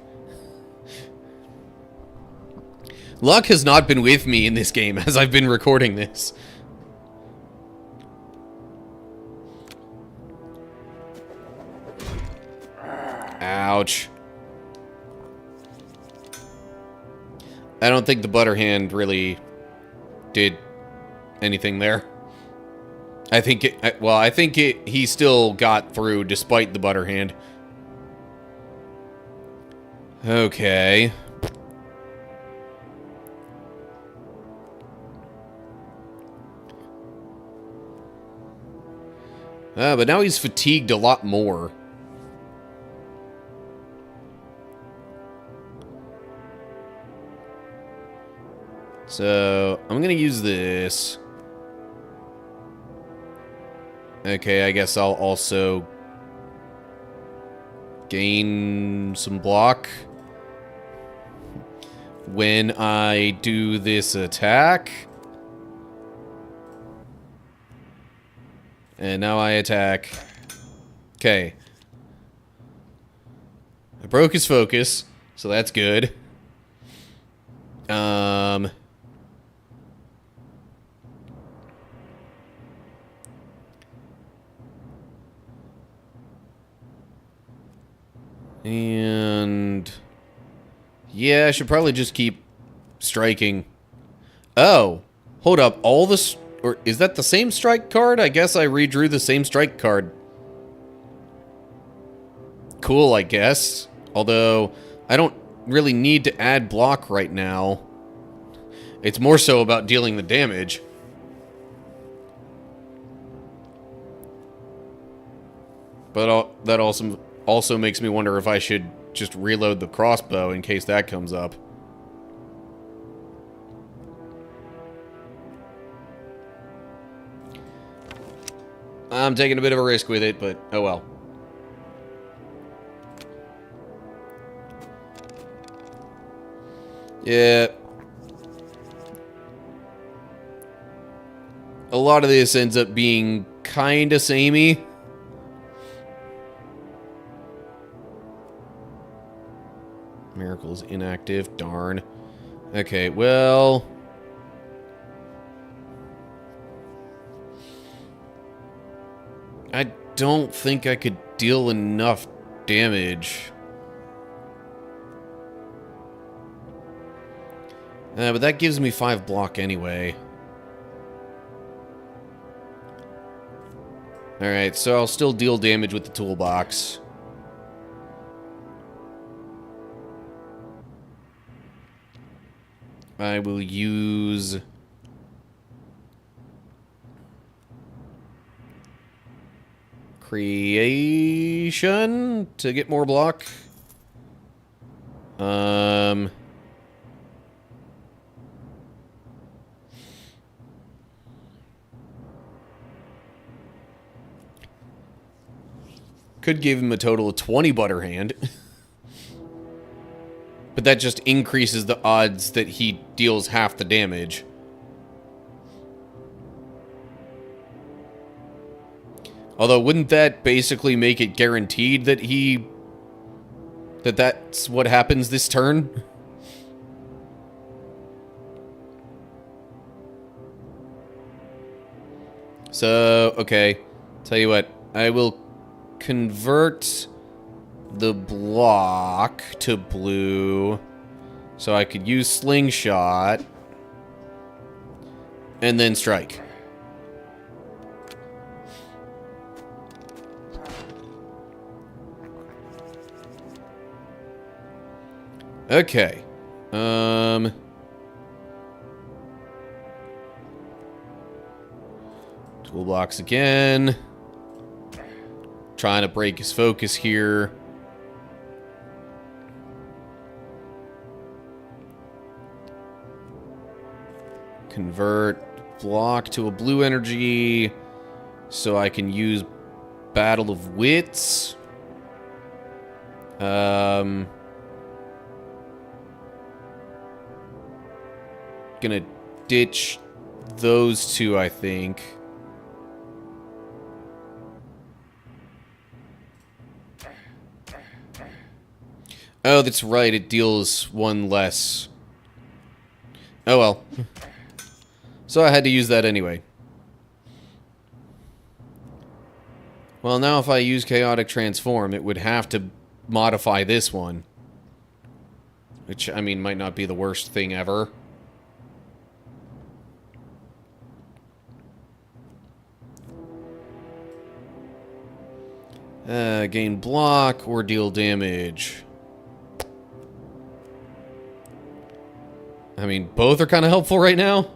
Luck has not been with me in this game as I've been recording this. Ouch. I don't think the Butterhand really did anything there. I think it... Well, I think he still got through despite the Butterhand. Okay. But now he's fatigued a lot more. So, I'm gonna use this. Okay, I guess I'll also gain some block when I do this attack. And now I attack. Okay. I broke his focus, so that's good. Um... And... yeah, I should probably just keep striking. Oh, hold up. All this... or is that the same strike card? I guess I redrew the same strike card. Cool, I guess. Although, I don't really need to add block right now. It's more so about dealing the damage. But that also makes me wonder if I should just reload the crossbow in case that comes up. I'm taking a bit of a risk with it, but oh well. Yeah. A lot of this ends up being kinda samey. Miracle's inactive, darn. Okay, well... I don't think I could deal enough damage. But that gives me 5 block anyway. Alright, so I'll still deal damage with the toolbox. I will use... creation to get more block. Could give him a total of 20 butter hand. But that just increases the odds that he deals half the damage. Although, wouldn't that basically make it guaranteed that that's what happens this turn? So, okay. Tell you what, I will convert the block to blue so I could use slingshot and then strike. Okay. Toolbox again. Trying to break his focus here. Convert block to a blue energy so I can use Battle of Wits. Gonna ditch those two, I think. Oh, that's right, it deals one less. Oh well. So I had to use that anyway. Well, now if I use Chaotic Transform, it would have to modify this one. Which, I mean, might not be the worst thing ever. Gain block or deal damage. I mean, both are kind of helpful right now.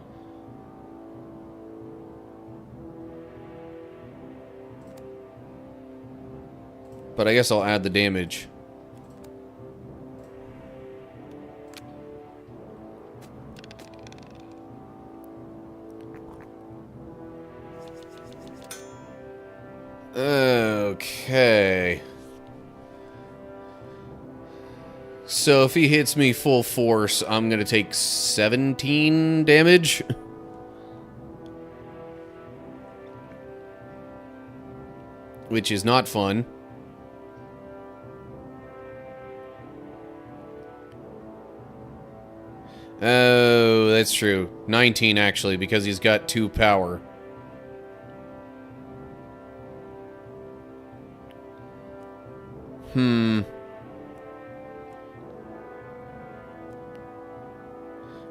But I guess I'll add the damage. Okay. So if he hits me full force, I'm gonna take 17 damage. Which is not fun. Oh, that's true. 19, actually, because he's got 2 power.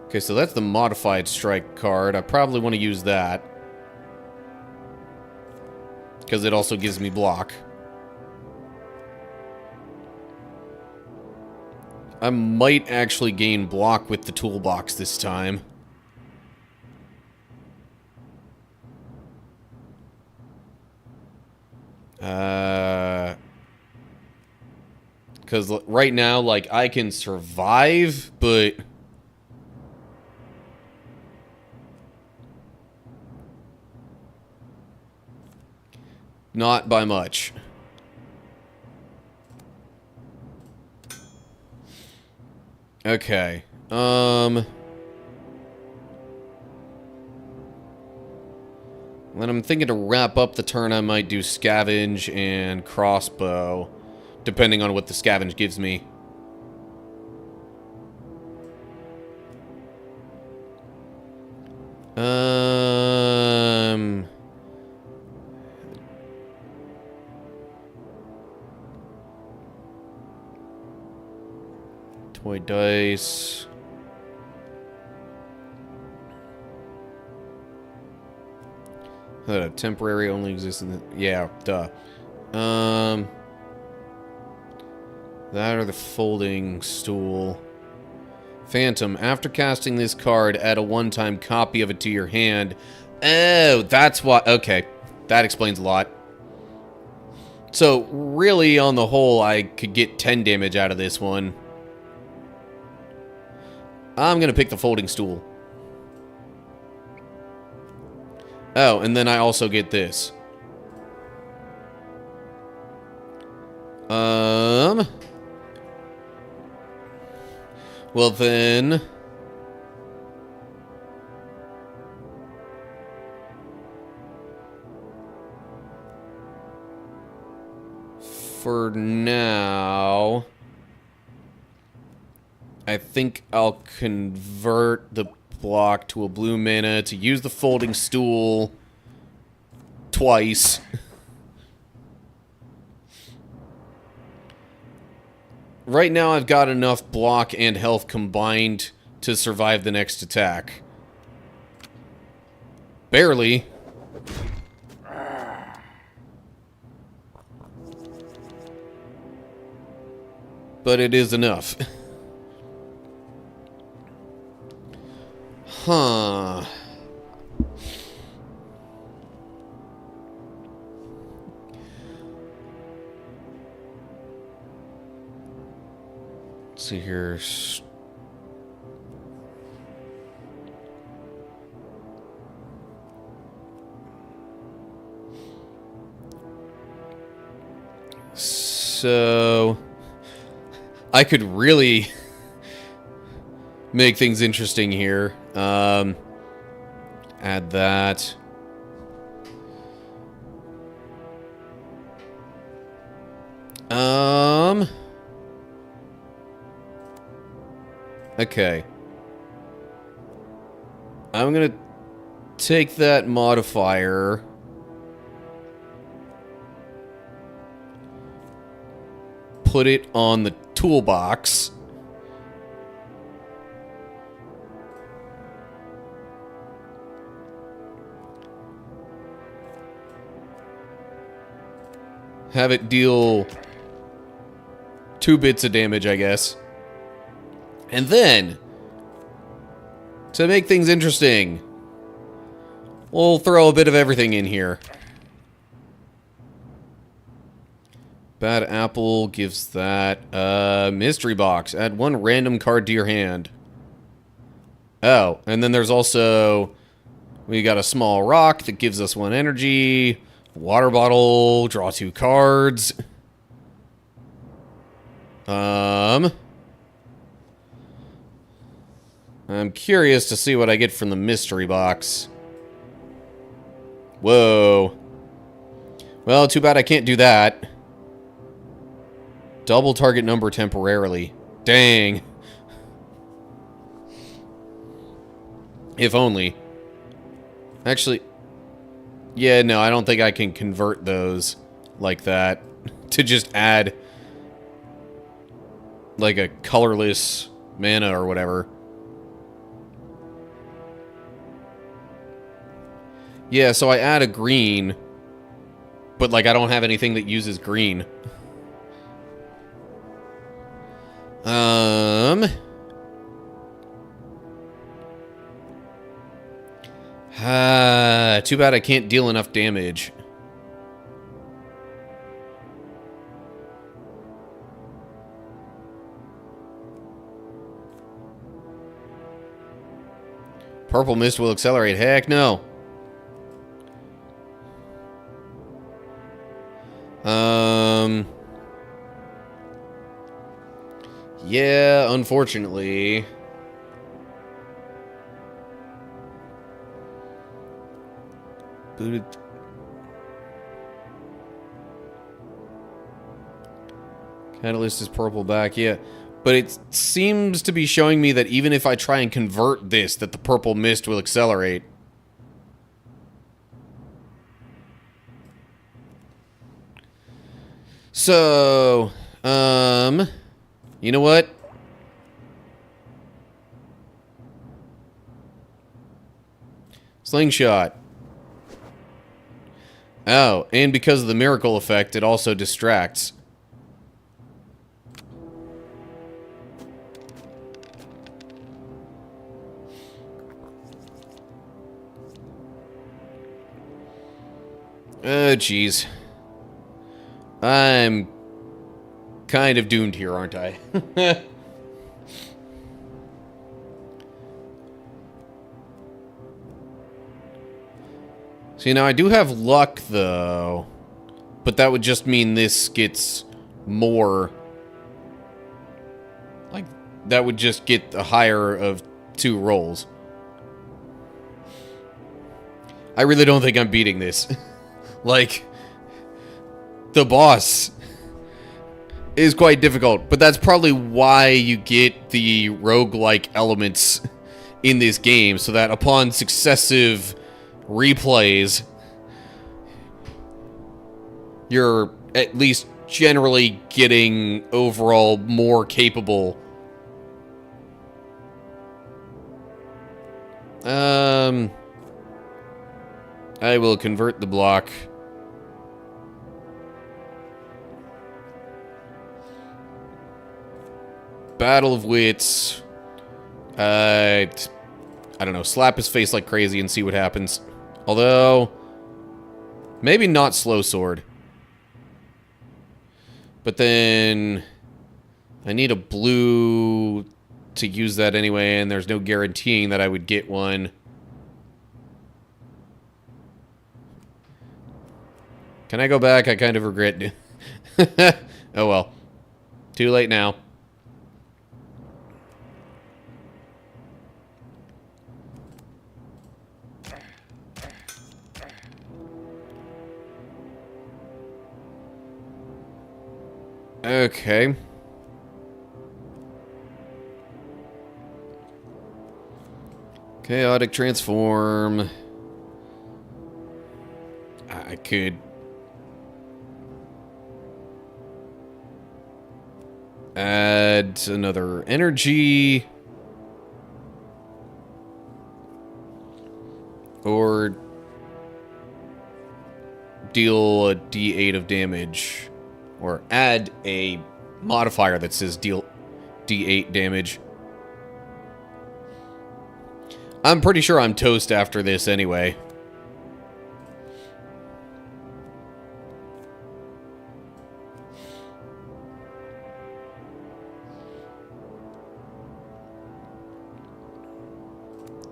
Okay, so that's the modified strike card. I probably want to use that. Because it also gives me block. I might actually gain block with the toolbox this time. Because right now, like, I can survive, but... not by much. Okay. When I'm thinking to wrap up the turn, I might do scavenge and crossbow, depending on what the scavenge gives me. Toy dice. Temporary only exists in the... yeah, duh. That or the folding stool. Phantom. After casting this card, add a one-time copy of it to your hand. Oh, that's why... okay. That explains a lot. So, really, on the whole, I could get 10 damage out of this one. I'm gonna pick the folding stool. Oh, and then I also get this. Well then... for now... I think I'll convert the block to a blue mana to use the folding stool twice. Right now I've got enough block and health combined to survive the next attack. Barely. But it is enough. Huh. Let's see here. So I could really make things interesting here. Add that. Okay. I'm gonna take that modifier. Put it on the toolbox. Have it deal 2 bits of damage, I guess. And then, to make things interesting, we'll throw a bit of everything in here. Bad apple gives that. Mystery box. Add 1 random card to your hand. Oh, and then there's also... we got a small rock that gives us 1 energy... water bottle, draw 2 cards. I'm curious to see what I get from the mystery box. Whoa. Well, too bad I can't do that. Double target number temporarily. Dang. If only. Actually, yeah, no, I don't think I can convert those like that to just add like a colorless mana or whatever. Yeah, so I add a green, but like I don't have anything that uses green. Too bad I can't deal enough damage. Purple mist will accelerate. Heck no. Yeah, unfortunately. Booted. Catalyst is purple back, yeah. But it seems to be showing me that even if I try and convert this, that the purple mist will accelerate. So, you know what? Slingshot. Oh, and because of the miracle effect, it also distracts. Oh, jeez. I'm kind of doomed here, aren't I? See, now I do have luck, though. But that would just mean this gets more. Like, that would just get the higher of 2 rolls. I really don't think I'm beating this. Like, the boss is quite difficult, but that's probably why you get the roguelike elements in this game, so that upon successive replays, you're at least generally getting overall more capable. I will convert the block. Battle of Wits. I don't know, slap his face like crazy and see what happens. Although, maybe not Slow Sword. But then, I need a blue to use that anyway, and there's no guaranteeing that I would get one. Can I go back? I kind of regret it. Oh well. Too late now. Okay. Chaotic transform. I could add another energy. Or deal a D8 of damage. Or add a modifier that says deal D8 damage. I'm pretty sure I'm toast after this anyway.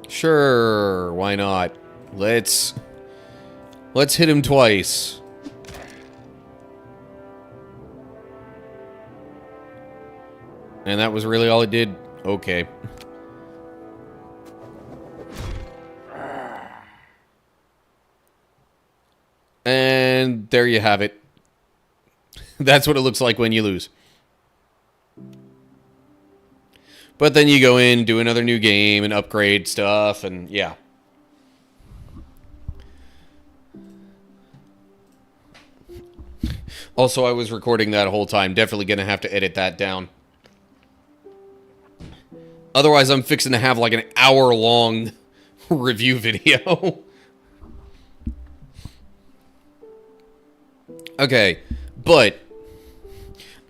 Sure, why not? Let's hit him twice. And that was really all it did? Okay. And there you have it. That's what it looks like when you lose. But then you go in, do another new game, and upgrade stuff, and yeah. Also, I was recording that whole time. Definitely gonna have to edit that down. Otherwise, I'm fixing to have like an hour-long review video. Okay, but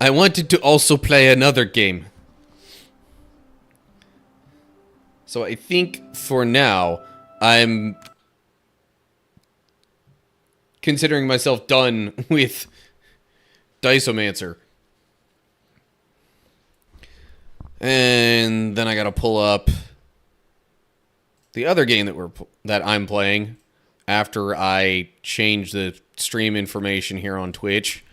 I wanted to also play another game. So I think for now, I'm considering myself done with Diceomancer. And then I gotta pull up the other game that I'm playing after I change the stream information here on Twitch.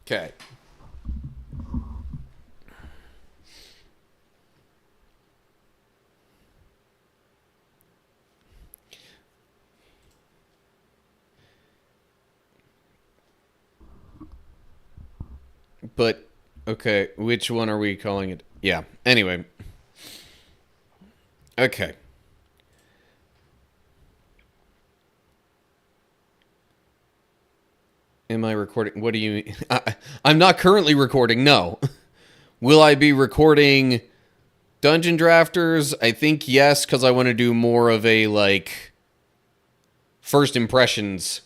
Okay. But, okay, which one are we calling it? Yeah, anyway. Okay. Am I recording? What do you mean? I'm not currently recording, no. Will I be recording Dungeon Drafters? I think yes, because I want to do more of a, like, first impressions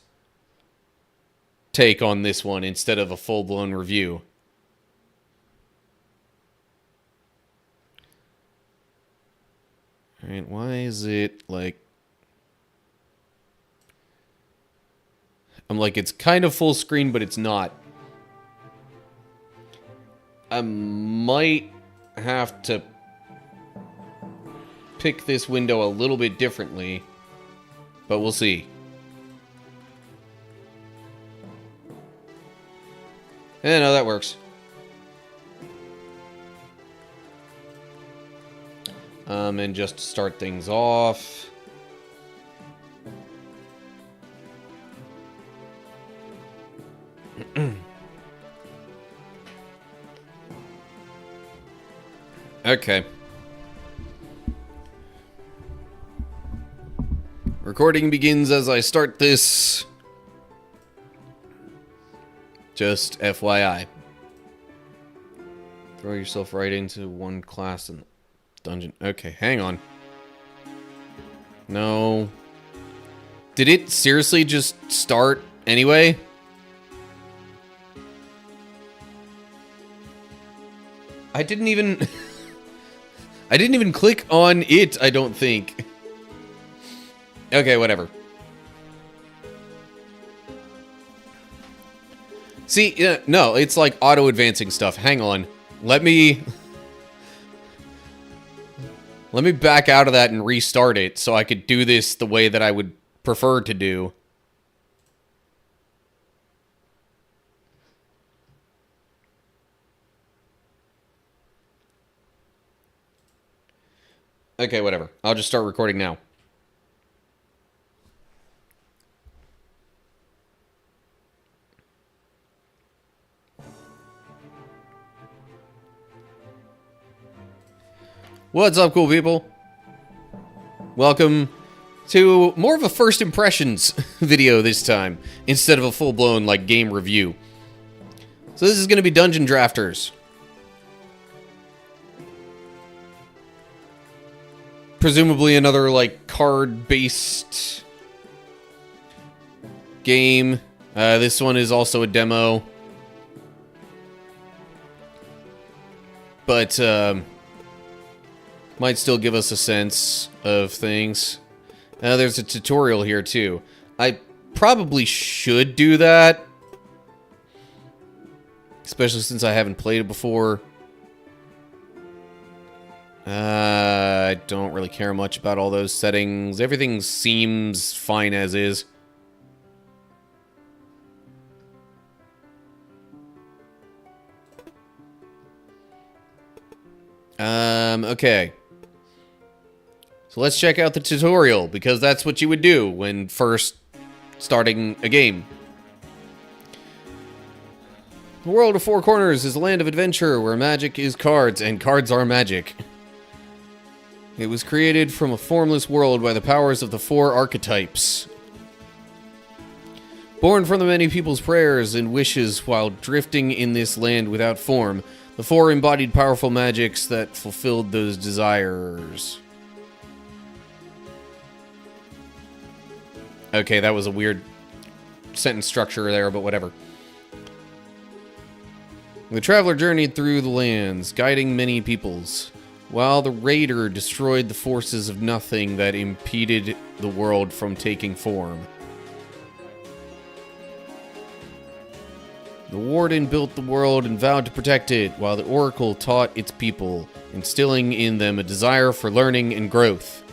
take on this one instead of a full-blown review. Alright, why is it, like... I'm like, it's kind of full screen, but it's not. I might have to pick this window a little bit differently, but we'll see. No, that works. And just to start things off... Okay. Recording begins as I start this. Just FYI. Throw yourself right into one class in dungeon. Okay, hang on. No. Did it seriously just start anyway? I didn't even... I didn't even click on it, I don't think. Okay, whatever. See, no, it's like auto-advancing stuff. Hang on. Let me back out of that and restart it so I could do this the way that I would prefer to do. Okay, whatever. I'll just start recording now. What's up, cool people? Welcome to more of a first impressions video this time, instead of a full-blown, like, game review. So this is going to be Dungeon Drafters. Presumably another, like, card-based game. This one is also a demo. But, might still give us a sense of things. There's a tutorial here, too. I probably should do that. Especially since I haven't played it before. I don't really care much about all those settings. Everything seems fine as is. Okay. So let's check out the tutorial, because that's what you would do when first starting a game. The world of Four Corners is a land of adventure where magic is cards and cards are magic. It was created from a formless world by the powers of the four archetypes. Born from the many people's prayers and wishes while drifting in this land without form, the four embodied powerful magics that fulfilled those desires. Okay, that was a weird sentence structure there, but whatever. The traveler journeyed through the lands, guiding many peoples, while the raider destroyed the forces of nothing that impeded the world from taking form. The warden built the world and vowed to protect it, while the oracle taught its people, instilling in them a desire for learning and growth.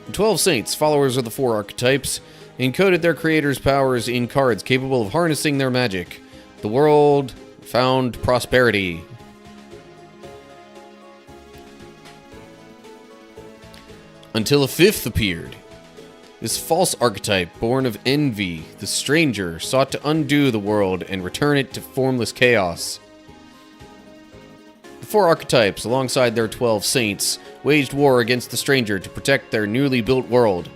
The 12 saints, followers of the four archetypes, encoded their creators' powers in cards capable of harnessing their magic. The world found prosperity. Until a fifth appeared. This false archetype, born of envy, the stranger, sought to undo the world and return it to formless chaos. The four archetypes, alongside their 12 saints, waged war against the stranger to protect their newly built world.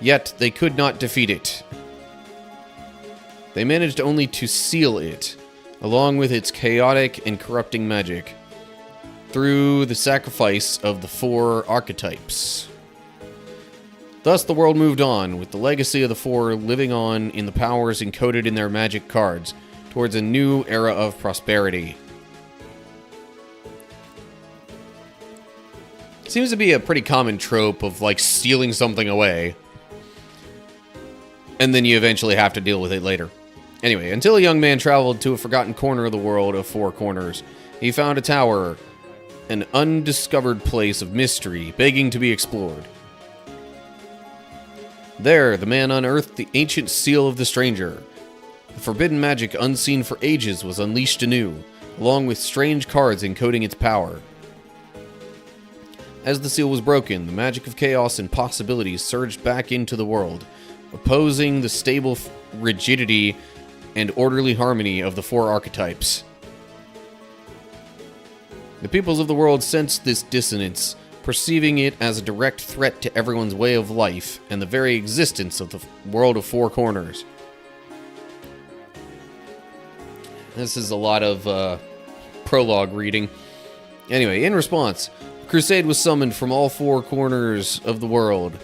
Yet they could not defeat it. They managed only to seal it, along with its chaotic and corrupting magic, through the sacrifice of the four archetypes. Thus the world moved on, with the legacy of the four living on in the powers encoded in their magic cards, towards a new era of prosperity. Seems to be a pretty common trope of, like, stealing something away, and then you eventually have to deal with it later. Anyway, until a young man traveled to a forgotten corner of the world of Four Corners, he found a tower, an undiscovered place of mystery, begging to be explored. There, the man unearthed the ancient seal of the stranger. The forbidden magic unseen for ages was unleashed anew, along with strange cards encoding its power. As the seal was broken, the magic of chaos and possibilities surged back into the world, opposing the stable rigidity and orderly harmony of the four archetypes. The peoples of the world sensed this dissonance, perceiving it as a direct threat to everyone's way of life and the very existence of the world of Four Corners. This is a lot of prologue reading. Anyway, in response, a crusade was summoned from all four corners of the world,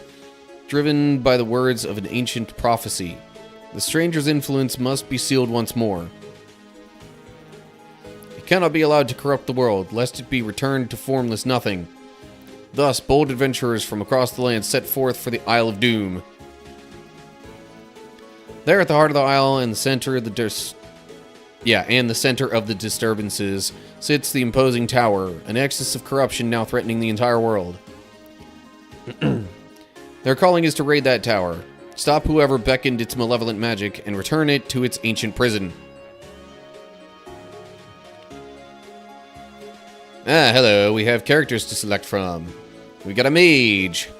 driven by the words of an ancient prophecy. The stranger's influence must be sealed once more. It cannot be allowed to corrupt the world, lest it be returned to formless nothing. Thus, bold adventurers from across the land set forth for the Isle of Doom. There at the heart of the isle and the center of the disturbances sits the imposing tower, a nexus of corruption now threatening the entire world. Their calling is to raid that tower, stop whoever beckoned its malevolent magic, and return it to its ancient prison. Ah, hello, we have characters to select from. We got a mage.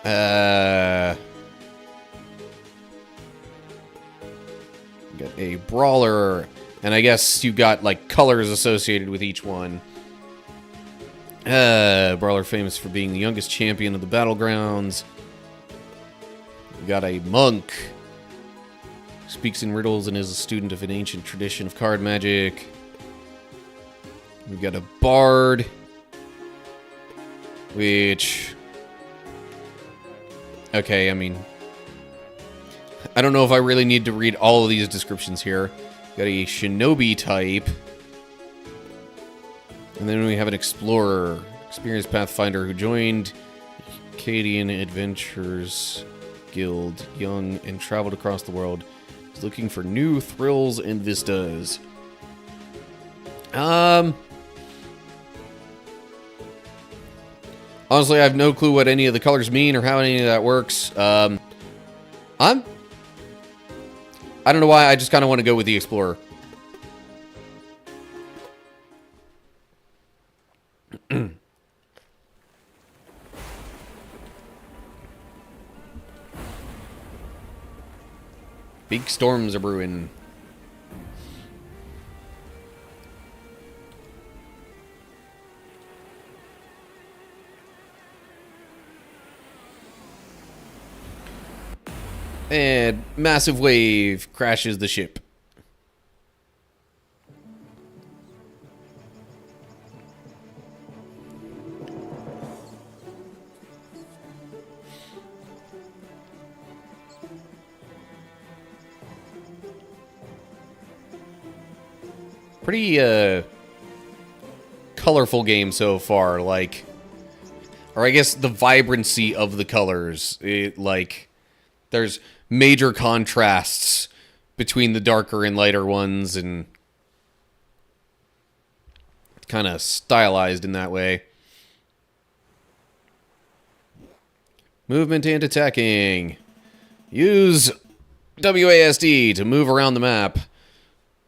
We got a brawler. And I guess you got, like, colors associated with each one. Brawler famous for being the youngest champion of the battlegrounds. We got a monk. Speaks in riddles and is a student of an ancient tradition of card magic. We've got a bard, which, okay, I mean, I don't know if I really need to read all of these descriptions here. Got a shinobi type, and then we have an explorer, experienced pathfinder who joined Acadian Adventures Guild, young, and traveled across the world. He's looking for new thrills and vistas. Honestly, I have no clue what any of the colors mean or how any of that works. I don't know why, I just kind of want to go with the Explorer. Big storms are brewing. And massive wave crashes the ship. Pretty, colorful game so far, like... Or I guess the vibrancy of the colors. There's major contrasts between the darker and lighter ones, and... It's kind of stylized in that way. Movement and attacking. Use WASD to move around the map.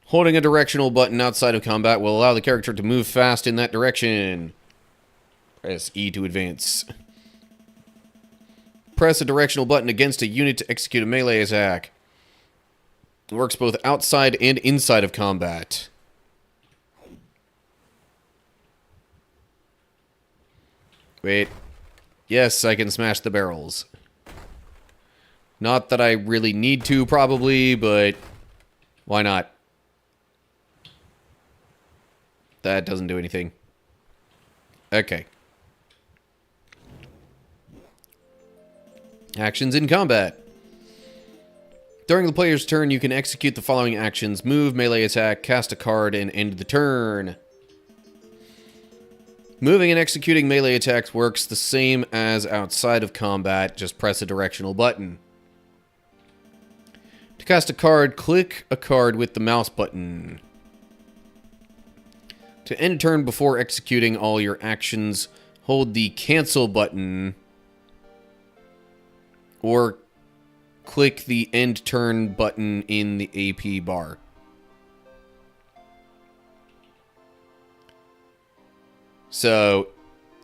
Holding a directional button outside of combat will allow the character to move fast in that direction. Press E to advance. Press a directional button against a unit to execute a melee attack. It works both outside and inside of combat. Wait. Yes, I can smash the barrels. Not that I really need to, probably, but why not? That doesn't do anything. Okay. Actions in combat. During the player's turn, you can execute the following actions. Move, melee attack, cast a card, and end the turn. Moving and executing melee attacks works the same as outside of combat. Just press a directional button. To cast a card, click a card with the mouse button. To end turn before executing all your actions, hold the cancel button or click the end turn button in the AP bar. So,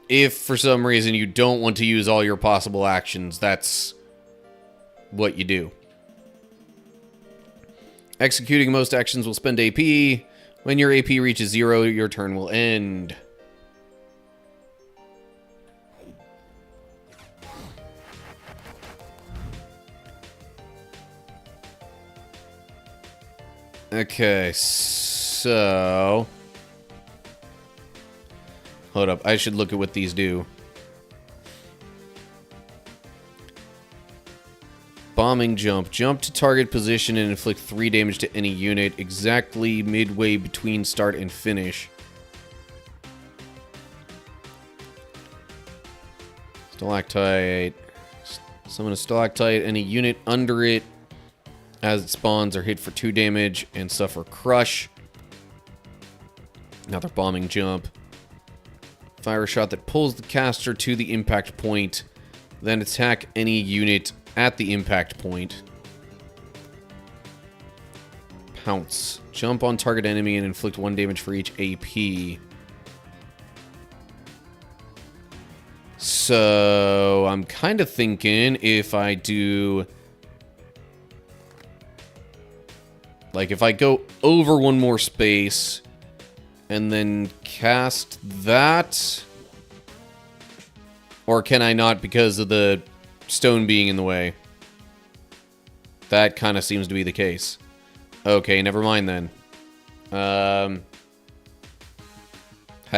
if for some reason you don't want to use all your possible actions, that's what you do. Executing most actions will spend AP. When your AP reaches 0, your turn will end. Okay, so... Hold up, I should look at what these do. Bombing jump. Jump to target position and inflict 3 damage to any unit exactly midway between start and finish. Stalactite. Summon a stalactite. Any unit under it as it spawns are hit for 2 damage and suffer crush. Another bombing jump. Fire a shot that pulls the caster to the impact point. Then attack any unit at the impact point. Pounce. Jump on target enemy and inflict 1 damage for each AP. So, I'm kind of thinking if I do... Like, if I go over 1 more space and then cast that... Or can I not because of the stone being in the way? That kind of seems to be the case. Okay, never mind then. How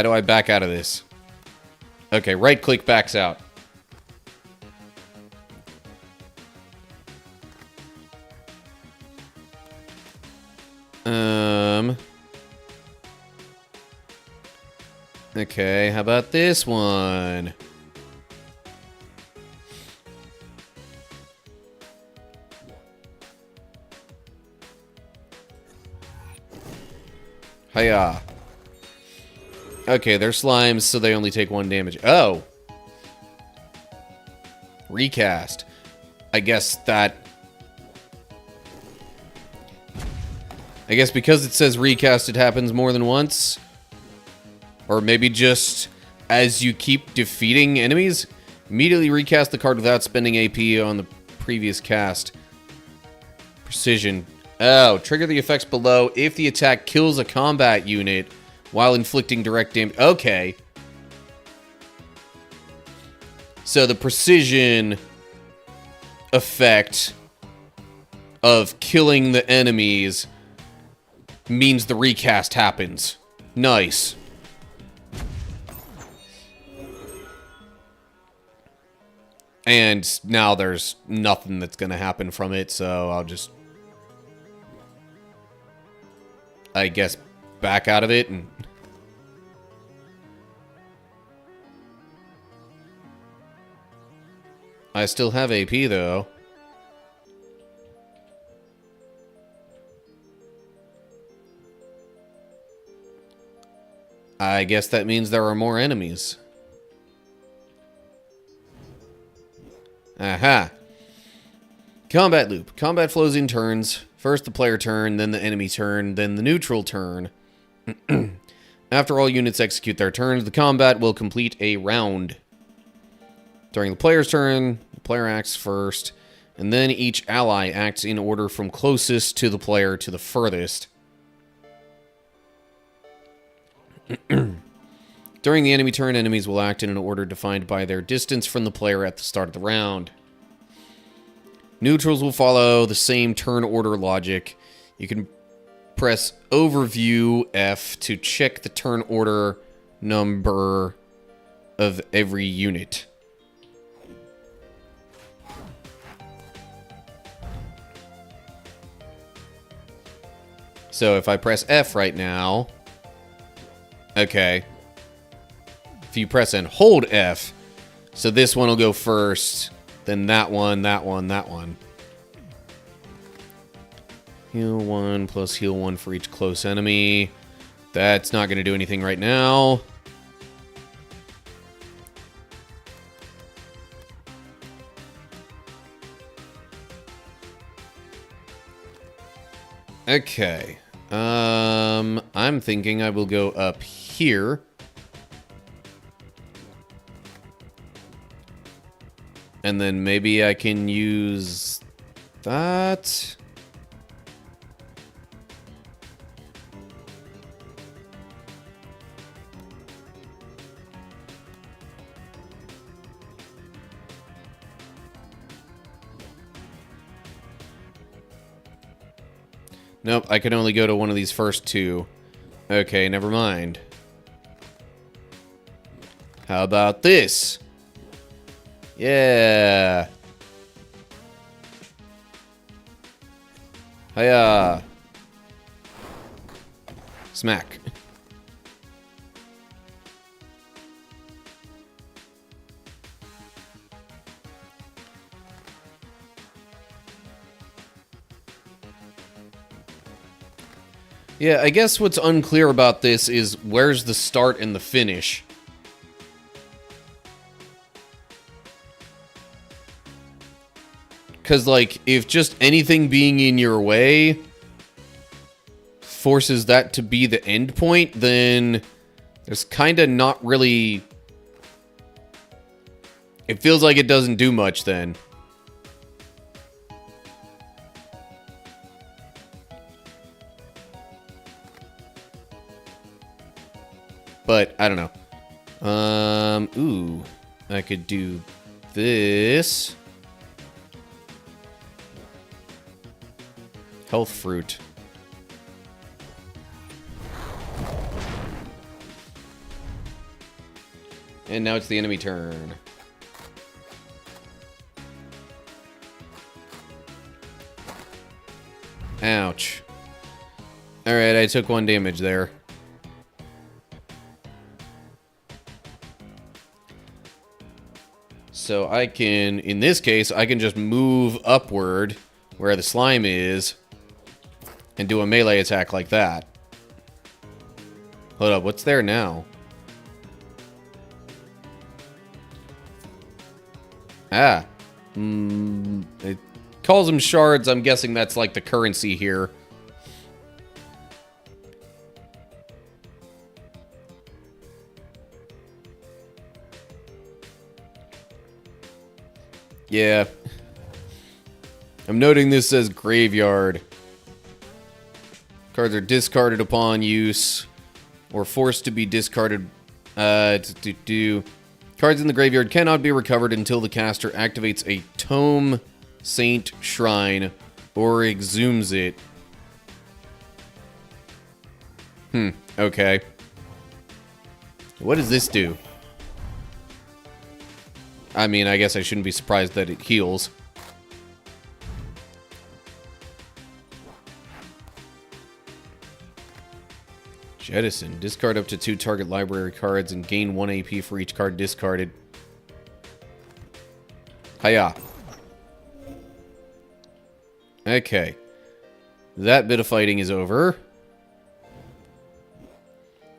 do I back out of this? Okay, right click backs out. Okay, how about this one? Hiya. Okay, they're slimes, so they only take 1 damage. Oh! Recast. I guess because it says recast, it happens more than once. Or maybe just as you keep defeating enemies, immediately recast the card without spending AP on the previous cast. Precision. Oh, trigger the effects below if the attack kills a combat unit while inflicting direct damage. Okay. So the precision effect of killing the enemies means the recast happens. Nice. And now there's nothing that's going to happen from it, so I'll just, I guess, back out of it. And I still have AP, though. I guess that means there are more enemies. Aha. Combat loop. Combat flows in turns. First the player turn, then the enemy turn, then the neutral turn. After all units execute their turns, the combat will complete a round. During the player's turn, the player acts first, and then each ally acts in order from closest to the player to the furthest. During the enemy turn, enemies will act in an order defined by their distance from the player at the start of the round. Neutrals will follow the same turn order logic. You can press Overview F to check the turn order number of every unit. So if I press F right now... Okay. If you press and hold F, so this one will go first, then that one, that one, that one. Heal 1 plus heal 1 for each close enemy. That's not going to do anything right now. Okay. I'm thinking I will go up here. And then maybe I can use that. Nope, I can only go to one of these first two. Okay, never mind. How about this? Yeah. Hiya. Smack. Yeah, I guess what's unclear about this is where's the start and the finish. Because, like, if just anything being in your way forces that to be the end point, then there's kind of not really... It feels like it doesn't do much then. But, I don't know. Ooh. I could do this. Health fruit. And now it's the enemy turn. Ouch. Alright, I took 1 damage there. So I can, in this case, I can just move upward where the slime is and do a melee attack like that. Hold up, what's there now? Ah. It calls them shards. I'm guessing that's like the currency here. Yeah. I'm noting this says graveyard. Cards are discarded upon use or forced to be discarded. Cards in the graveyard cannot be recovered until the caster activates a Tome Saint Shrine or exhumes it. Okay. What does this do? I mean, I guess I shouldn't be surprised that it heals. Jettison. Discard up to 2 target library cards and gain 1 AP for each card discarded. Hiya. Okay. That bit of fighting is over.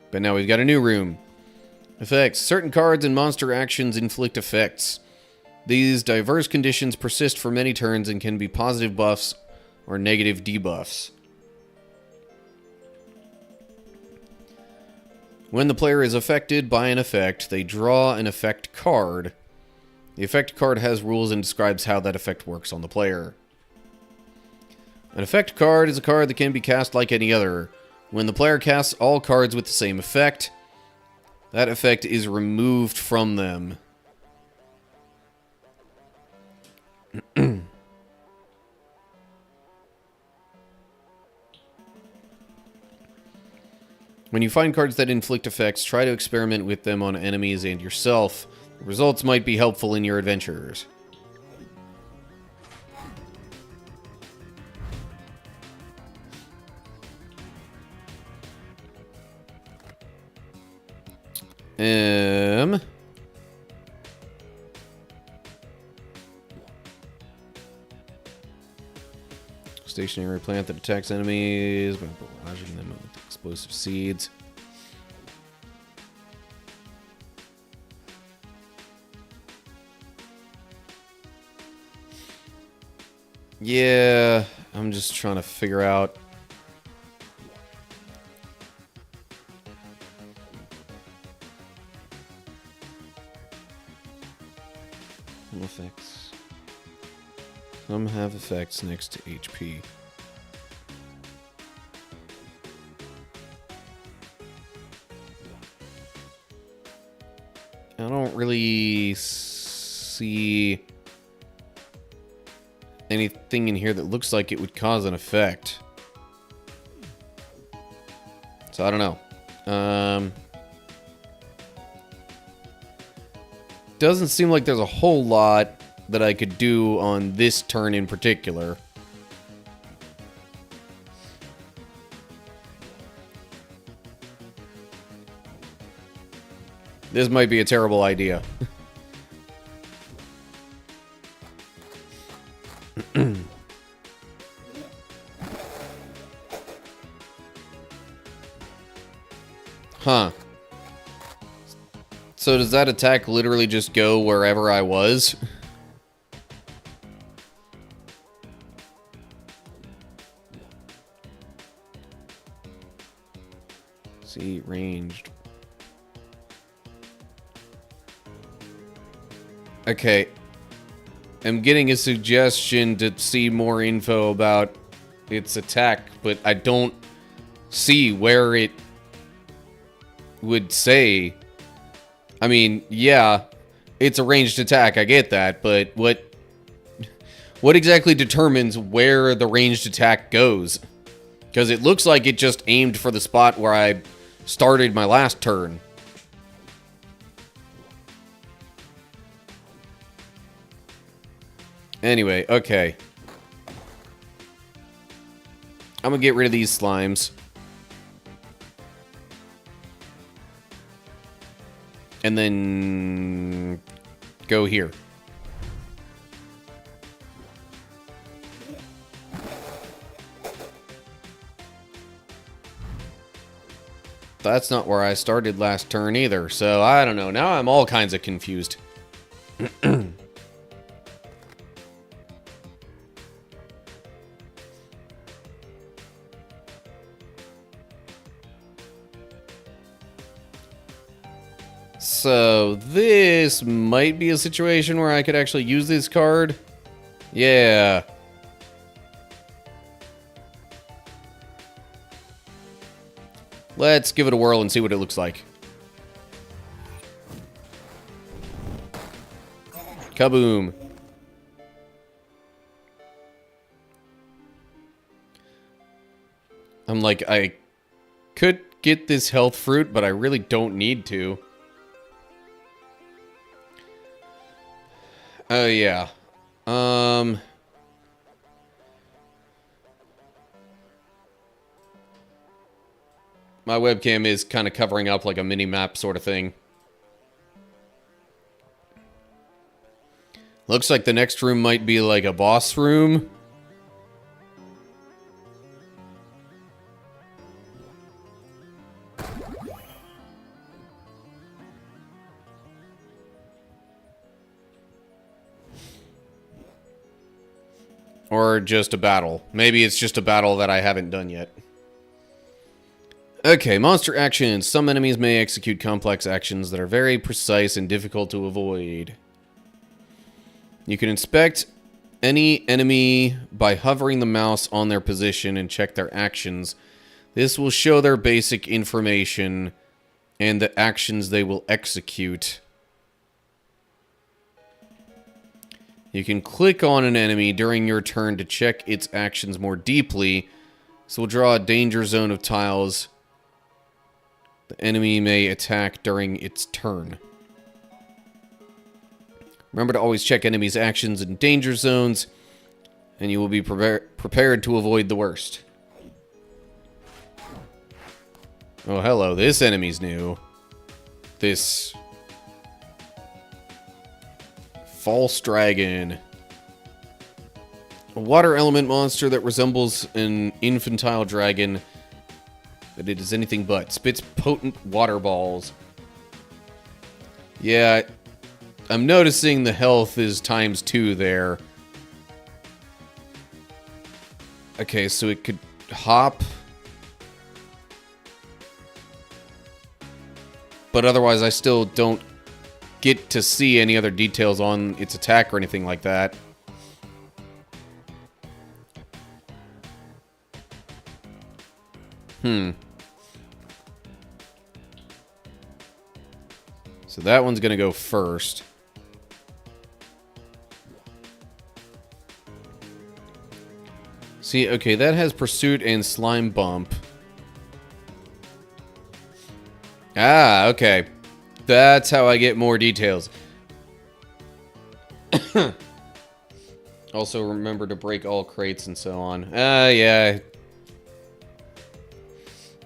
But now we've got a new room. Effects. Certain cards and monster actions inflict effects. These diverse conditions persist for many turns and can be positive buffs or negative debuffs. When the player is affected by an effect, they draw an effect card. The effect card has rules and describes how that effect works on the player. An effect card is a card that can be cast like any other. When the player casts all cards with the same effect, that effect is removed from them. When you find cards that inflict effects, try to experiment with them on enemies and yourself. The results might be helpful in your adventures. Stationary plant that attacks enemies by barraging them with explosive seeds. Yeah, I'm just trying to figure out. Effects. Some have effects next to HP. I don't really see anything in here that looks like it would cause an effect. So I don't know. Doesn't seem like there's a whole lot that I could do on this turn in particular. This might be a terrible idea. Huh. So does that attack literally just go wherever I was? See, ranged. Okay. I'm getting a suggestion to see more info about its attack, but I don't see where it would say. I mean, yeah, it's a ranged attack, I get that, but what exactly determines where the ranged attack goes? Because it looks like it just aimed for the spot where I started my last turn. Anyway, okay. I'm gonna get rid of these slimes. And then go here. That's not where I started last turn either, so I don't know. Now I'm all kinds of confused. So this might be a situation where I could actually use this card. Yeah. Let's give it a whirl and see what it looks like. Kaboom. I'm like, I could get this health fruit, but I really don't need to. Oh, yeah. My webcam is kind of covering up like a mini-map sort of thing. Looks like the next room might be like a boss room. Or just a battle. Maybe it's just a battle that I haven't done yet. Okay, monster actions. Some enemies may execute complex actions that are very precise and difficult to avoid. You can inspect any enemy by hovering the mouse on their position and check their actions. This will show their basic information and the actions they will execute. You can click on an enemy during your turn to check its actions more deeply. So we'll draw a danger zone of tiles the enemy may attack during its turn. Remember to always check enemies' actions in danger zones, and you will be prepared to avoid the worst. Oh, hello. This enemy's new. This false dragon. A water element monster that resembles an infantile dragon, but it is anything but. Spits potent water balls. Yeah, I'm noticing the health is ×2 there. Okay, so it could hop. But otherwise, I still don't get to see any other details on its attack or anything like that. So that one's gonna go first. See, okay, that has Pursuit and Slime Bump. Ah, okay. That's how I get more details. Also, remember to break all crates and so on. Yeah.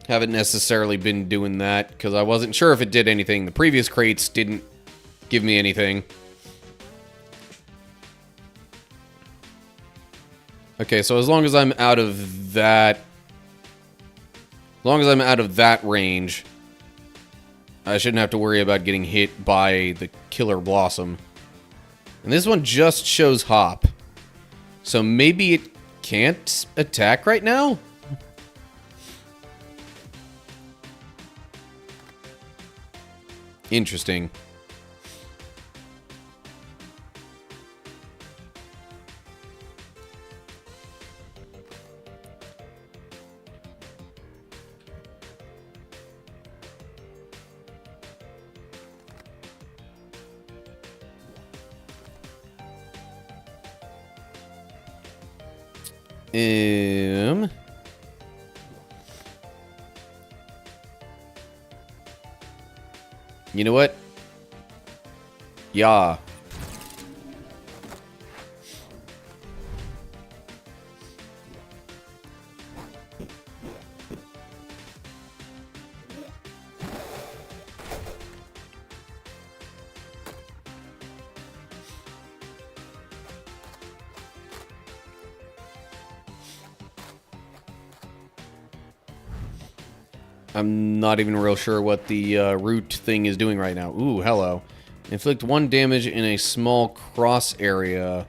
Haven't necessarily been doing that, because I wasn't sure if it did anything. The previous crates didn't give me anything. Okay, so as long as I'm out of that... As long as I'm out of that range, I shouldn't have to worry about getting hit by the Killer Blossom. And this one just shows Hop. So maybe it can't attack right now? Interesting. You know what? Yeah. I'm not even real sure what the root thing is doing right now. Ooh, hello. Inflict 1 damage in a small cross area.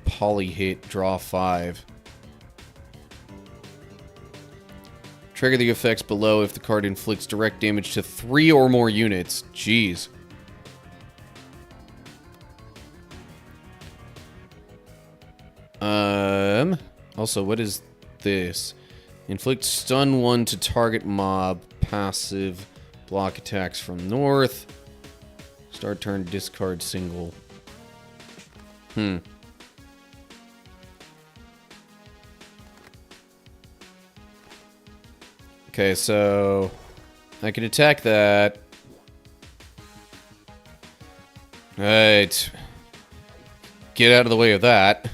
Poly hit, draw 5. Trigger the effects below if the card inflicts direct damage to 3 or more units. Jeez. Also, what is this? Inflict stun 1 to target mob. Passive. Block attacks from north. Start turn, discard single. Okay, so I can attack that. Right. Get out of the way of that.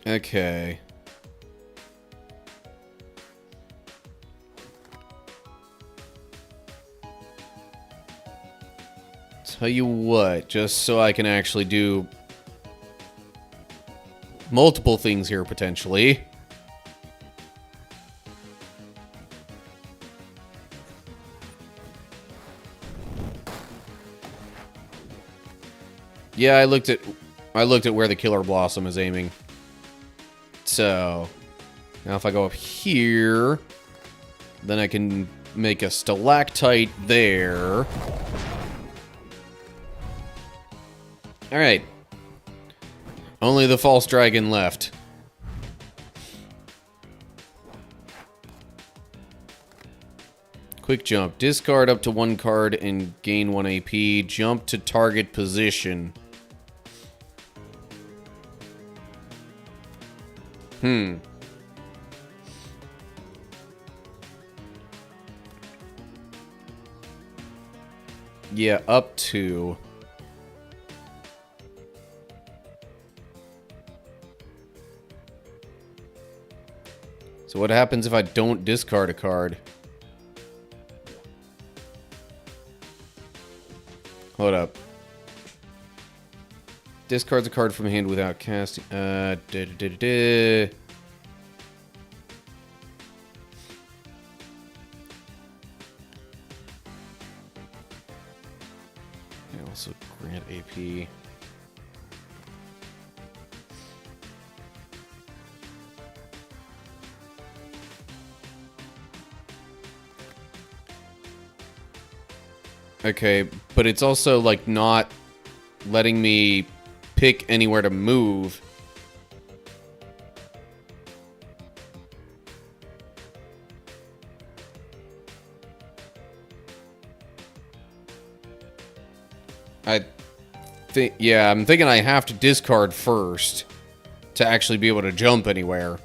Okay. Tell you what, just so I can actually do multiple things here, potentially. Yeah, I looked at where the Killer Blossom is aiming. So, now if I go up here, then I can make a stalactite there. Alright. Only the false dragon left. Quick jump. Discard up to 1 card and gain 1 AP. Jump to target position. Yeah, up to. So what happens if I don't discard a card? Hold up. Discards a card from hand without casting. Also grant AP. Okay, but it's also like not letting me pick anywhere to move. Yeah, I'm thinking I have to discard first to actually be able to jump anywhere.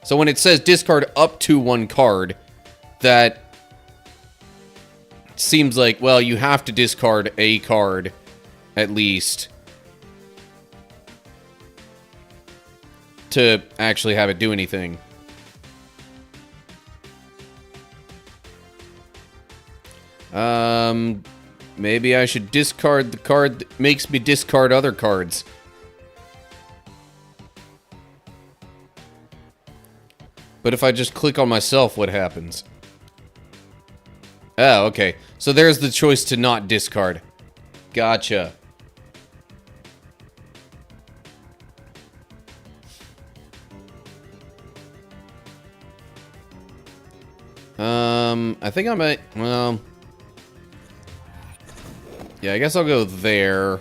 So when it says discard up to 1 card, that seems like, well, you have to discard a card at least to actually have it do anything. Maybe I should discard the card that makes me discard other cards. But if I just click on myself, what happens? Oh, okay. So there's the choice to not discard. Gotcha. I think I might, well... Yeah, I guess I'll go there.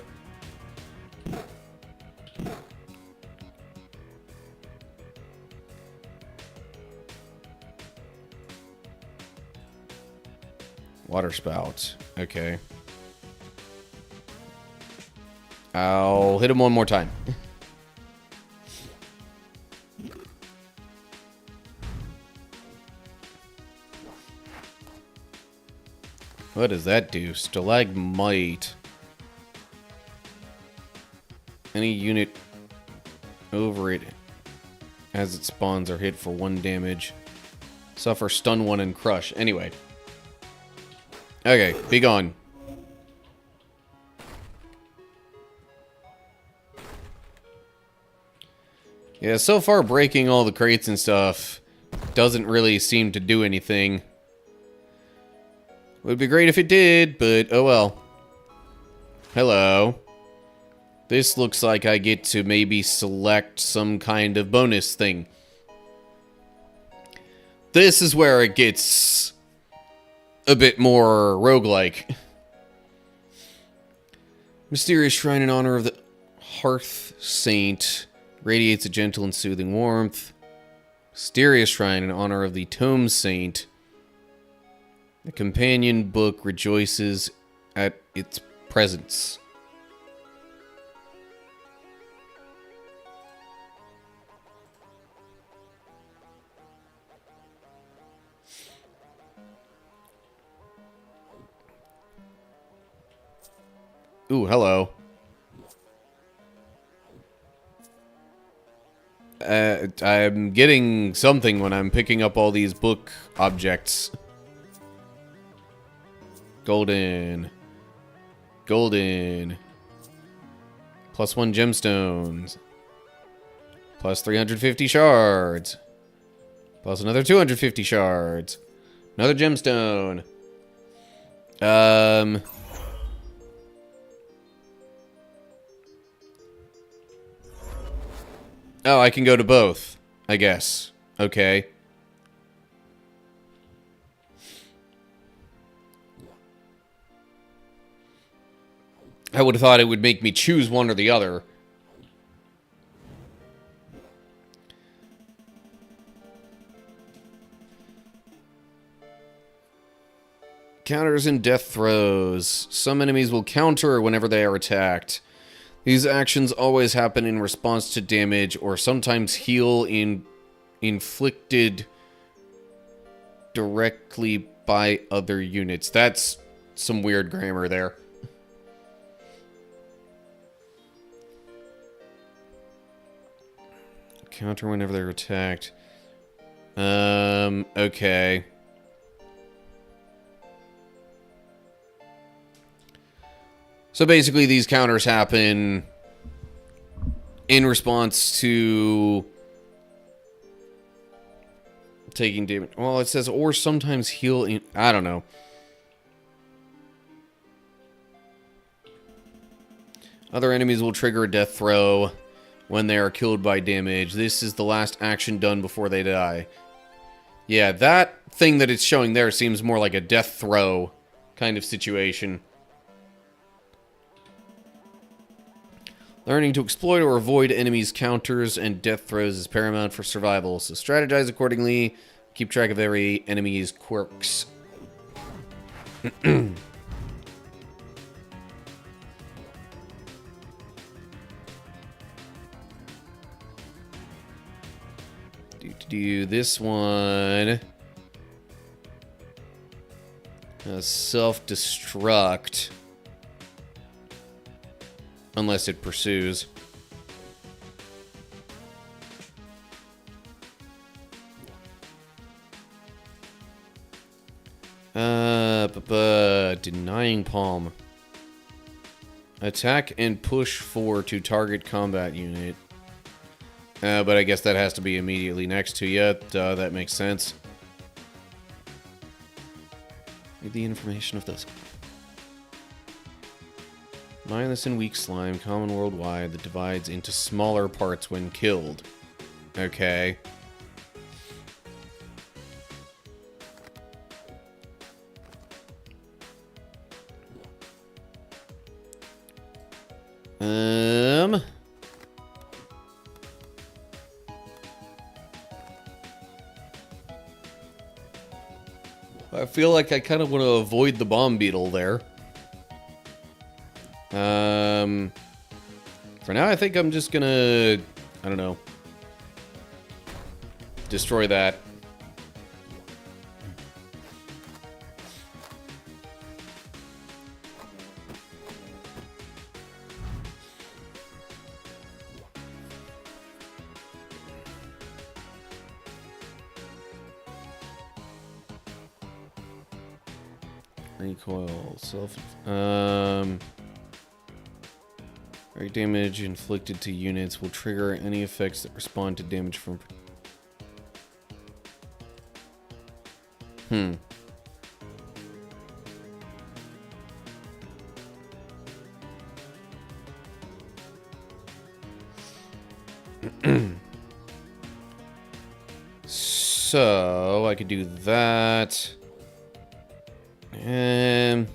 Water spout. Okay. I'll hit him one more time. What does that do? Stalagmite. Any unit over it as it spawns are hit for 1 damage. Suffer stun 1 and crush. Anyway. Okay, be gone. Yeah, so far breaking all the crates and stuff doesn't really seem to do anything. Would be great if it did, but oh well. Hello. This looks like I get to maybe select some kind of bonus thing. This is where it gets a bit more roguelike. Mysterious shrine in honor of the Hearth Saint radiates a gentle and soothing warmth. Mysterious shrine in honor of the Tome Saint. The companion book rejoices at its presence. Ooh, hello. I'm getting something when I'm picking up all these book objects. Golden. Golden. +1 gemstones. Plus 350 shards. Plus another 250 shards. Another gemstone. Oh, I can go to both, I guess. Okay. I would have thought it would make me choose one or the other. Counters and death throws. Some enemies will counter whenever they are attacked. These actions always happen in response to damage or sometimes heal inflicted directly by other units. That's some weird grammar there. Counter whenever they're attacked. Okay. So basically these counters happen in response to taking damage. Well, it says, or sometimes heal in... I don't know. Other enemies will trigger a death throw when they are killed by damage. This is the last action done before they die. Yeah, that thing that it's showing there seems more like a death throw kind of situation. Learning to exploit or avoid enemies' counters and death throws is paramount for survival, so strategize accordingly. Keep track of every enemy's quirks. Do this one. Self-destruct. Unless it pursues. Denying palm. Attack and push 4 to target combat unit. But I guess that has to be immediately next to you. That makes sense. Read the information of this. Mindless and weak slime, common worldwide, that divides into smaller parts when killed. Okay. I feel like I kind of want to avoid the bomb beetle there. For now, I think I'm just gonna, I don't know, destroy that. Recoil, Right damage inflicted to units will trigger any effects that respond to damage from... So, I could do that. And...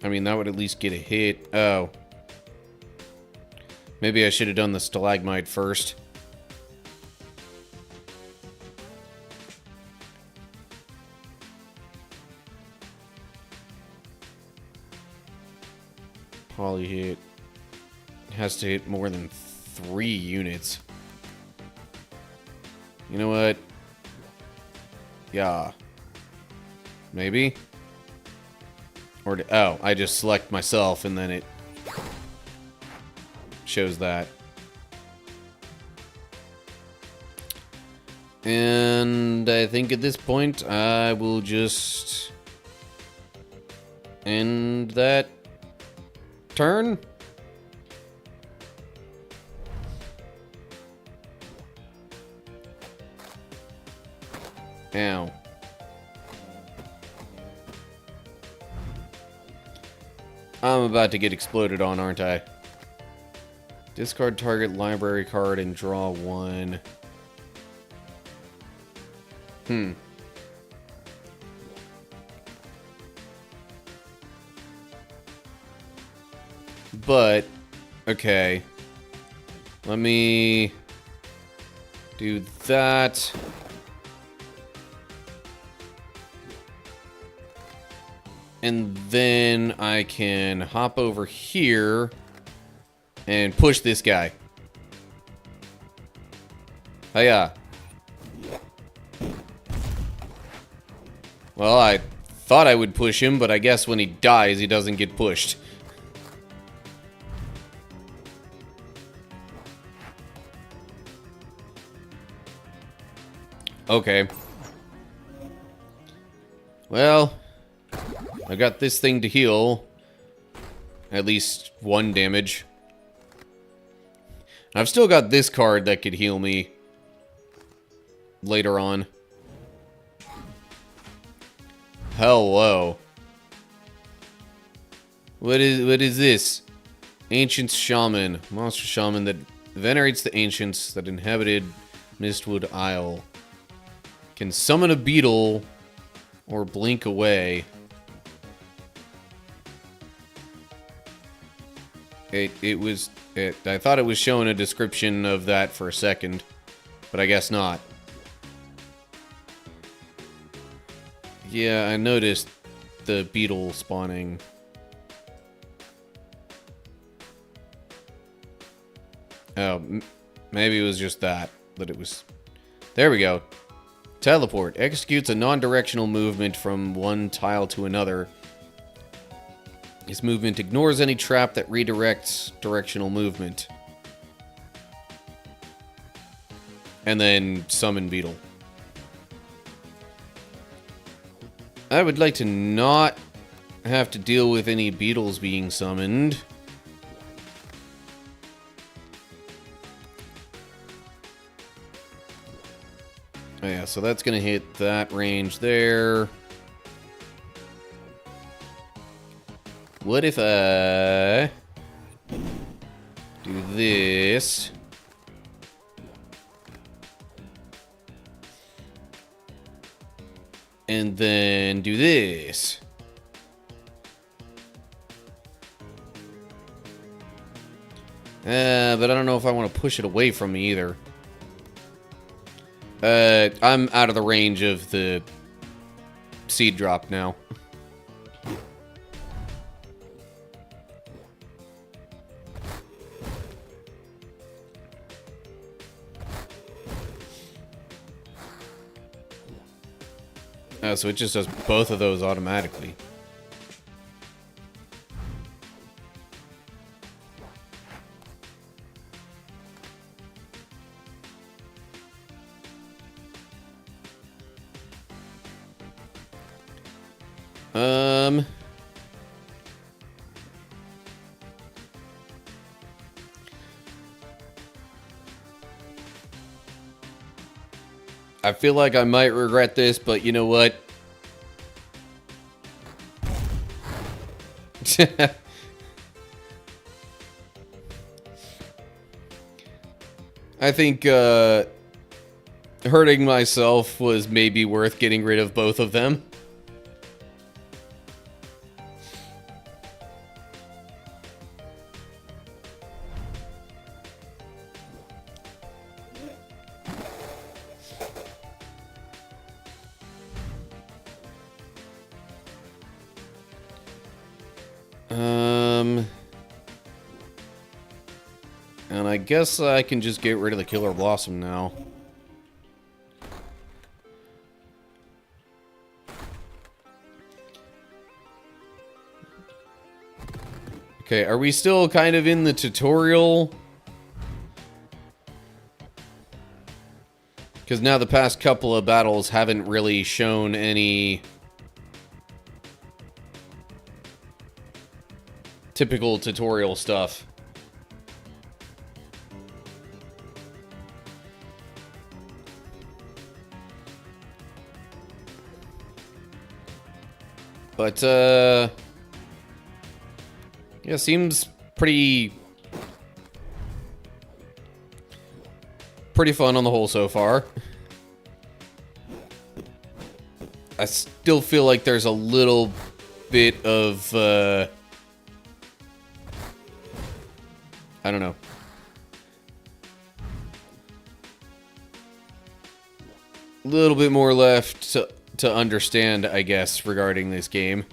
I mean, that would at least get a hit. Oh. Maybe I should have done the stalagmite first. Poly hit. Has to hit more than 3 units. You know what? Yeah. Maybe? Or oh, I just select myself and then it shows that. And I think at this point I will just end that turn. Ow. I'm about to get exploded on, aren't I? Discard target library card and draw 1. But, okay. Let me do that. And then I can hop over here and push this guy. Hiya. Well, I thought I would push him, but I guess when he dies, he doesn't get pushed. Okay. Well, I got this thing to heal. At least 1 damage. I've still got this card that could heal me later on. Hello. What is this? Ancient Shaman. Monster Shaman that venerates the ancients that inhabited Mistwood Isle. Can summon a beetle or blink away. I thought it was showing a description of that for a second, but I guess not. Yeah, I noticed the beetle spawning. Oh, maybe it was just that it was... There we go. Teleport. Executes a non-directional movement from one tile to another. This movement ignores any trap that redirects directional movement. And then summon beetle. I would like to not have to deal with any beetles being summoned. Oh yeah, so that's gonna hit that range there. What if I do this? And then do this. But I don't know if I want to push it away from me either. I'm out of the range of the seed drop now. So it just does both of those automatically. I feel like I might regret this, but you know what? I think hurting myself was maybe worth getting rid of both of them. And I guess I can just get rid of the Killer Blossom now. Okay, are we still kind of in the tutorial? Because now the past couple of battles haven't really shown any typical tutorial stuff. But, yeah, seems pretty fun on the whole so far. I still feel like there's a little bit of, I don't know. A little bit more left to understand, I guess, regarding this game.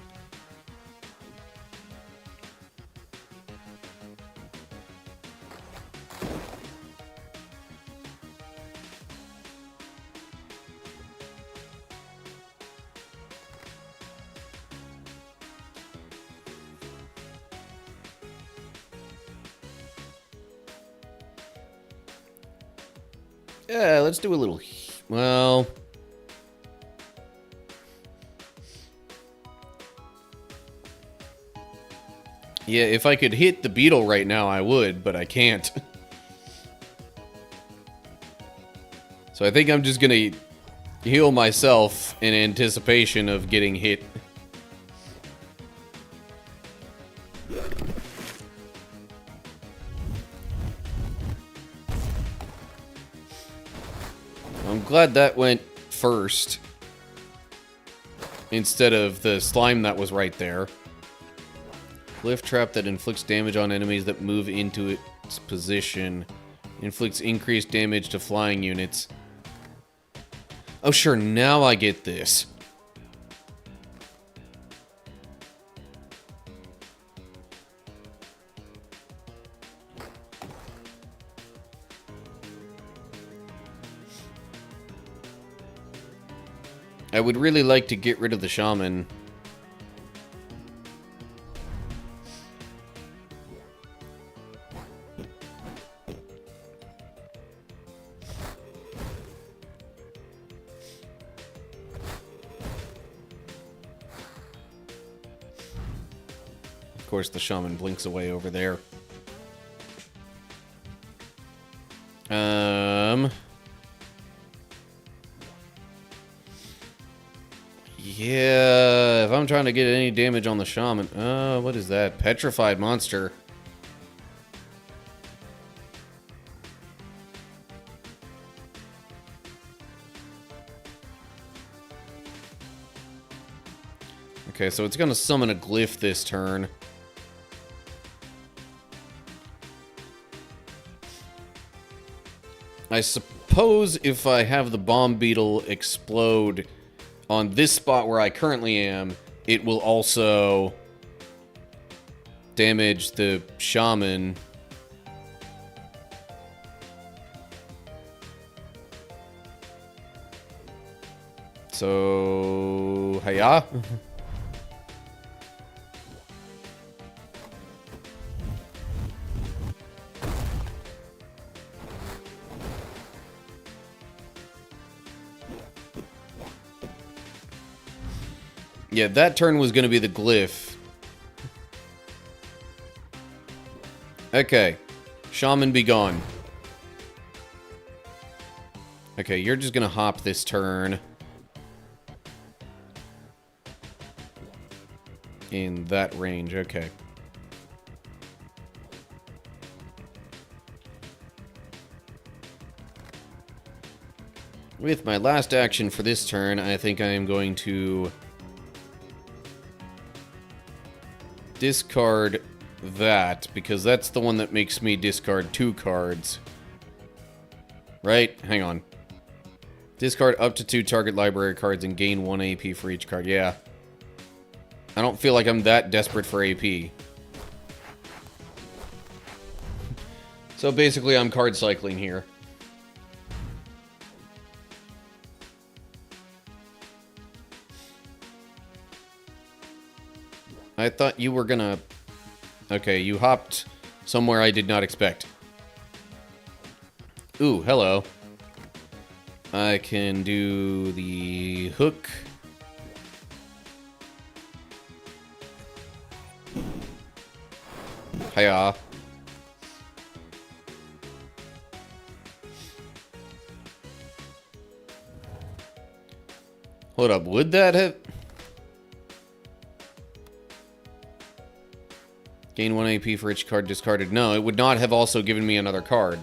Yeah, let's do a little... Well... Yeah, if I could hit the beetle right now, I would, but I can't. So I think I'm just gonna heal myself in anticipation of getting hit. I'm glad that went first, instead of the slime that was right there. Glyph trap that inflicts damage on enemies that move into its position. Inflicts increased damage to flying units. Oh sure, now I get this. I would really like to get rid of the shaman. Of course, the shaman blinks away over there. Yeah, if I'm trying to get any damage on the shaman... what is that? Petrified monster. Okay, so it's gonna summon a glyph this turn. I suppose if I have the bomb beetle explode on this spot where I currently am, it will also damage the shaman. So, hiya. Yeah, that turn was going to be the glyph. Okay. Shaman be gone. Okay, you're just going to hop this turn. In that range, okay. With my last action for this turn, I think I am going to discard that, because that's the one that makes me discard 2 cards. Right? Hang on. Discard up to 2 target library cards and gain 1 AP for each card. Yeah. I don't feel like I'm that desperate for AP. So basically, I'm card cycling here. I thought you were gonna... Okay, you hopped somewhere I did not expect. Ooh, hello. I can do the hook. Hiya. Hold up, would that have... Gain 1 AP for each card discarded. No, it would not have also given me another card.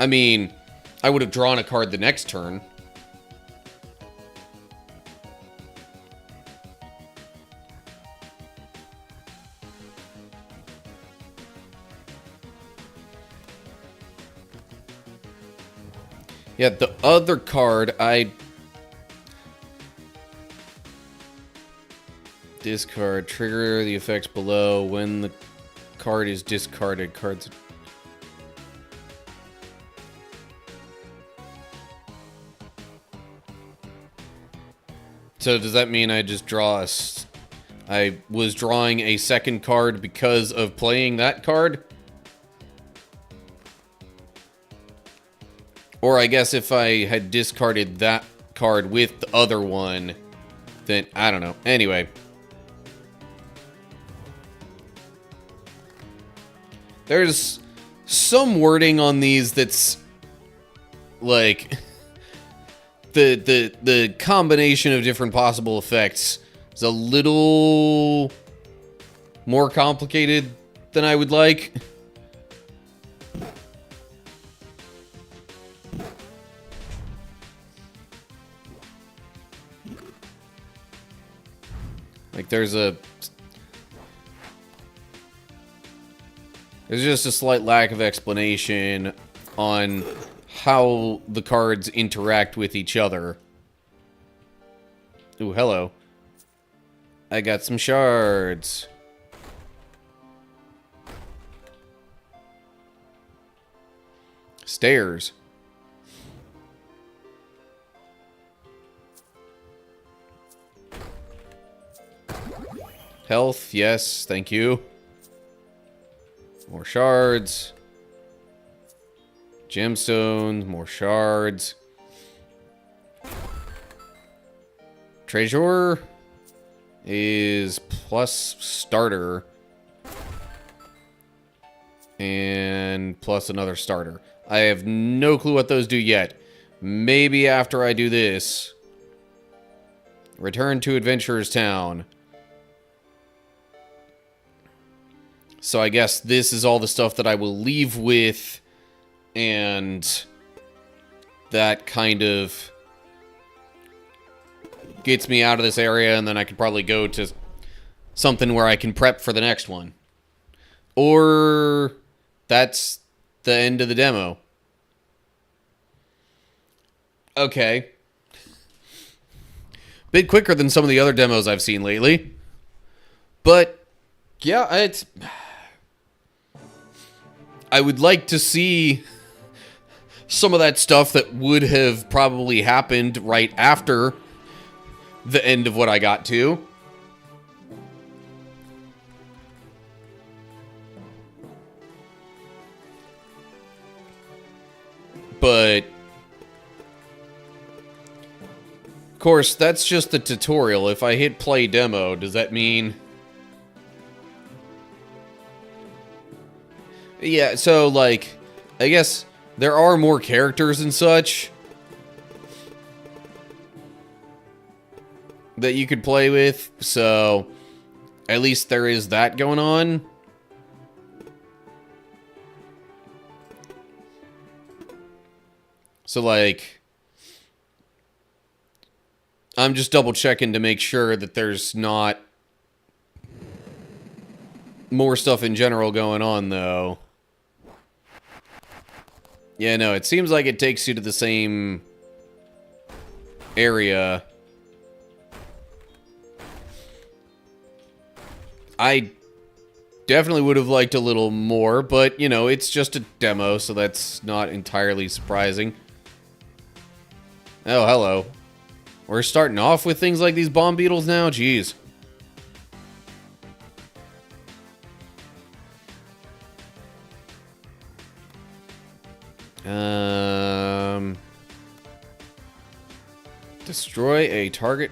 I mean, I would have drawn a card the next turn. Yeah, the other card, I... Discard. Trigger the effects below. When the card is discarded, cards... So does that mean I just draw a... I was drawing a second card because of playing that card? Or I guess if I had discarded that card with the other one, then I don't know. Anyway. There's some wording on these that's like the combination of different possible effects is a little more complicated than I would like. Like there's just a slight lack of explanation on how the cards interact with each other. Ooh, hello. I got some shards. Stairs. Health, yes, thank you. More shards. Gemstones, more shards. Treasure is plus starter. And plus another starter. I have no clue what those do yet. Maybe after I do this. Return to Adventurer's Town. So I guess this is all the stuff that I will leave with, and that kind of gets me out of this area, and then I could probably go to something where I can prep for the next one. Or that's the end of the demo. Okay. Bit quicker than some of the other demos I've seen lately. But, yeah, I would like to see some of that stuff that would have probably happened right after the end of what I got to. But of course, that's just the tutorial. If I hit play demo, does that mean... Yeah, so, like, I guess there are more characters and such that you could play with, so at least there is that going on. So, like, I'm just double checking to make sure that there's not more stuff in general going on, though. Yeah, no, it seems like it takes you to the same area. I definitely would have liked a little more, but, you know, it's just a demo, so that's not entirely surprising. Oh, hello. We're starting off with things like these bomb beetles now? Jeez. Destroy a target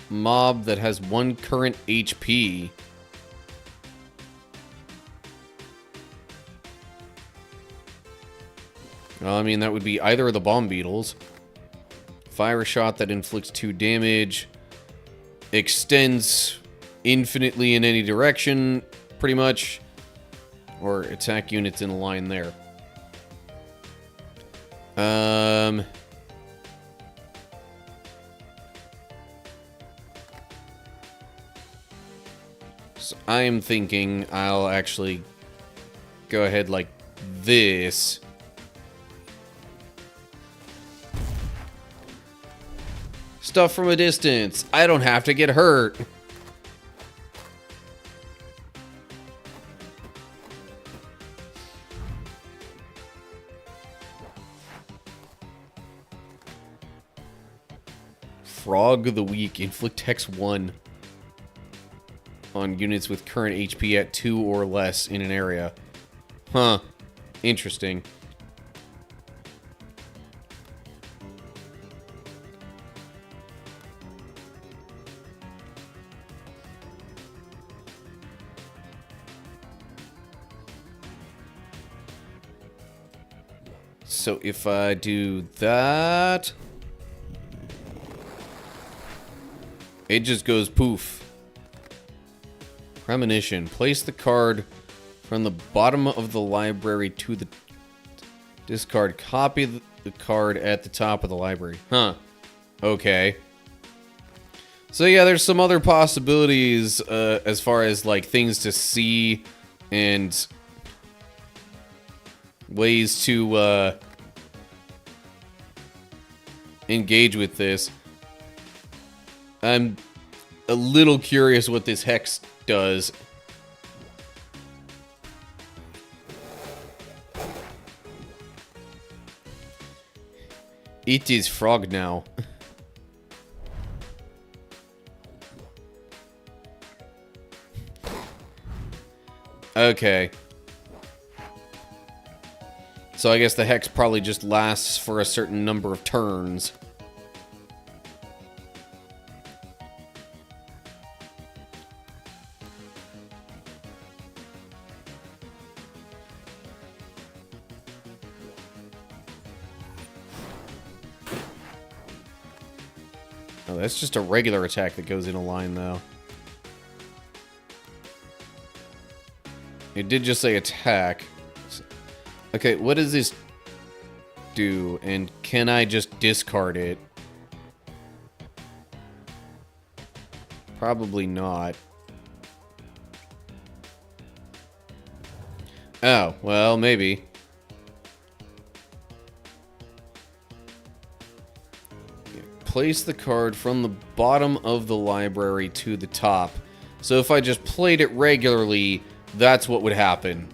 mob that has 1 current HP. Well, I mean, that would be either of the bomb beetles. Fire a shot that inflicts 2 damage. Extends infinitely in any direction, pretty much. Or attack units in a line there. So I am thinking I'll actually go ahead like this. Stuff from a distance. I don't have to get hurt. Frog of the Week. Inflict Hex 1 on units with current HP at 2 or less in an area. Huh. Interesting. So if I do that, it just goes poof. Premonition. Place the card from the bottom of the library to the discard. Copy the card at the top of the library. Huh. Okay. So yeah, there's some other possibilities as far as like things to see and ways to engage with this. I'm a little curious what this hex does. It is frog now. Okay. So I guess the hex probably just lasts for a certain number of turns. Oh, that's just a regular attack that goes in a line, though. It did just say attack. Okay, what does this do? And can I just discard it? Probably not. Oh, well, maybe. Place the card from the bottom of the library to the top. So if I just played it regularly, that's what would happen.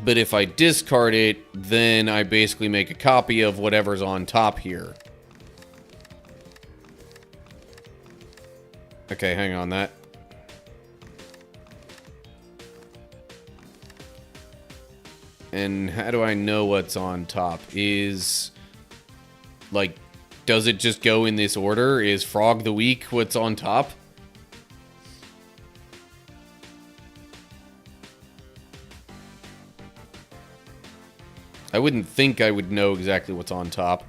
But if I discard it, then I basically make a copy of whatever's on top here. Okay, hang on that. And how do I know what's on top? Is, like, does it just go in this order? Is Frog the Week what's on top? I wouldn't think I would know exactly what's on top.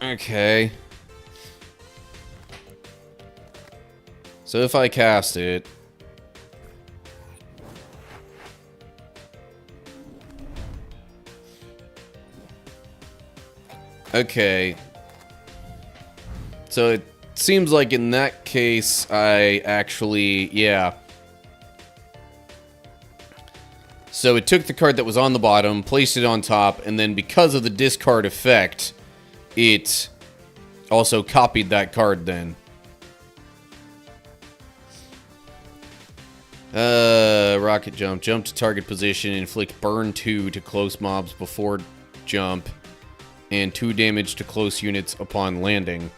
Okay. So if I cast it... Okay. So it seems like in that case, I actually... Yeah. So it took the card that was on the bottom, placed it on top, and then because of the discard effect, it also copied that card then. Rocket jump. Jump to target position, inflict burn 2 to close mobs before jump, and 2 damage to close units upon landing.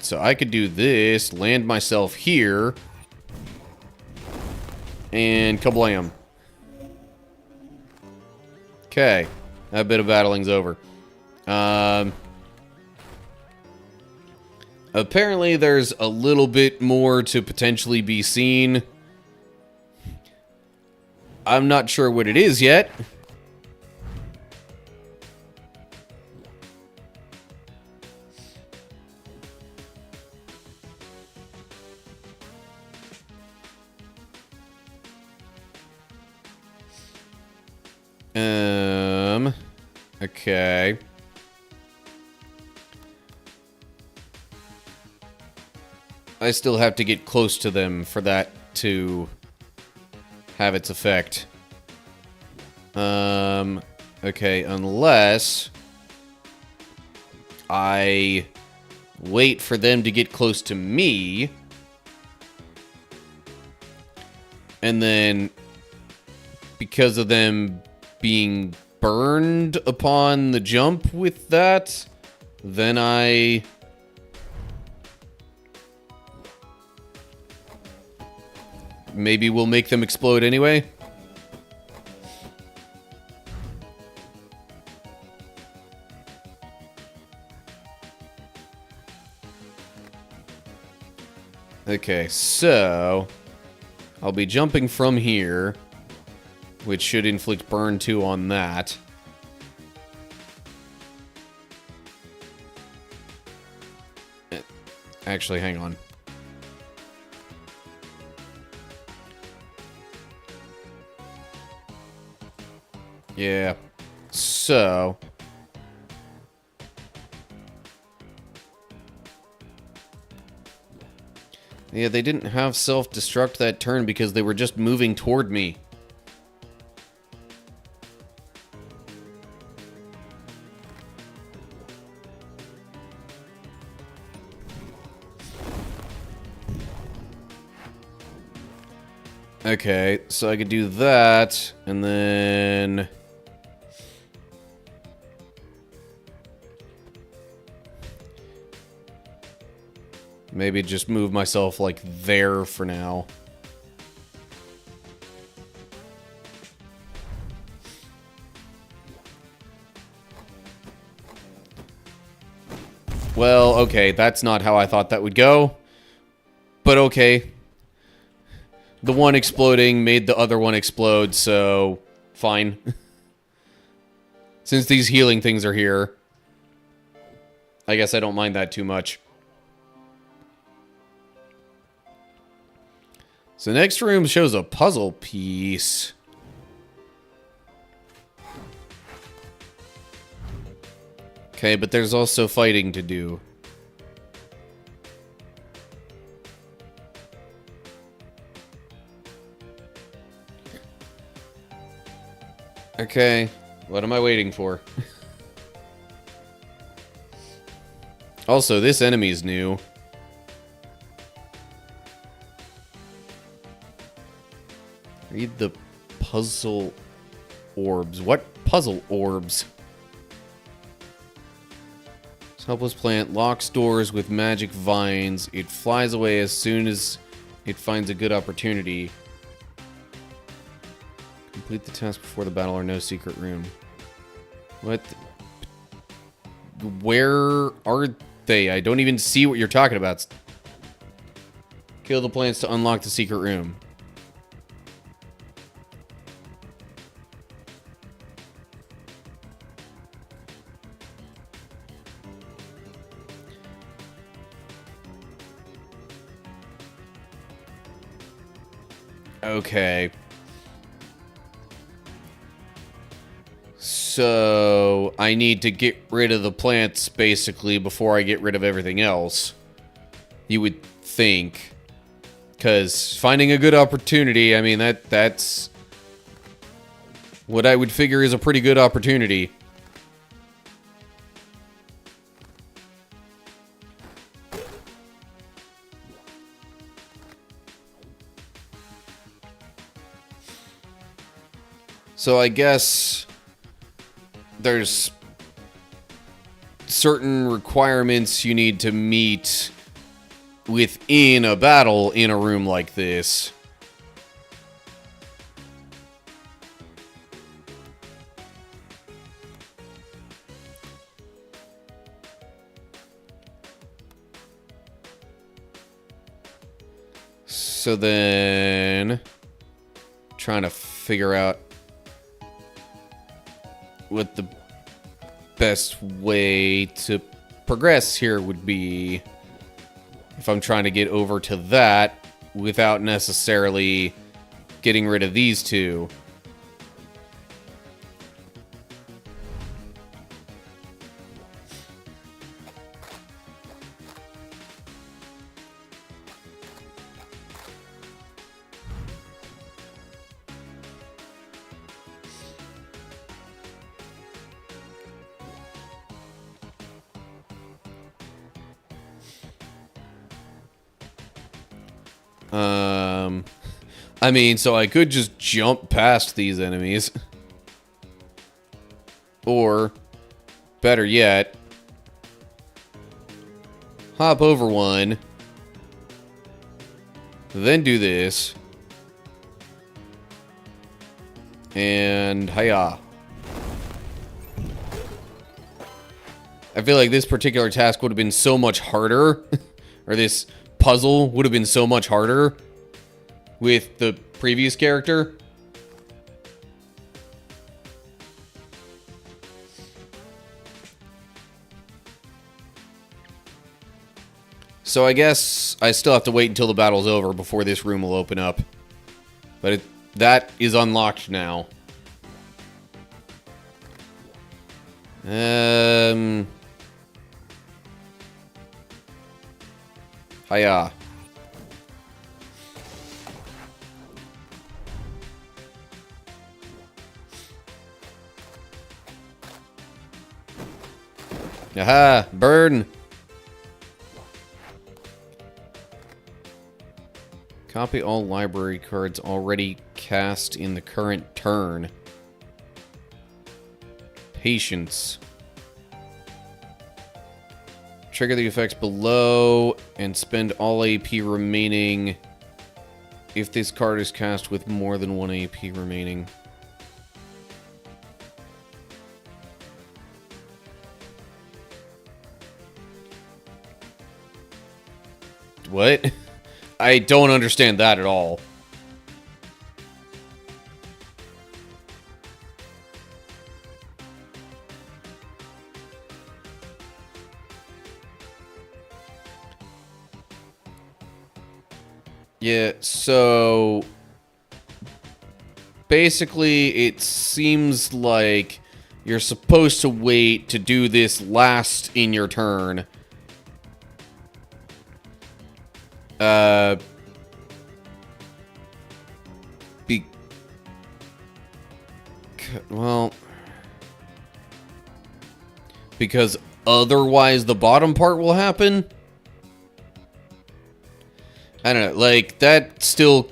So I could do this, land myself here, and kablam. Okay, that bit of battling's over. Apparently there's a little bit more to potentially be seen. I'm not sure what it is yet. Okay. I still have to get close to them for that to have its effect. Okay, unless I wait for them to get close to me, and then because of them being burned upon the jump with that, then I... maybe we'll make them explode anyway? Okay, so... I'll be jumping from here, which should inflict burn 2 on that. Actually, hang on. Yeah. So... yeah, they didn't have self-destruct that turn because they were just moving toward me. Okay, so I could do that, and then... maybe just move myself, like, there for now. Well, okay, that's not how I thought that would go. But okay. The one exploding made the other one explode, so... fine. Since these healing things are here, I guess I don't mind that too much. So next room shows a puzzle piece. Okay, but there's also fighting to do. Okay, what am I waiting for? Also, this enemy's new. Read the puzzle orbs. What puzzle orbs? This helpless plant locks doors with magic vines. It flies away as soon as it finds a good opportunity. Complete the task before the battle or no secret room. What? Where are they? I don't even see what you're talking about. Kill the plants to unlock the secret room. Okay. So, I need to get rid of the plants, basically, before I get rid of everything else. You would think. Because finding a good opportunity, I mean, that's what I would figure is a pretty good opportunity. So I guess there's certain requirements you need to meet within a battle in a room like this. So then, trying to figure out what the best way to progress here would be if I'm trying to get over to that without necessarily getting rid of these two. I mean, so I could just jump past these enemies. Or, better yet, hop over one, then do this, and hiya. I feel like this particular task would have been so much harder, or this puzzle would have been so much harder with the previous character. So I guess I still have to wait until the battle's over before this room will open up. But that is unlocked now. Hiya. Aha, burn. Copy all library cards already cast in the current turn. Patience. Trigger the effects below and spend all AP remaining if this card is cast with more than 1 AP remaining. What? I don't understand that at all. Yeah, so basically it seems like you're supposed to wait to do this last in your turn. Well, because otherwise the bottom part will happen? I don't know, like, that still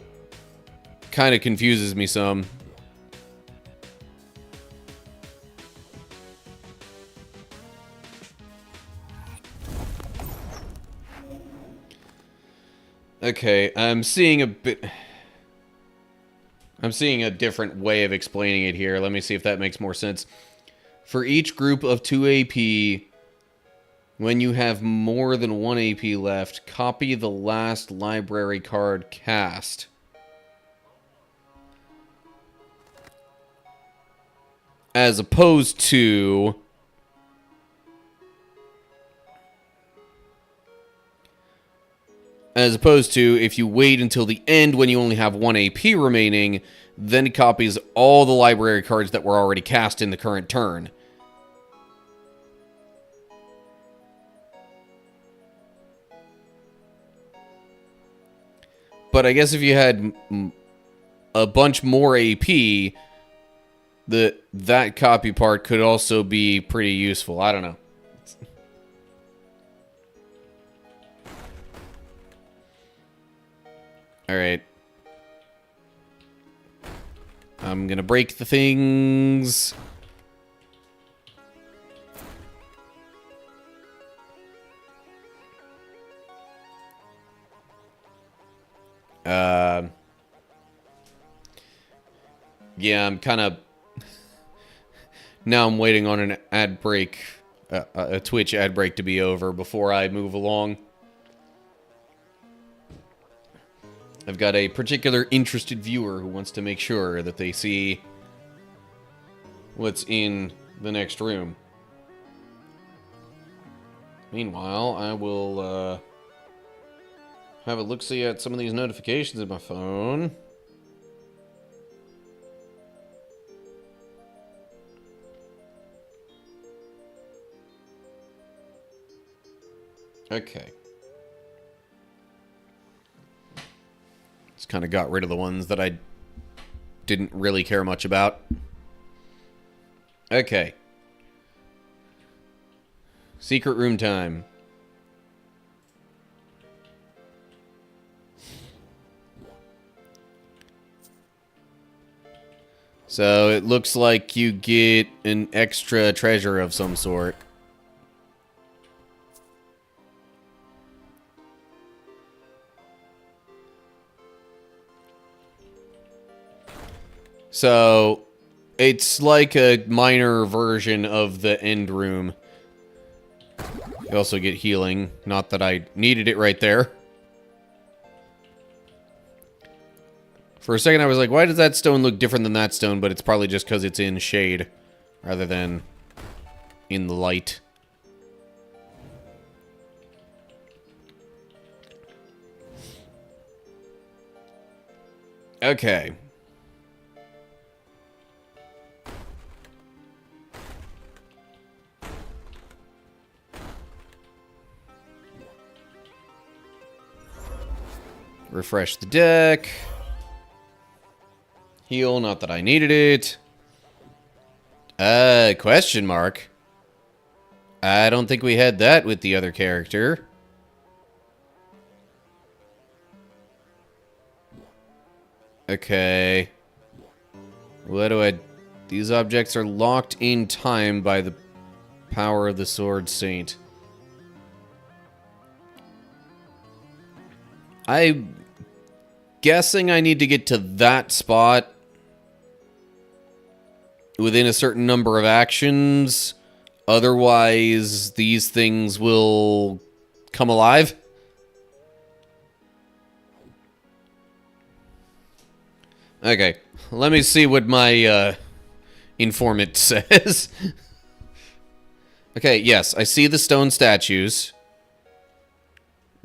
kind of confuses me some. Okay, I'm seeing a different way of explaining it here. Let me see if that makes more sense. For each group of 2 AP, when you have more than 1 AP left, copy the last library card cast. As opposed to As opposed to if you wait until the end when you only have 1 AP remaining, then it copies all the library cards that were already cast in the current turn. But I guess if you had a bunch more AP, that copy part could also be pretty useful. I don't know. Alright. I'm gonna break the things. Yeah, I'm kind of... Now I'm waiting on an ad break, a Twitch ad break to be over before I move along. I've got a particular interested viewer who wants to make sure that they see what's in the next room. Meanwhile, I will have a look-see at some of these notifications in my phone. Okay. Just kind of got rid of the ones that I didn't really care much about. Okay. Secret room time. So it looks like you get an extra treasure of some sort. So, it's like a minor version of the end room. You also get healing. Not that I needed it right there. For a second I was like, why does that stone look different than that stone? But it's probably just because it's in shade rather than in the light. Okay. Refresh the deck. Heal, not that I needed it. Question mark. I don't think we had that with the other character. Okay. What do I... These objects are locked in time by the power of the Sword Saint. I'm guessing I need to get to that spot within a certain number of actions. Otherwise, these things will come alive. Okay, let me see what my informant says. Okay, yes, I see the stone statues.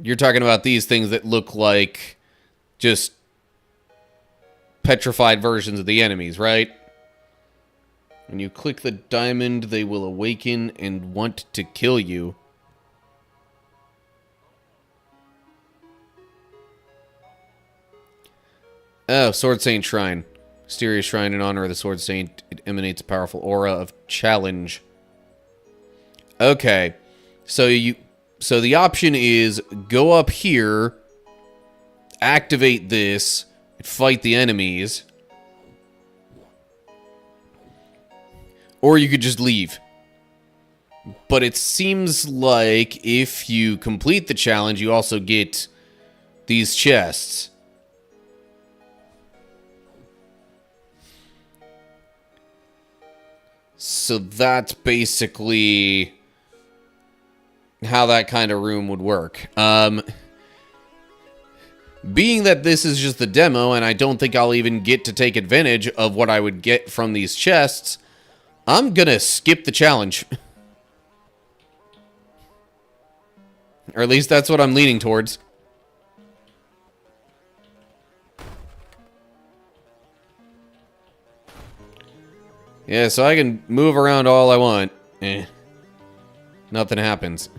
You're talking about these things that look like just petrified versions of the enemies, right? When you click the diamond, they will awaken and want to kill you. Oh, Sword Saint Shrine. Mysterious shrine in honor of the Sword Saint. It emanates a powerful aura of challenge. Okay. So the option is go up here, activate this, and fight the enemies. Or you could just leave. But it seems like if you complete the challenge, you also get these chests. So that's basically how that kind of room would work. Being that this is just the demo, and I don't think I'll even get to take advantage of what I would get from these chests, I'm gonna skip the challenge. Or at least that's what I'm leaning towards. Yeah, so I can move around all I want. Nothing happens.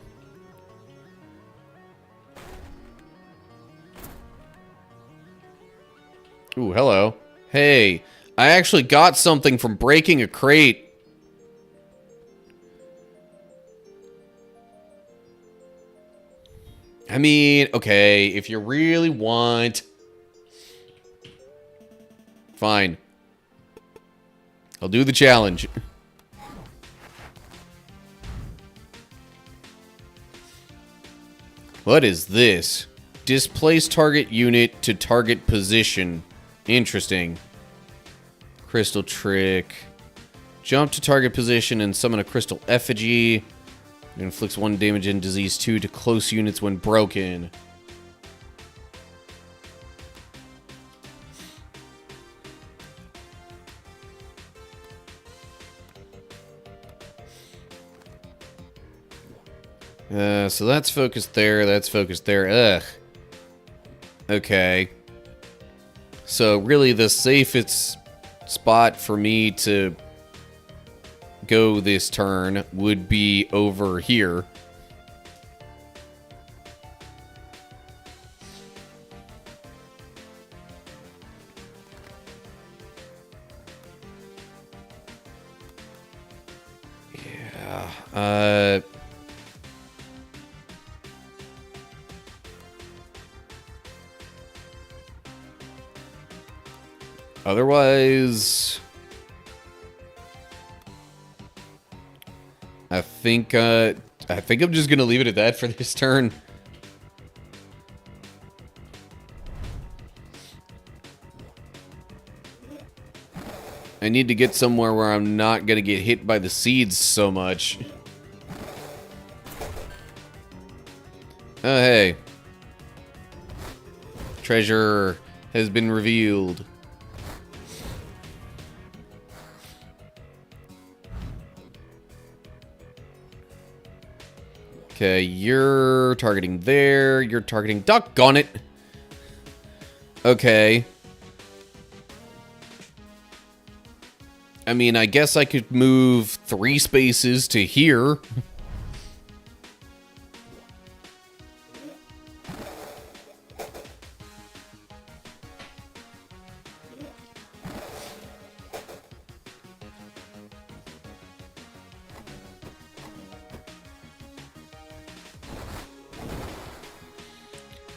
Ooh, hello. Hey, I actually got something from breaking a crate. I mean, okay, if you really want... Fine. I'll do the challenge. What is this? Displace target unit to target position. Interesting. Crystal trick. Jump to target position and summon a crystal effigy. It inflicts 1 damage and disease 2 to close units when broken. So that's focused there, that's focused there. Ugh. Okay. So really the safest spot for me to go this turn would be over here. Yeah. Otherwise, I think I'm just gonna leave it at that for this turn. I need to get somewhere where I'm not gonna get hit by the seeds so much. Oh, hey. Treasure has been revealed. Okay, you're targeting there. You're targeting... Doggone it! Okay. I mean, I guess I could move 3 spaces to here.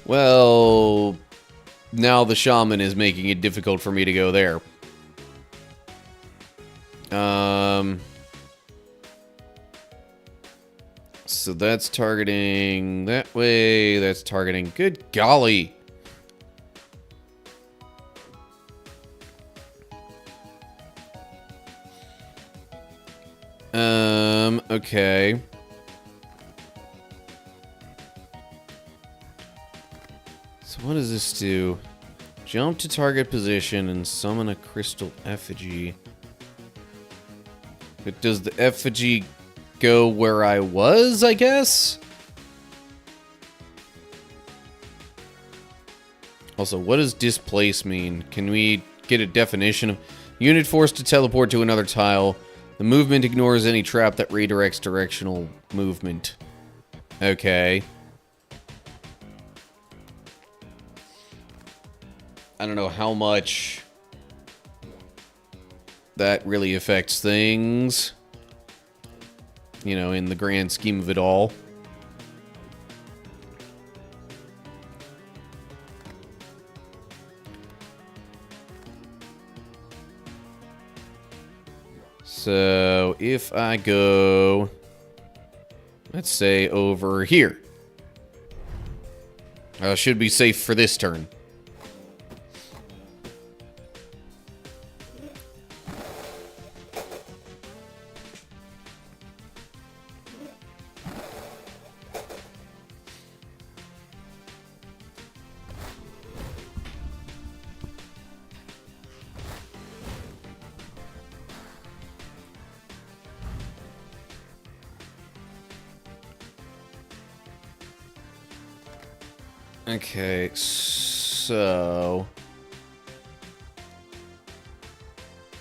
Well, now the shaman is making it difficult for me to go there. So that's targeting that way. That's targeting... Good golly. Okay. So what does this do? Jump to target position and summon a crystal effigy. But does the effigy go where I was, I guess? Also, what does displace mean? Can we get a definition of... Unit forced to teleport to another tile. The movement ignores any trap that redirects directional movement. Okay. I don't know how much that really affects things, you know, in the grand scheme of it all. So if I go, let's say over here, I should be safe for this turn. Okay, so...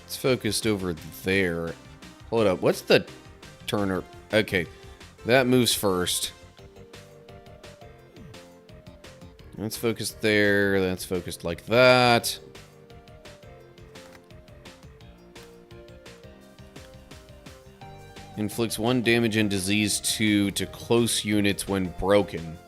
Let's focused over there. Hold up, what's the turner? Okay, that moves first. That's focused there, that's focused like that. Inflicts 1 damage and disease 2 to close units when broken.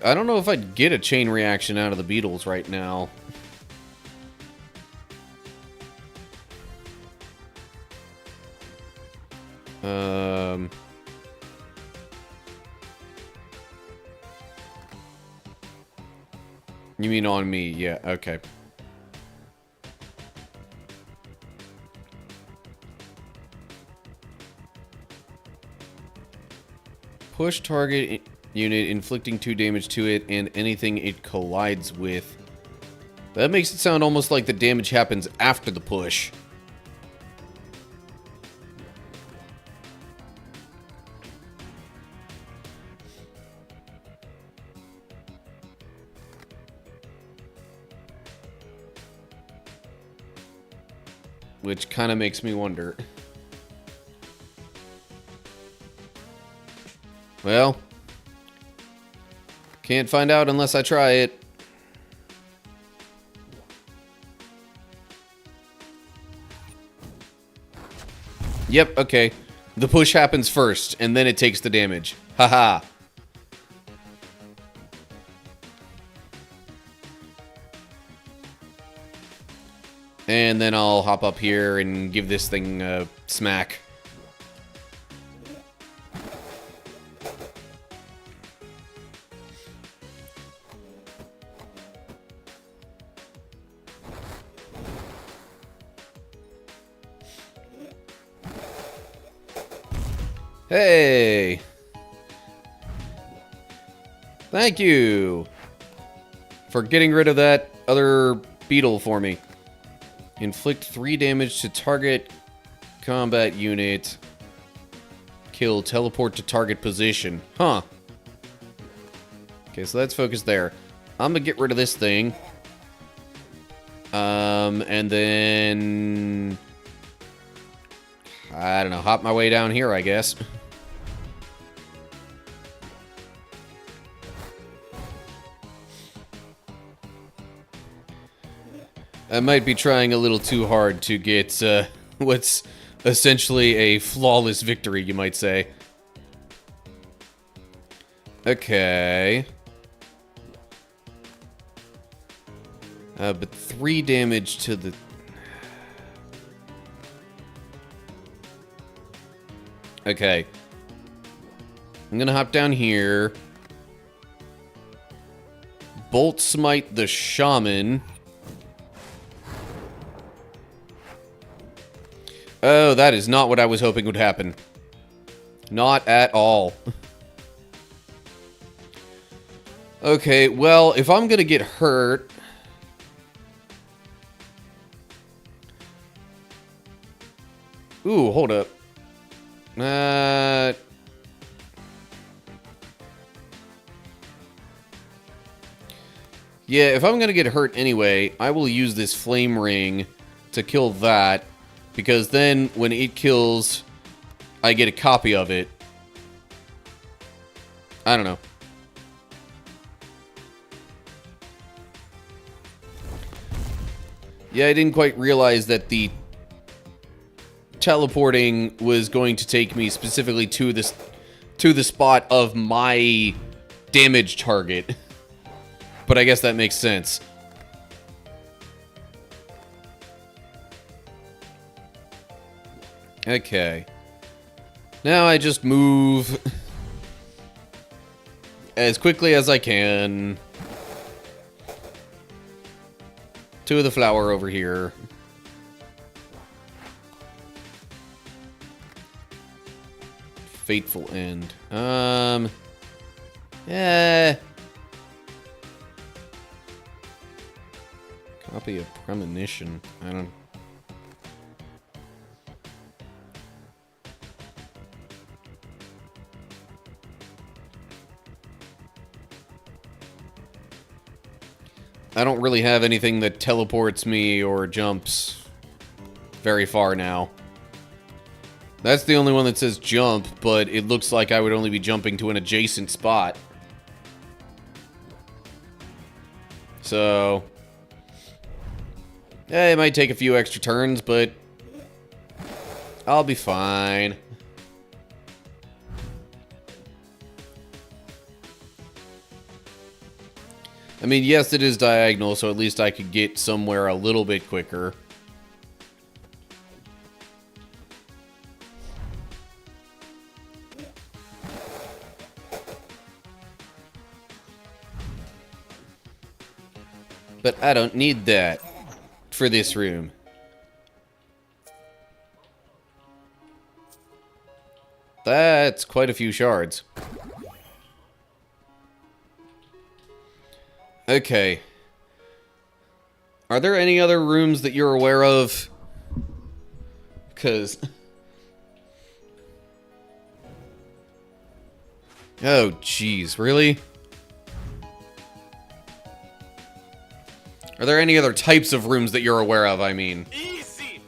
I don't know if I'd get a chain reaction out of the beetles right now. You mean on me? Yeah, okay. Push target unit, inflicting 2 damage to it and anything it collides with. That makes it sound almost like the damage happens after the push. Which kind of makes me wonder. Well, can't find out unless I try it. Yep, okay. The push happens first, and then it takes the damage. Haha. And then I'll hop up here and give this thing a smack. Hey! Thank you for getting rid of that other beetle for me. Inflict 3 damage to target combat unit. Kill, teleport to target position. Huh. Okay, so that's focused there. I'm gonna get rid of this thing. And then... I don't know, hop my way down here, I guess. I might be trying a little too hard to get what's essentially a flawless victory, you might say. Okay. But 3 damage to the... Okay. I'm gonna hop down here. Bolt Smite the Shaman. Oh, that is not what I was hoping would happen. Not at all. Okay, well, if I'm gonna get hurt... Ooh, hold up. Yeah, if I'm gonna get hurt anyway, I will use this flame ring to kill that. Because then, when it kills, I get a copy of it. I don't know. Yeah, I didn't quite realize that the teleporting was going to take me specifically to the spot of my damage target. But I guess that makes sense. Okay. Now I just move as quickly as I can to the flower over here. Fateful end. Yeah. Copy of premonition. I don't... I don't really have anything that teleports me or jumps very far now. That's the only one that says jump, but it looks like I would only be jumping to an adjacent spot. So, it might take a few extra turns, but I'll be fine. I mean, yes, it is diagonal, so at least I could get somewhere a little bit quicker. But I don't need that for this room. That's quite a few shards. Okay. Are there any other rooms that you're aware of? Because... oh, jeez, really? Are there any other types of rooms that you're aware of, I mean? Easy.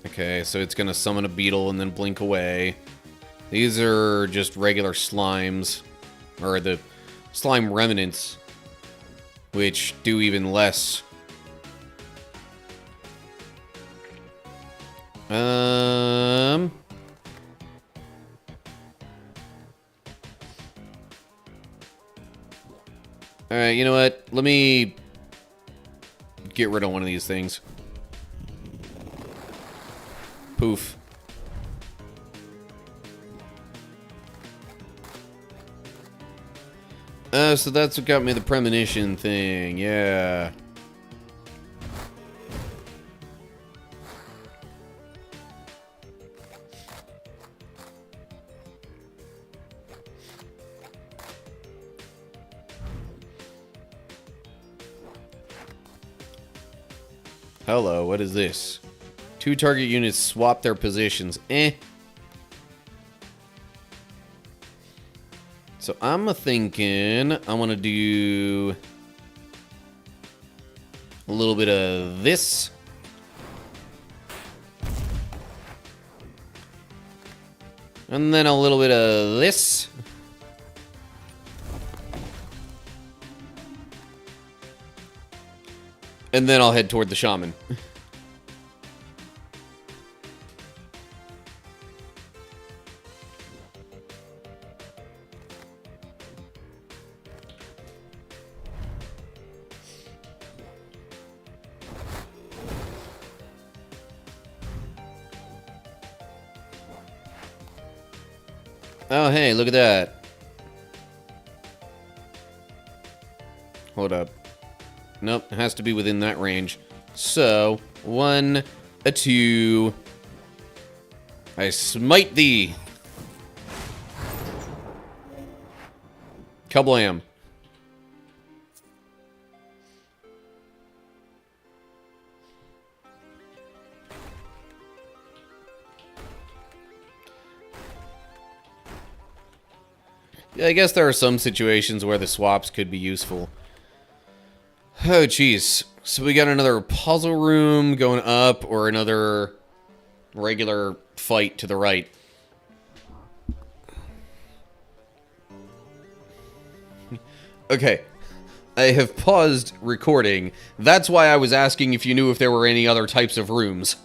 Okay, so it's gonna summon a beetle and then blink away. These are just regular slimes. Or the slime remnants. Which do even less. Alright, you know what? Let me get rid of one of these things. Poof. So that's what got me the premonition thing, yeah. Hello, what is this? 2 target units swap their positions. So I'm thinking I want to do a little bit of this. And then a little bit of this. And then I'll head toward the shaman. Oh, hey, look at that. Hold up. Nope, it has to be within that range. So, 1, 2. I smite thee. Kablam. Yeah, I guess there are some situations where the swaps could be useful. Oh, jeez. So we got another puzzle room going up, or another regular fight to the right. Okay. I have paused recording. That's why I was asking if you knew if there were any other types of rooms.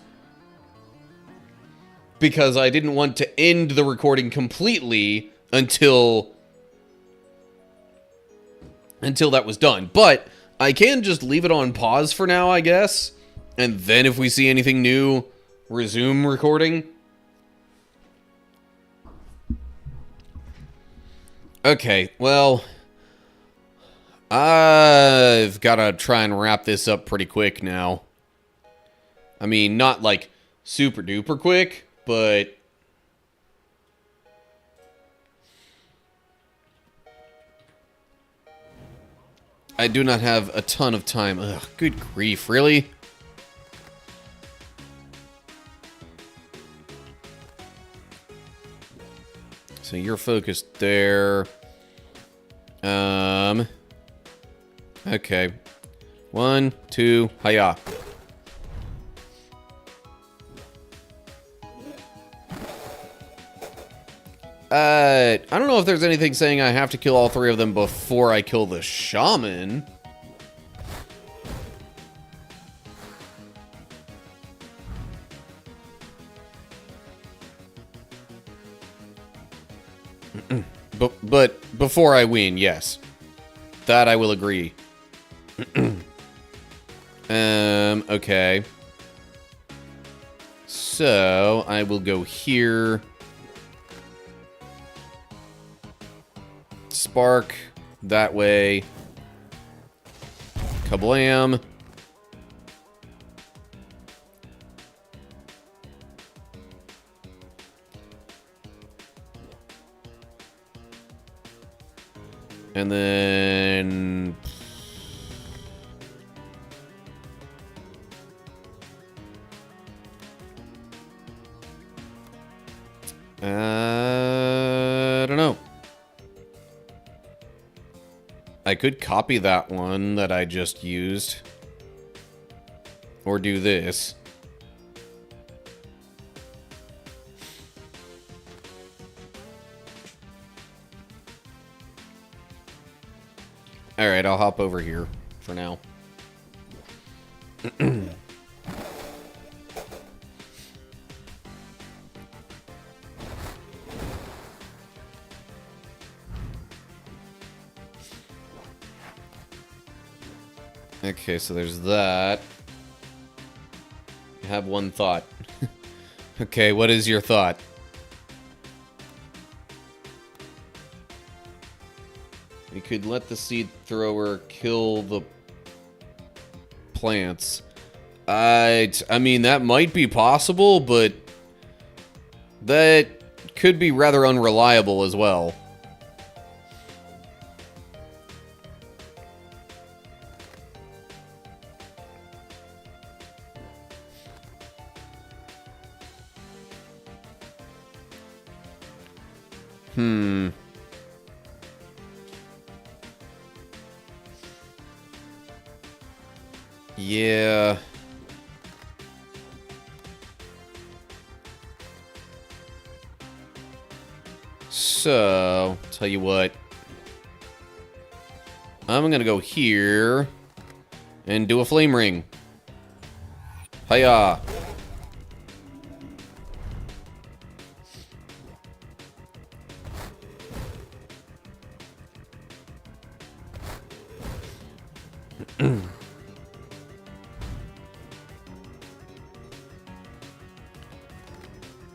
Because I didn't want to end the recording completely until that was done. But I can just leave it on pause for now, I guess. And then if we see anything new, resume recording. Okay, well, I've got to try and wrap this up pretty quick now. I mean, not like super duper quick, but I do not have a ton of time. Ugh, good grief, really? So you're focused there. Okay. 1, 2, hiya. I don't know if there's anything saying I have to kill all 3 of them before I kill the shaman. But before I win, yes. That I will agree. Okay. So, I will go here. Spark. That way. Kablam. And then... I don't know. I could copy that one that I just used. Or do this. Alright, I'll hop over here for now. Okay, so there's that. I have one thought. Okay, what is your thought? We could let the seed thrower kill the plants. I mean, that might be possible, but that could be rather unreliable as well. Yeah. So, tell you what. I'm gonna go here and do a flame ring. Hiya.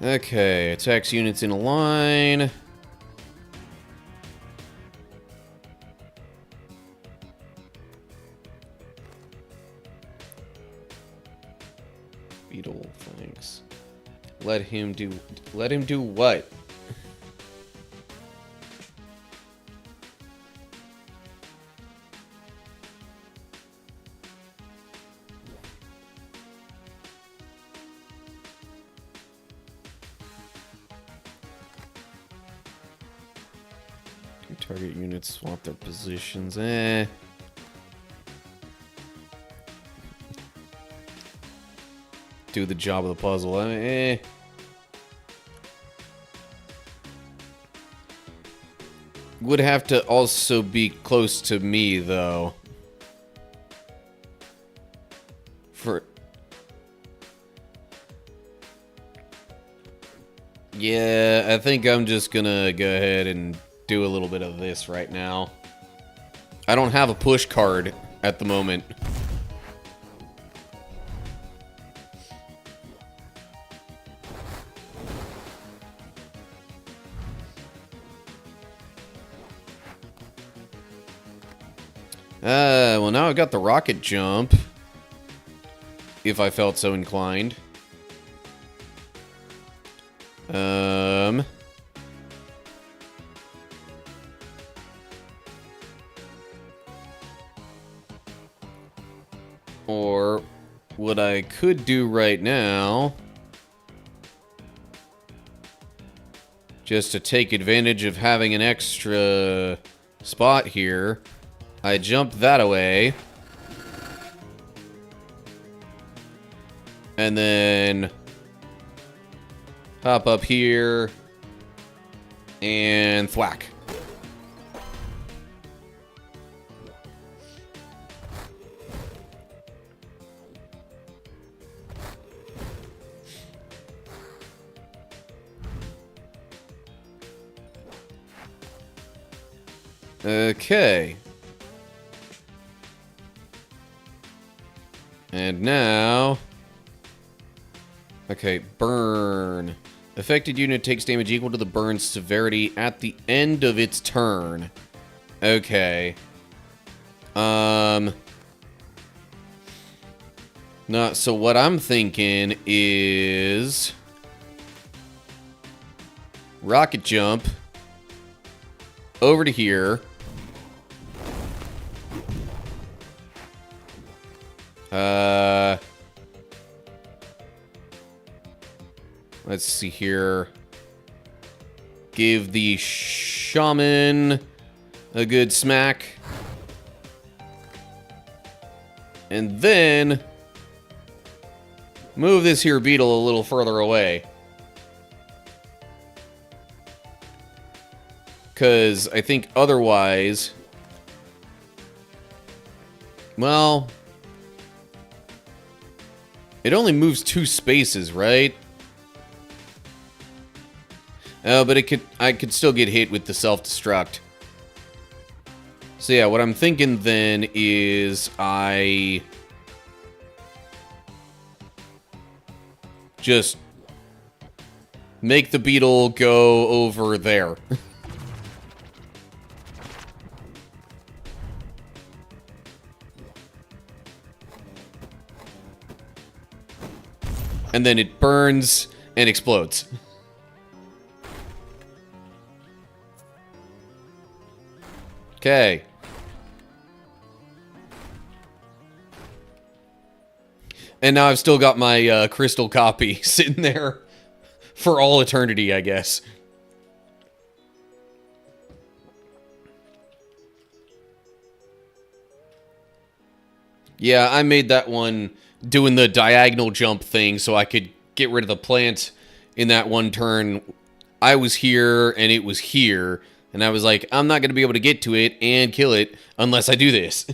Okay, attacks units in a line. Beetle flanks. Let him do what? Target units swap their positions. Do the job of the puzzle. Would have to also be close to me, though. Yeah, I think I'm just gonna go ahead and do a little bit of this right now. I don't have a push card at the moment. Well, now I've got the rocket jump. If I felt so inclined. Or what I could do right now just to take advantage of having an extra spot here, I jump that away. And then hop up here and thwack. Okay. And now... Okay, burn. Affected unit takes damage equal to the burn severity at the end of its turn. Okay. No, so what I'm thinking is... rocket jump over to here. Let's see here. Give the shaman a good smack. And then move this here beetle a little further away. Because I think otherwise... well... it only moves 2 spaces, right? But I could still get hit with the self-destruct. So yeah, what I'm thinking then is I just make the beetle go over there. And then it burns and explodes. Okay. And now I've still got my crystal copy sitting there for all eternity, I guess. Yeah, I made that one doing the diagonal jump thing so I could get rid of the plant in that one turn. I was here and it was here. And I was like, I'm not going to be able to get to it and kill it unless I do this.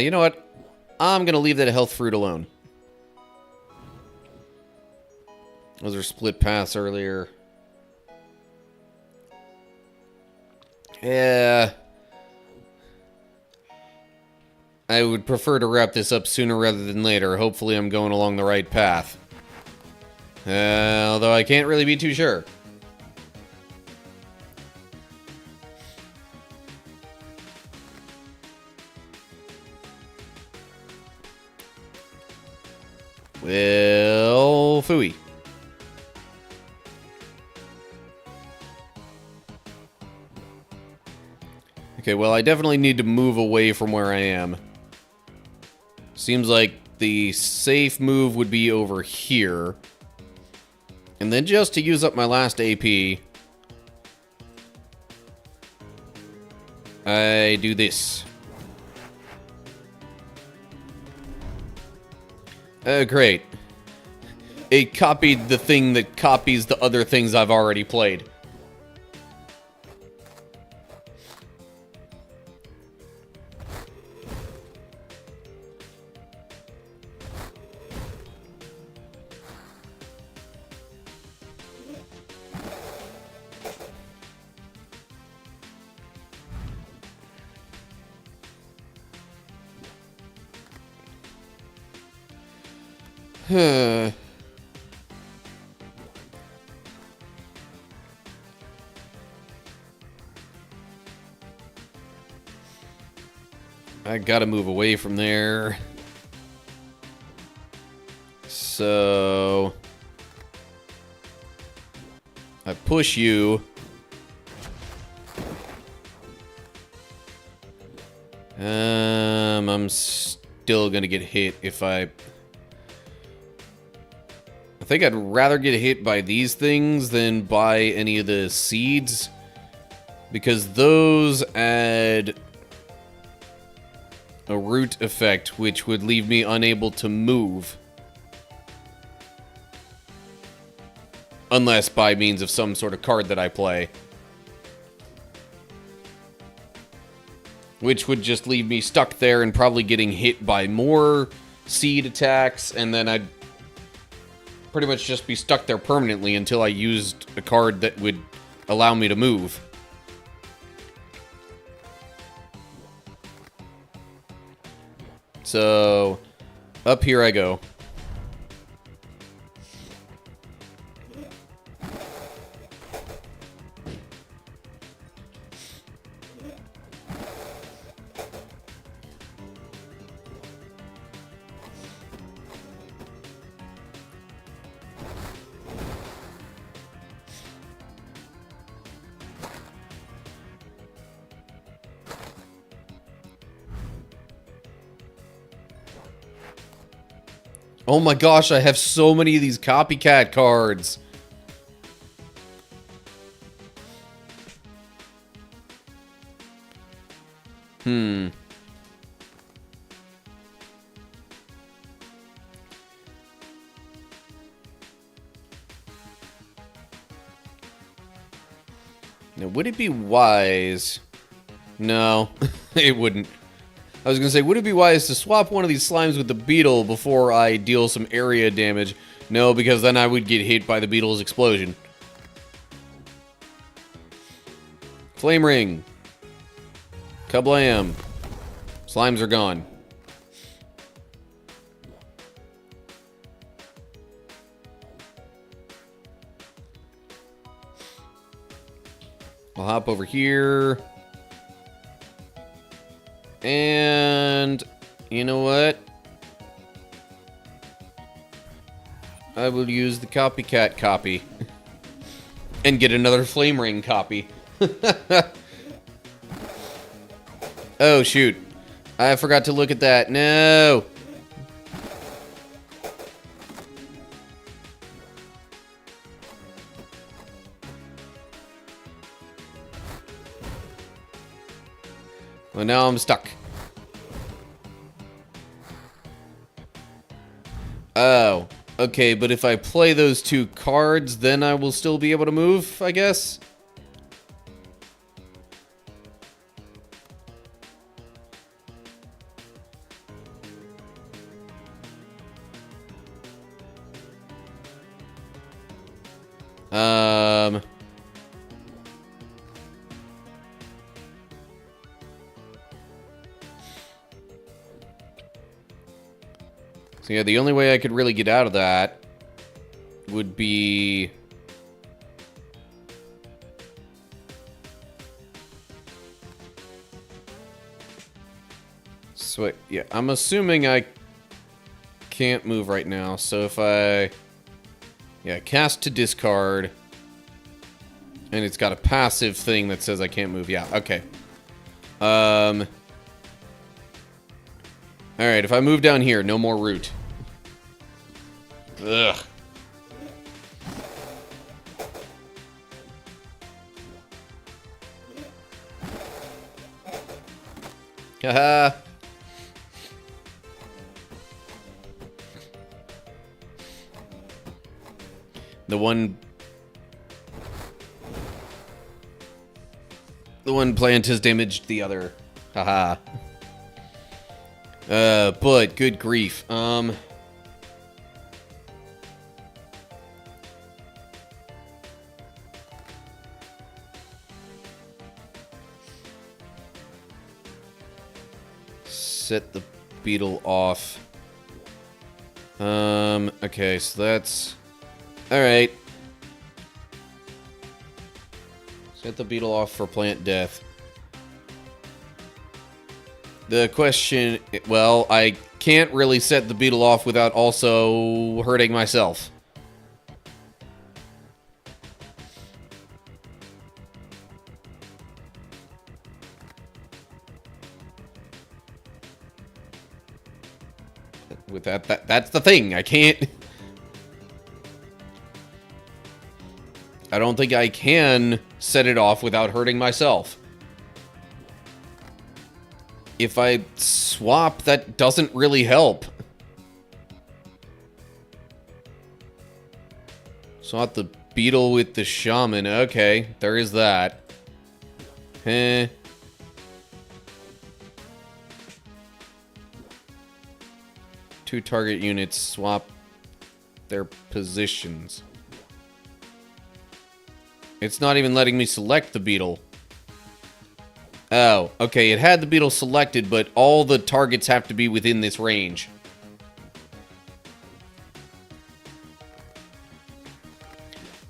You know what? I'm going to leave that health fruit alone. Those are split paths earlier. Yeah. I would prefer to wrap this up sooner rather than later. Hopefully I'm going along the right path. Although I can't really be too sure. Well, phooey. Okay, well, I definitely need to move away from where I am. Seems like the safe move would be over here. And then just to use up my last AP, I do this. Great. It copied the thing that copies the other things I've already played. Huh. I gotta move away from there. So... I push you. I'm still gonna get hit if I think I'd rather get hit by these things than by any of the seeds, because those add a root effect, which would leave me unable to move. Unless by means of some sort of card that I play. Which would just leave me stuck there and probably getting hit by more seed attacks, and then I'd pretty much just be stuck there permanently until I used a card that would allow me to move. So, up here I go. Oh my gosh, I have so many of these copycat cards. Now, would it be wise? No, it wouldn't. I was gonna say, would it be wise to swap one of these slimes with the beetle before I deal some area damage? No, because then I would get hit by the beetle's explosion. Flame ring. Kablam. Slimes are gone. I'll hop over here. And you know what? I will use the copycat copy and get another flame ring copy. Oh shoot. I forgot to look at that. No. Well, now I'm stuck. Oh, okay, but if I play those two cards, then I will still be able to move, I guess? So yeah, the only way I could really get out of that would be... So, yeah, I'm assuming I can't move right now, so if I... Yeah, cast to discard, and it's got a passive thing that says I can't move. Yeah, okay. Alright, if I move down here, no more root. Ugh. Haha. The one plant has damaged the other. Haha. But good grief. Set the beetle off. Okay, so that's... Alright. Set the beetle off for plant death. The question... Well, I can't really set the beetle off without also hurting myself. With that's the thing. I can't... I don't think I can set it off without hurting myself. If I swap, that doesn't really help. Swap the beetle with the shaman. Okay, there is that. Eh. Two target units swap their positions. It's not even letting me select the beetle. Oh, okay, it had the beetle selected, but all the targets have to be within this range.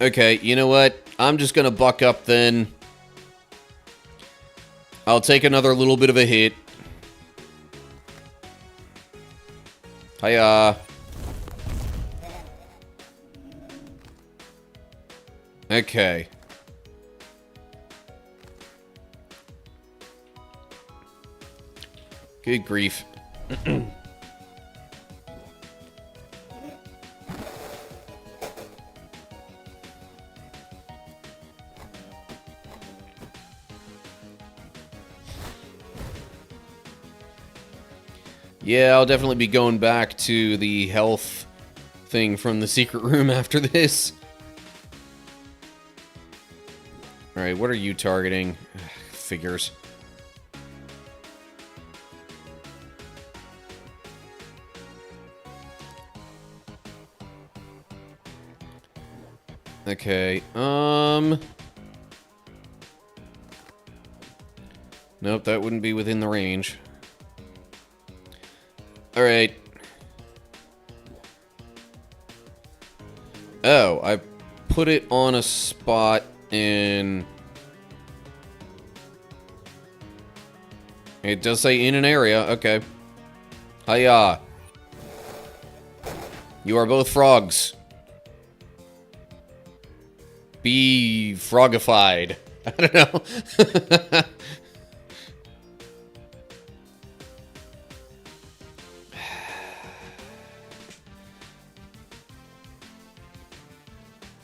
Okay, you know what? I'm just gonna buck up then. I'll take another little bit of a hit. Hiya. Okay. Good grief. Yeah, I'll definitely be going back to the health thing from the secret room after this. Alright, what are you targeting? Figures. Okay, nope, that wouldn't be within the range. Alright. Oh, I put it on a spot in... It does say in an area, okay. Hiya. You are both frogs. Be frogified. I don't know.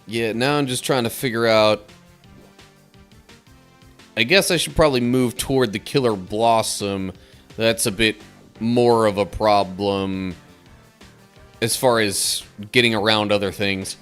Yeah, now I'm just trying to figure out... I guess I should probably move toward the Killer Blossom. That's a bit more of a problem as far as getting around other things.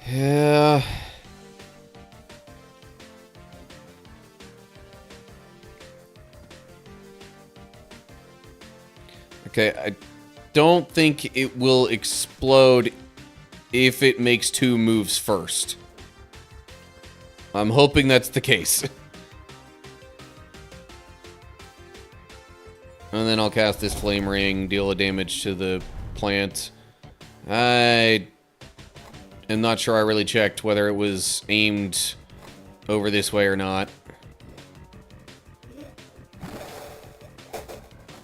Yeah. Okay, I don't think it will explode if it makes 2 moves first. I'm hoping that's the case. And then I'll cast this Flame Ring, deal a damage to the plant. I am not sure I really checked whether it was aimed over this way or not.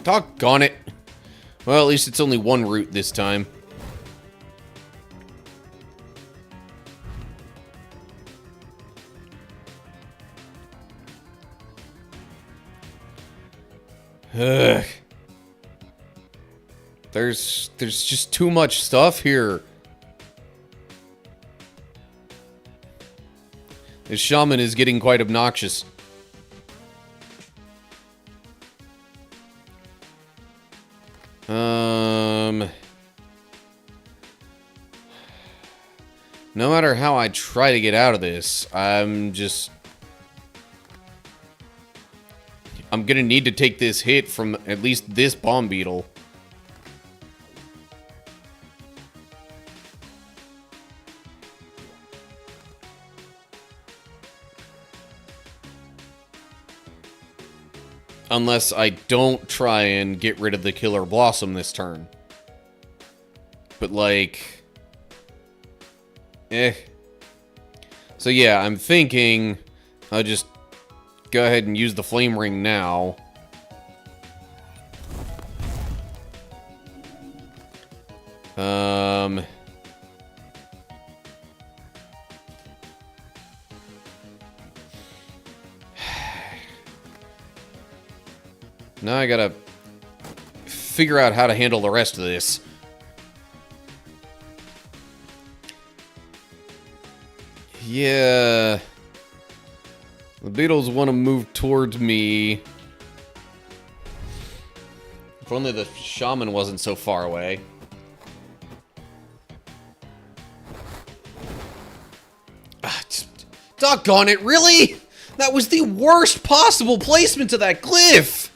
Doggone it. Well, at least it's only one route this time. Ugh. There's just too much stuff here. This shaman is getting quite obnoxious. No matter how I try to get out of this, I'm gonna need to take this hit from at least this bomb beetle. Unless I don't try and get rid of the Killer Blossom this turn. But, like... So, yeah, I'm thinking I'll just go ahead and use the Flame Ring now. Now I gotta figure out how to handle the rest of this. Yeah. The beetles want to move towards me. If only the shaman wasn't so far away. Doggone it, really? That was the worst possible placement of that glyph!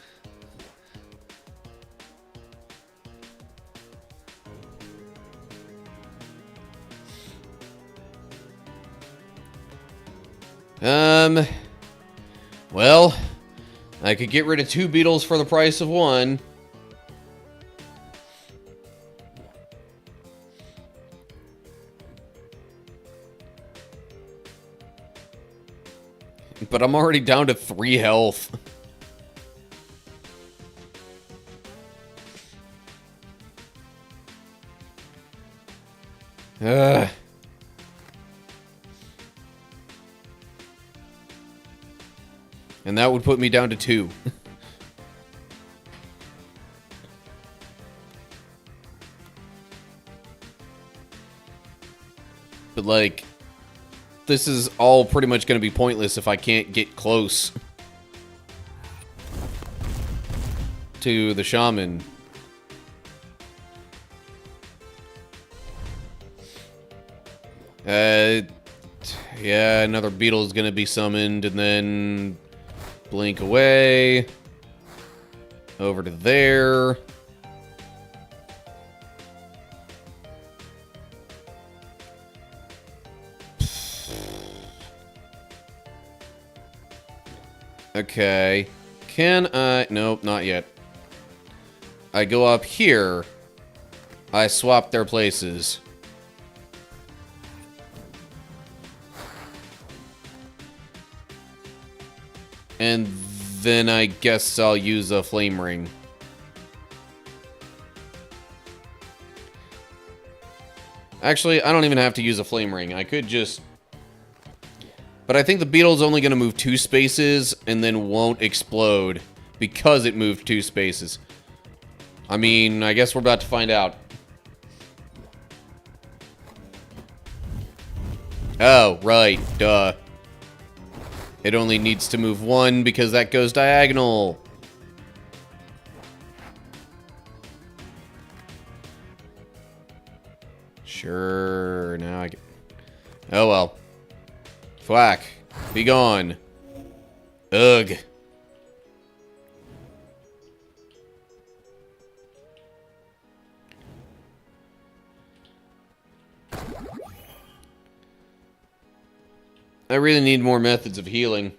Well, I could get rid of 2 beetles for the price of 1. But I'm already down to 3 health. Ugh. And that would put me down to 2. But, like, this is all pretty much going to be pointless if I can't get close to the shaman. Yeah, another beetle is going to be summoned, and then blink away. Over to there. Okay. Can I... Nope, not yet. I go up here. I swap their places. And then I guess I'll use a flame ring. Actually, I don't even have to use a flame ring. I could just... But I think the beetle's only going to move 2 spaces and then won't explode because it moved 2 spaces. I mean, I guess we're about to find out. Oh, right. Duh. It only needs to move 1 because that goes diagonal. Sure, now I get... Oh, well. Thwack. Be gone. Ugh. I really need more methods of healing.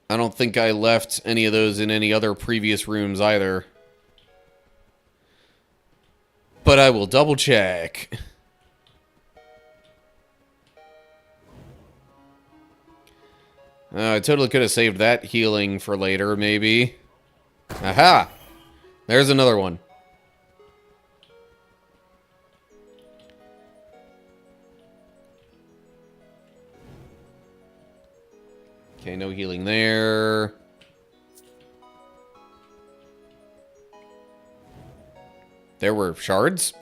I don't think I left any of those in any other previous rooms either. But I will double check. I totally could have saved that healing for later, maybe. Aha! There's another one. Okay, no healing there. There were shards?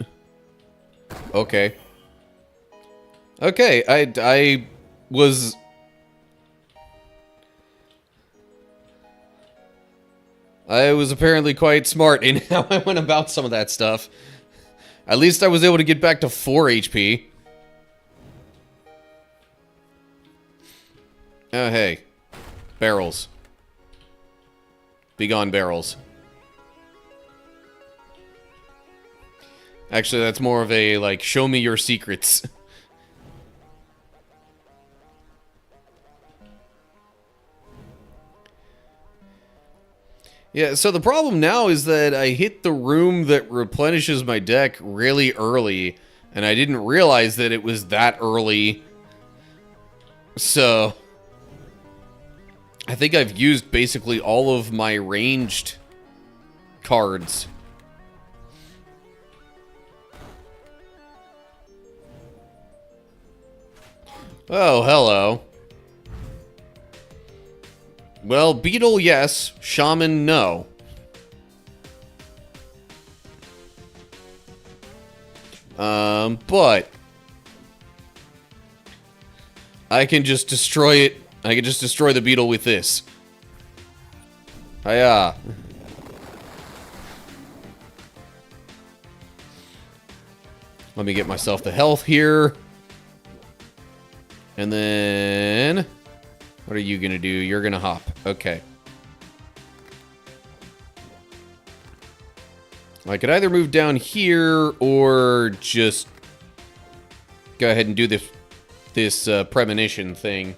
Okay. Okay, I was... I was apparently quite smart in how I went about some of that stuff. At least I was able to get back to 4 HP. Oh, hey. Barrels. Be gone, barrels. Actually, that's more of a, like, show me your secrets. Yeah, so the problem now is that I hit the room that replenishes my deck really early, and I didn't realize that it was that early. So, I think I've used basically all of my ranged cards. Oh, hello. Well, Beetle, yes. Shaman, no. But I can just destroy it. I can just destroy the Beetle with this. Hiya. Let me get myself the health here. And then... what are you gonna do? You're gonna hop. Okay. I could either move down here or just go ahead and do this premonition thing.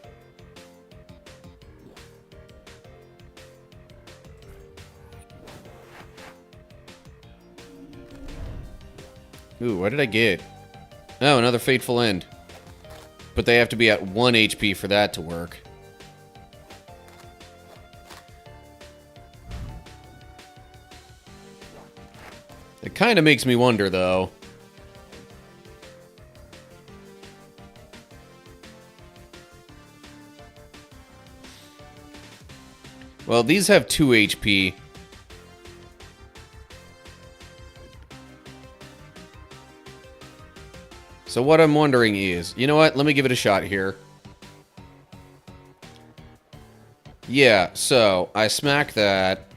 Ooh, what did I get? Oh, another Fateful End. But they have to be at 1 HP for that to work. It kind of makes me wonder, though. Well, these have 2 HP. So what I'm wondering is, you know what? Let me give it a shot here. Yeah, so I smack that.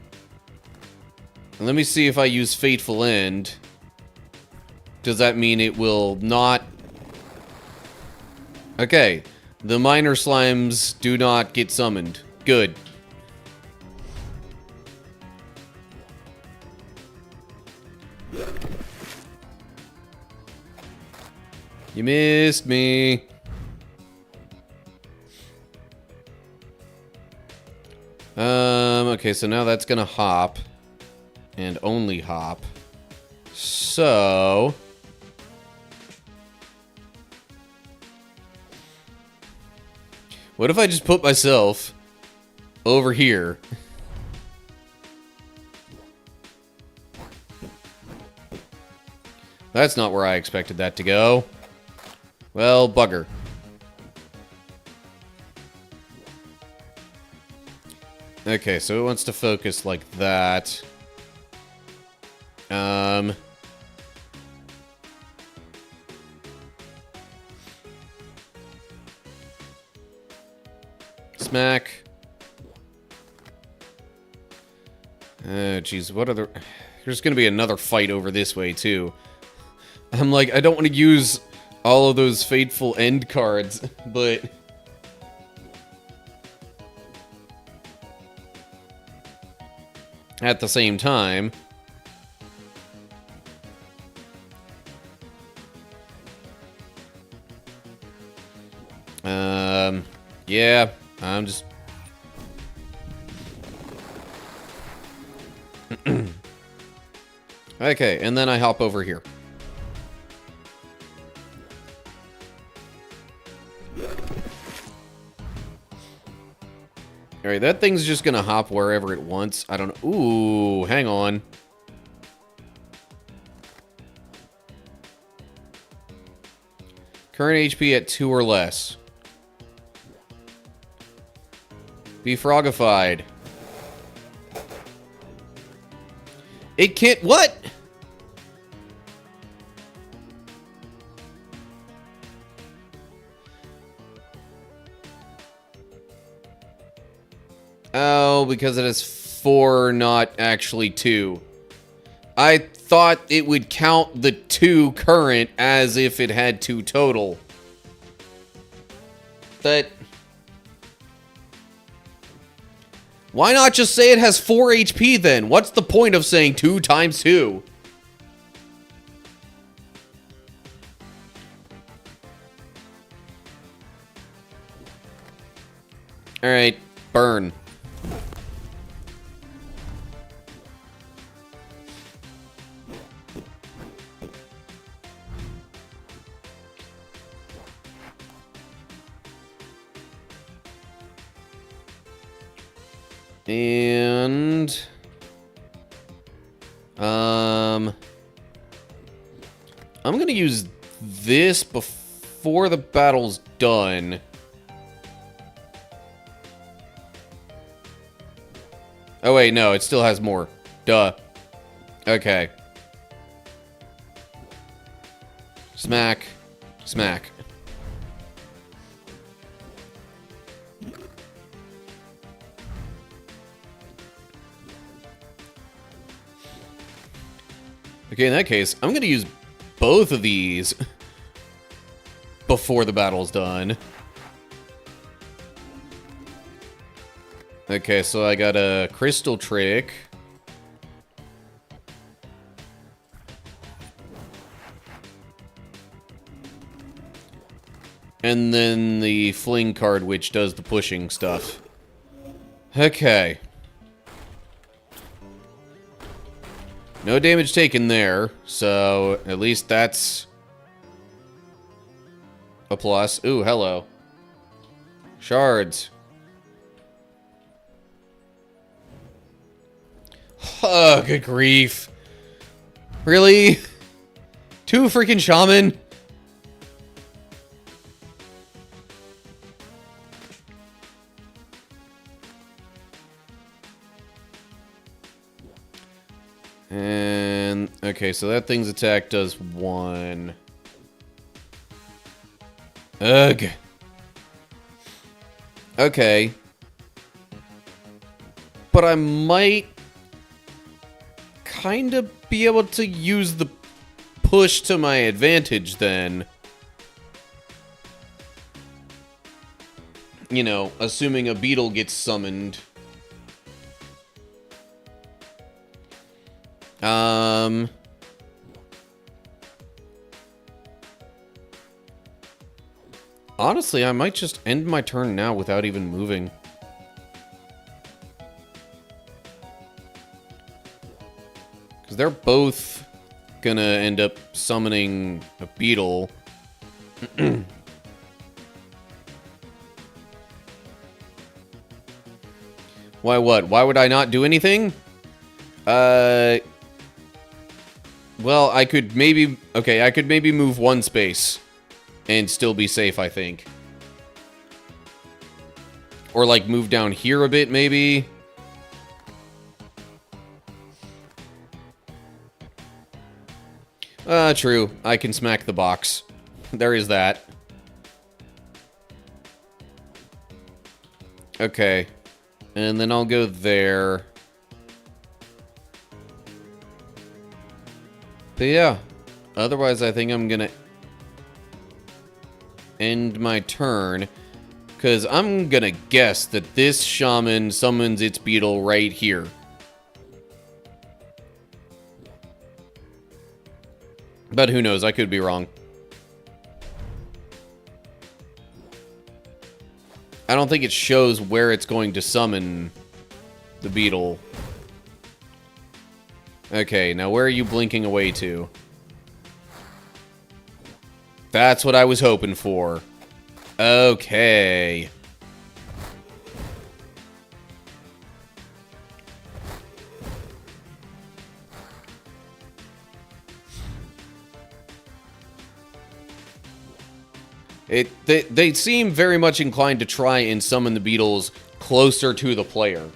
And let me see if I use Fateful End. Does that mean it will not... Okay. The minor slimes do not get summoned. Good. You missed me. Okay, so now that's gonna hop. And only hop. So... what if I just put myself over here? That's not where I expected that to go. Well, bugger. Okay, so it wants to focus like that. Smack. Oh, jeez, what other... there's gonna be another fight over this way, too. I'm like, I don't want to use all of those Fateful End cards, but... at the same time... yeah, I'm just... okay, and then I hop over here. Alright, that thing's just gonna hop wherever it wants. I don't know. Ooh, hang on. Current HP at 2 or less. Be frogified. It can't... what? Oh, because it is 4, not actually 2. I thought it would count the 2 current as if it had 2 total. Why not just say it has 4 HP then? What's the point of saying 2 times 2? Alright, burn. And I'm gonna use this before the battle's done. Oh wait, no, it still has more. Duh. Okay. Smack. Smack. Okay, in that case, I'm gonna use both of these before the battle's done. Okay, so I got a crystal trick. And then the fling card, which does the pushing stuff. Okay. No damage taken there, so at least that's a plus. Ooh, hello. Shards. Oh, good grief. Really? 2 freaking shaman? And, okay, so that thing's attack does 1. Ugh. Okay. But I might kind of be able to use the push to my advantage then. You know, assuming a beetle gets summoned. Honestly, I might just end my turn now without even moving. Because they're both gonna end up summoning a beetle. Why what? Why would I not do anything? Well, I could maybe... Okay, I could maybe move 1 space and still be safe, I think. Or, like, move down here a bit, maybe. True. I can smack the box. There is that. Okay. And then I'll go there. But yeah, otherwise I think I'm gonna end my turn, because I'm gonna guess that this shaman summons its beetle right here. But who knows, I could be wrong. I don't think it shows where it's going to summon the beetle. Okay, now where are you blinking away to? That's what I was hoping for. Okay. They seem very much inclined to try and summon the beetles closer to the player.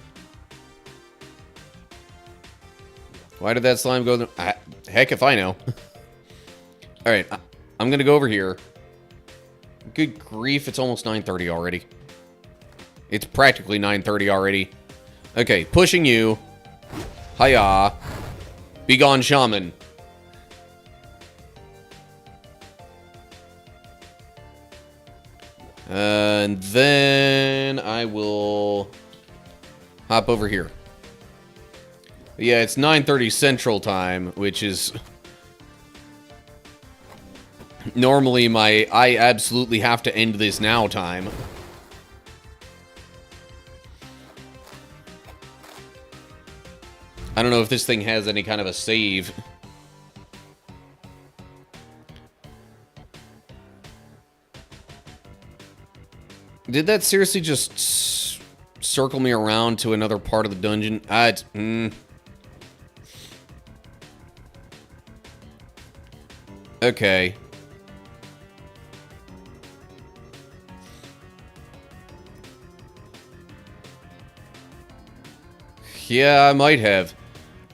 Why did that slime go there? Heck if I know. Alright, I'm gonna go over here. Good grief, it's almost 9:30 already. It's practically 9:30 already. Okay, pushing you. Hiya. Begone, shaman. And then I will hop over here. Yeah, it's 9:30 Central Time, which is normally my I absolutely have to end this now time. I don't know if this thing has any kind of a save. Did that seriously just circle me around to another part of the dungeon? Okay. Yeah, I might have.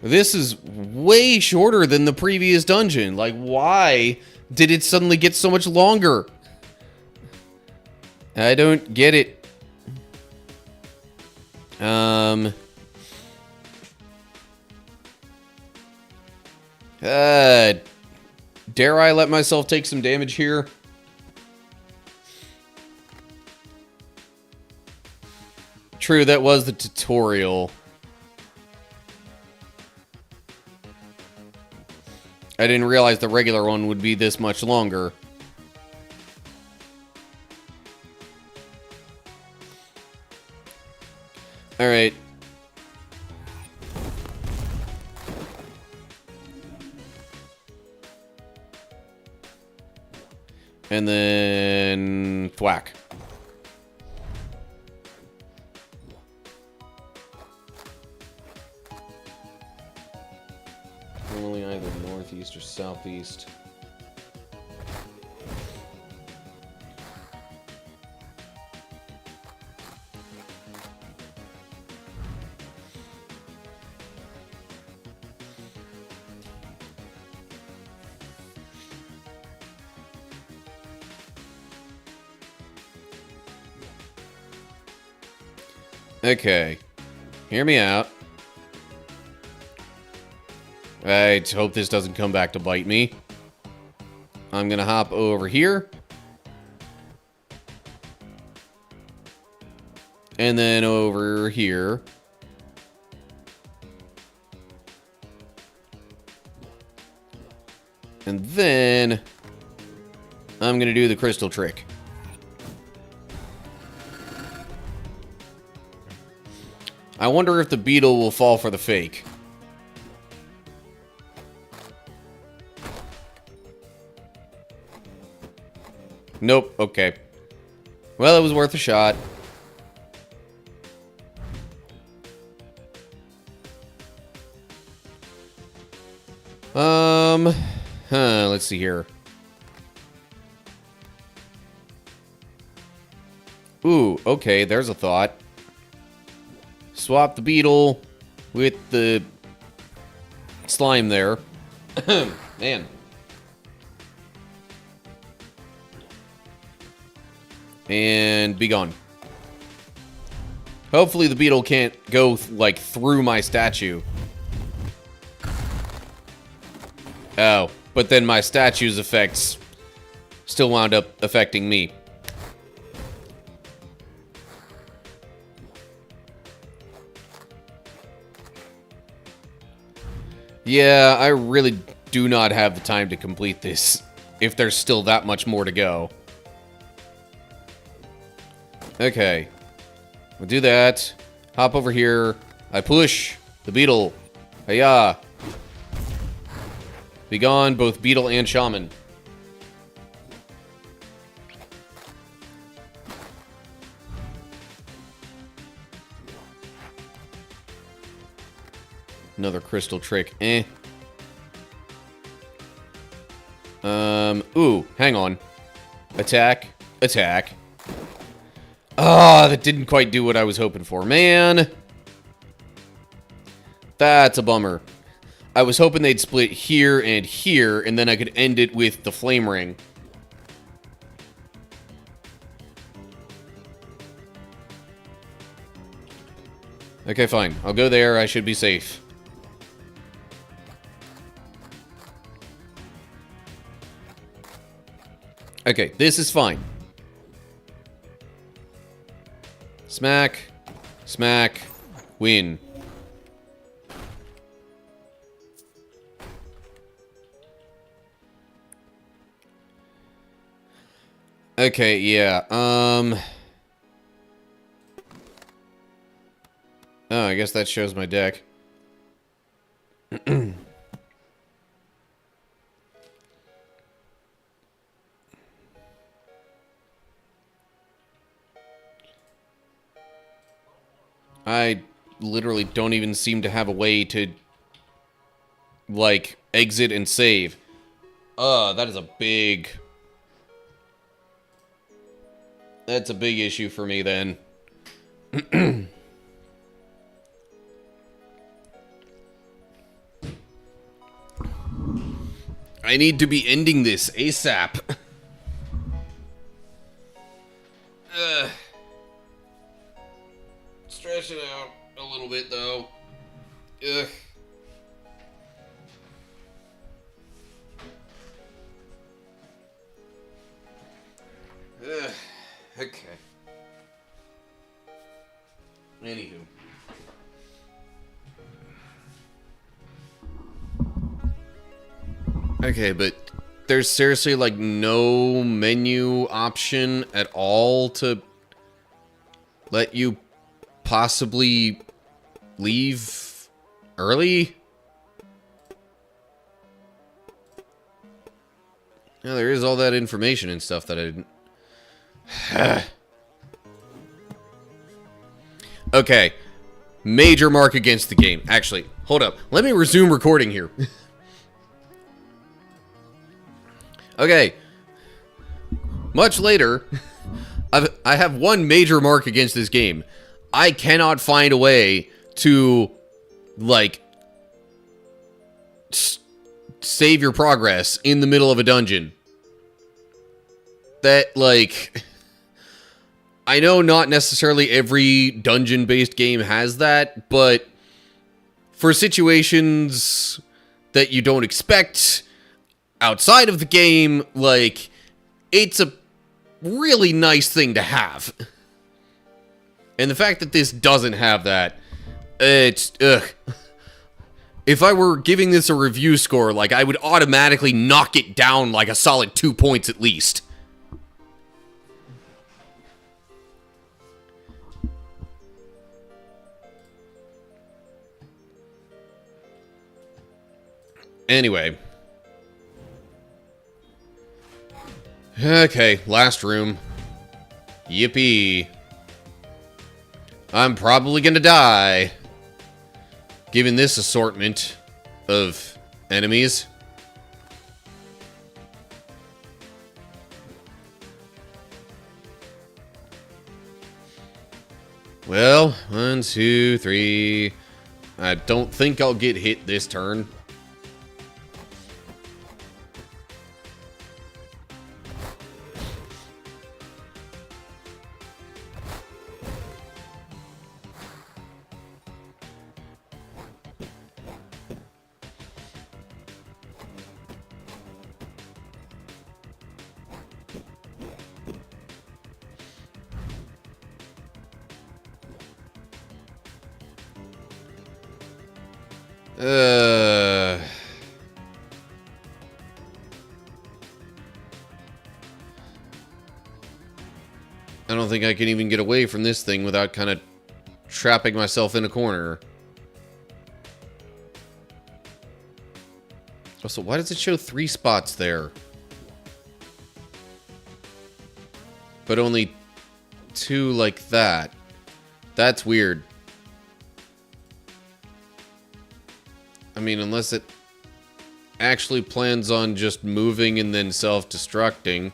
This is way shorter than the previous dungeon. Like, why did it suddenly get so much longer? I don't get it. Dare I let myself take some damage here? True, that was the tutorial. I didn't realize the regular one would be this much longer. Alright. And then thwack. Normally either northeast or southeast. Okay. Hear me out. I hope this doesn't come back to bite me. I'm gonna hop over here. And then over here. And then I'm gonna do the crystal trick. I wonder if the beetle will fall for the fake. Nope, okay. Well, it was worth a shot. Let's see here. Ooh, okay, there's a thought. Swap the beetle with the slime there. Man. And be gone. Hopefully the beetle can't go, like, through my statue. Oh, but then my statue's effects still wound up affecting me. Yeah, I really do not have the time to complete this, if there's still that much more to go. Okay. We'll do that. Hop over here. I push the beetle. Hiya. Be gone, both beetle and shaman. Another crystal trick. Ooh, hang on. Attack. Attack. Ah, that didn't quite do what I was hoping for. Man. That's a bummer. I was hoping they'd split here, and then I could end it with the flame ring. Okay, fine. I'll go there. I should be safe. Okay, this is fine. Smack. Smack. Win. Okay, yeah, Oh, I guess that shows my deck. I literally don't even seem to have a way to, like, exit and save. That is a big... That's a big issue for me, then. I need to be ending this ASAP. Stretch it out a little bit, though. Ugh. Ugh. Okay. Anywho. Okay, but there's seriously, like, no menu option at all to let you possibly leave early? Yeah, there is all that information and stuff that I didn't... Okay. Major mark against the game. Actually, hold up. Let me resume recording here. Okay. Much later, I have one major mark against this game. I cannot find a way to, like, save your progress in the middle of a dungeon. That, like... I know not necessarily every dungeon-based game has that, but for situations that you don't expect outside of the game, like, it's a really nice thing to have. And the fact that this doesn't have that, it's, ugh. If I were giving this a review score, like, I would automatically knock it down like a solid 2 points at least. Anyway. Okay, last room. Yippee. I'm probably gonna die, given this assortment of enemies. Well, 1, 2, 3. I don't think I'll get hit this turn. I don't think I can even get away from this thing without kind of trapping myself in a corner. Also, why does it show 3 spots there? But only 2 like that. That's weird. I mean, unless it actually plans on just moving and then self-destructing.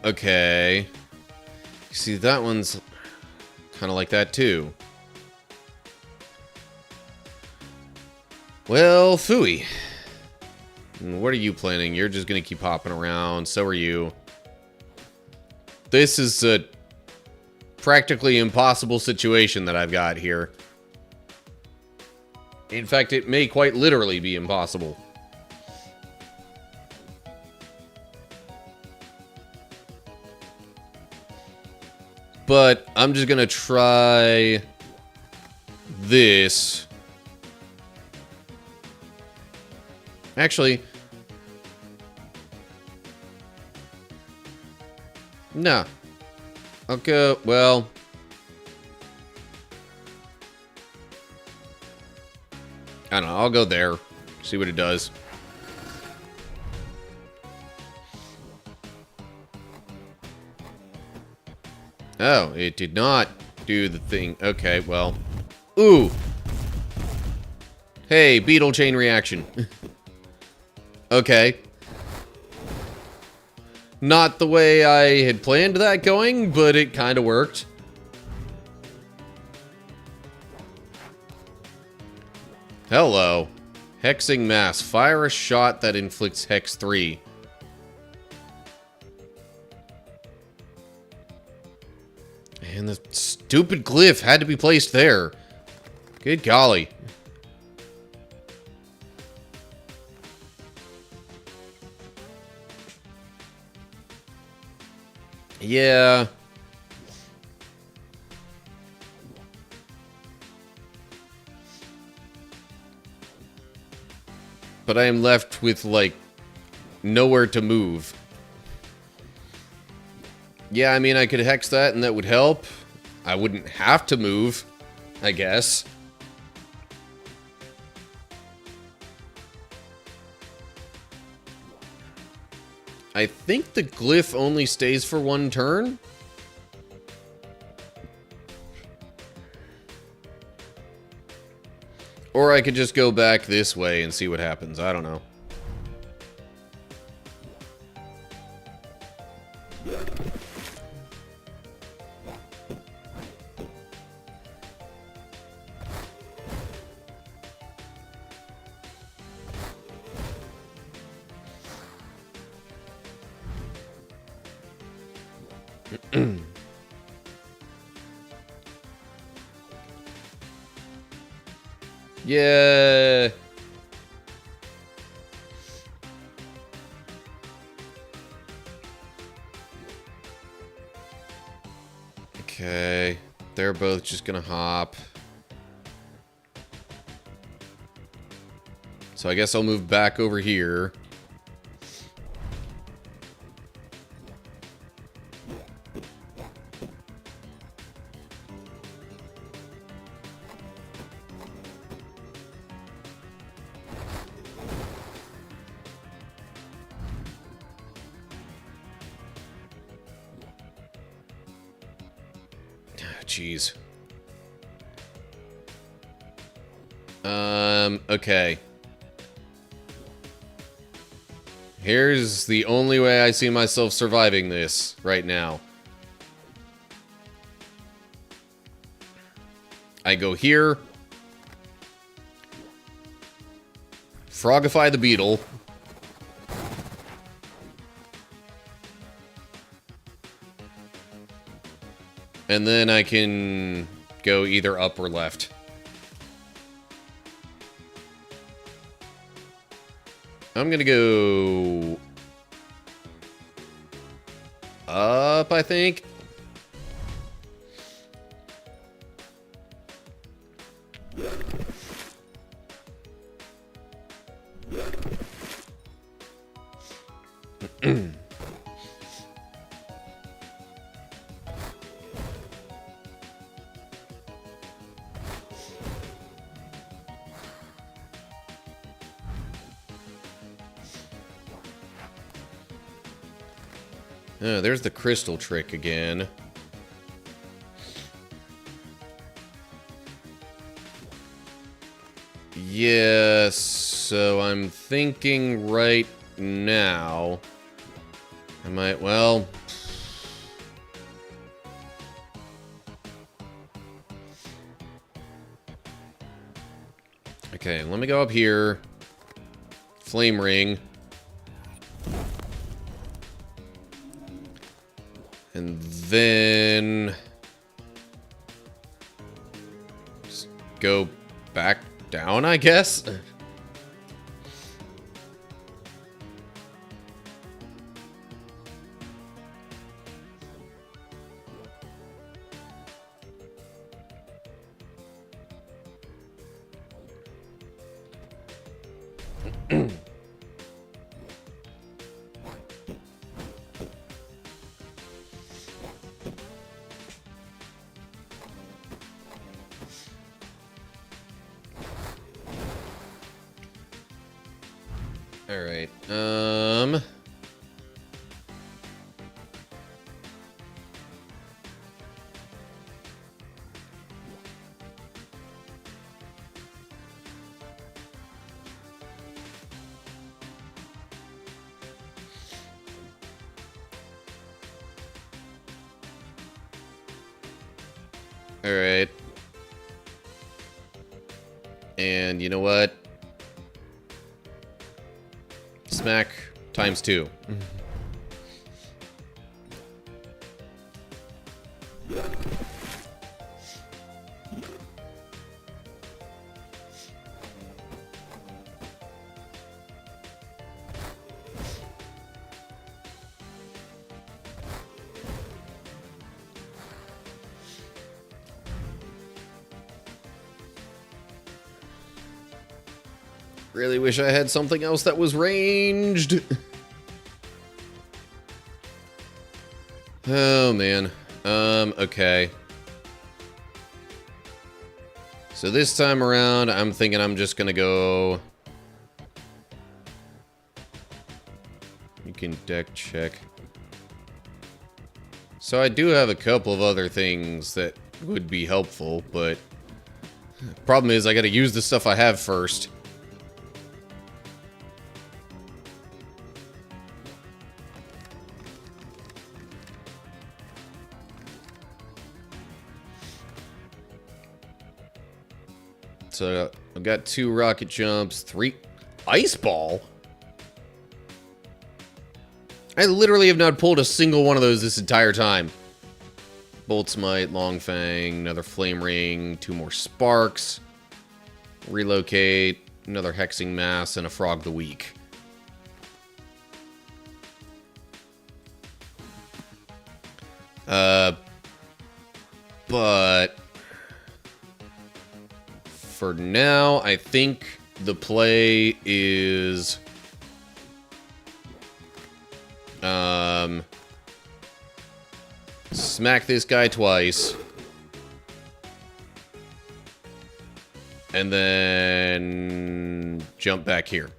Okay. See, that one's kind of like that, too. Well, phooey. What are you planning? You're just gonna keep hopping around. So are you. This is a practically impossible situation that I've got here. In fact, it may quite literally be impossible. But I'm just gonna try this. Actually, no. I'll go, well, I don't know, I'll go there. See what it does. Oh, it did not do the thing. Okay, well. Ooh! Hey, beetle chain reaction. Okay. Not the way I had planned that going, but it kind of worked. Hello. Hexing Mass. Fire a shot that inflicts Hex 3. And the stupid glyph had to be placed there. Good golly. Yeah. But I am left with, like, nowhere to move. Yeah, I mean, I could hex that and that would help. I wouldn't have to move, I guess. I think the glyph only stays for one turn. Or I could just go back this way and see what happens. I don't know. Yeah. Okay. They're both just gonna hop. So I guess I'll move back over here. Jeez. Okay. Here's the only way I see myself surviving this right now. I go here. Frogify the beetle. And then I can go either up or left. I'm gonna go up, I think. Oh, there's the crystal trick again. Yes, so I'm thinking right now I might, well, okay, let me go up here. Flame ring. And then just go back down, I guess? Alright, Alright. And you know what? Smack times 2. Really wish I had something else that was ranged. Oh, man. Okay. So this time around, I'm thinking I'm just gonna go... You can deck check. So I do have a couple of other things that would be helpful, but... Problem is, I gotta use the stuff I have first. So I've got 2 rocket jumps, 3 ice ball. I literally have not pulled a single one of those this entire time. Bolt Smite, Long Fang, another Flame Ring, 2 more Sparks, Relocate, another Hexing Mass, and a Frog the Week. But for now, I think the play is smack this guy twice, and then jump back here.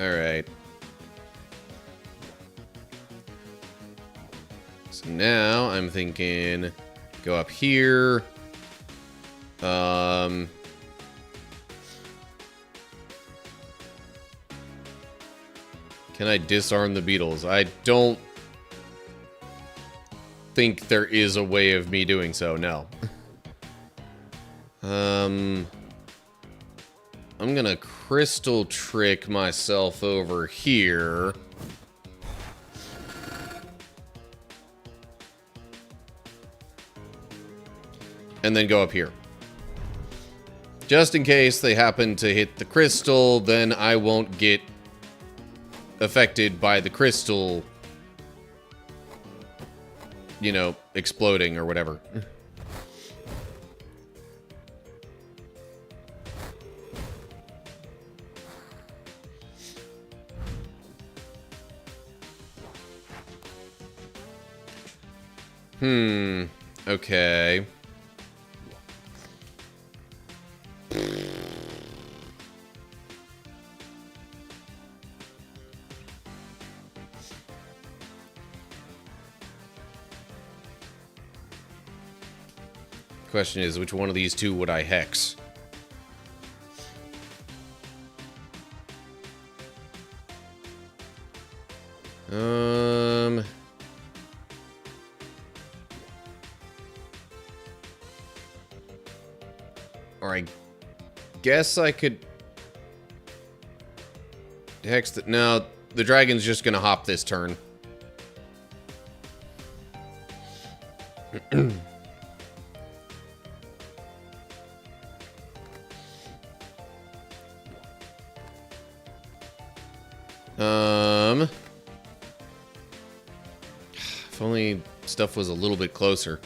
Alright. So now I'm thinking go up here. Can I disarm the beetles? I don't think there is a way of me doing so, no. I'm gonna crystal trick myself over here. And then go up here. Just in case they happen to hit the crystal, then I won't get affected by the crystal, you know, exploding or whatever. Okay. Question is, which one of these two would I hex? Or I guess I could... Hex the... No, the dragon's just gonna hop this turn. If only stuff was a little bit closer.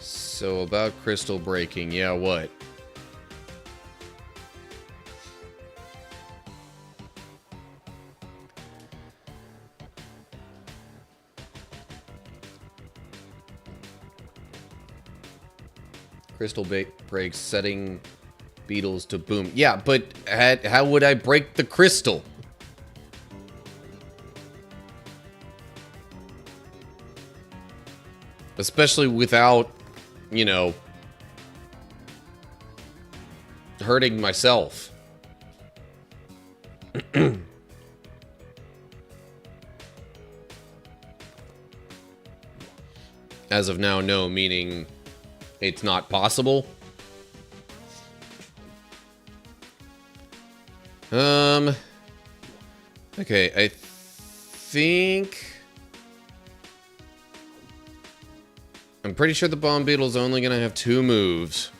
So about crystal breaking, yeah, what? Crystal breaks, setting beetles to boom. Yeah, but how would I break the crystal? Especially without, you know, hurting myself. As of now, no, meaning it's not possible. Okay, I think... I'm pretty sure the bomb beetle's only gonna have 2 moves.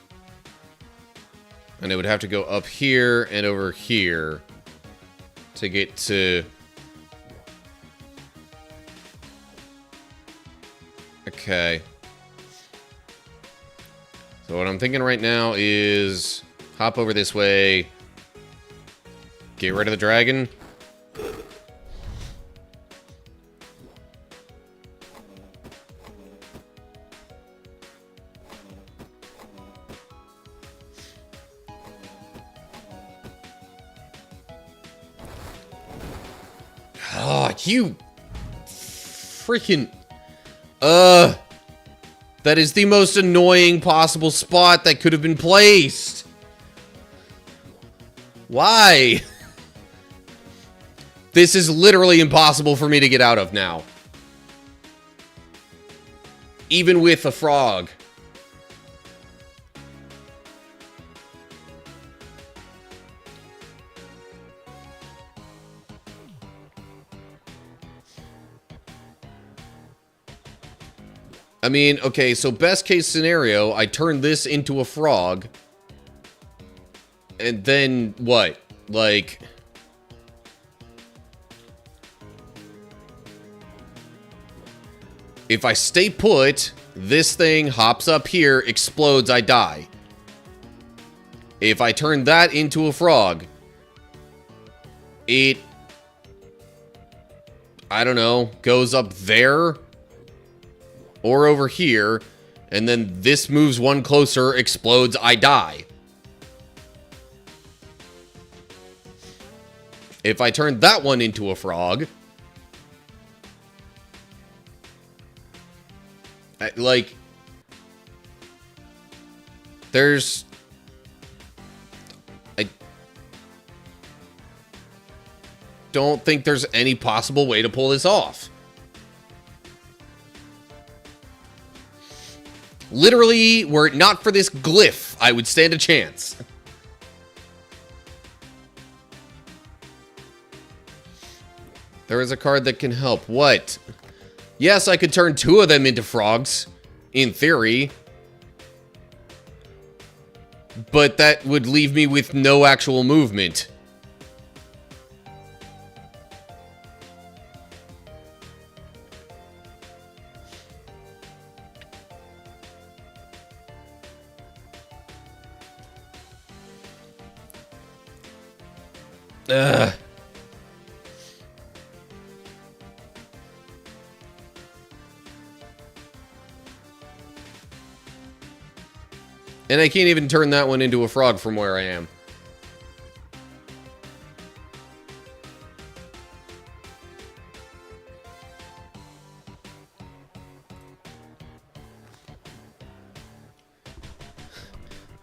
And it would have to go up here and over here to get to... Okay. So what I'm thinking right now is hop over this way, get rid of the dragon. Oh, you freaking... That is the most annoying possible spot that could have been placed. Why? This is literally impossible for me to get out of now. Even with a frog. I mean, okay, so best case scenario, I turn this into a frog. And then what? Like... If I stay put, this thing hops up here, explodes, I die. If I turn that into a frog, it... I don't know, goes up there... Or over here, and then this moves one closer, explodes, I die. If I turn that one into a frog... Like... There's... I don't think there's any possible way to pull this off. Literally, were it not for this glyph, I would stand a chance. There is a card that can help. What? Yes, I could turn 2 of them into frogs, in theory. But that would leave me with no actual movement. Ugh. And I can't even turn that one into a frog from where I am.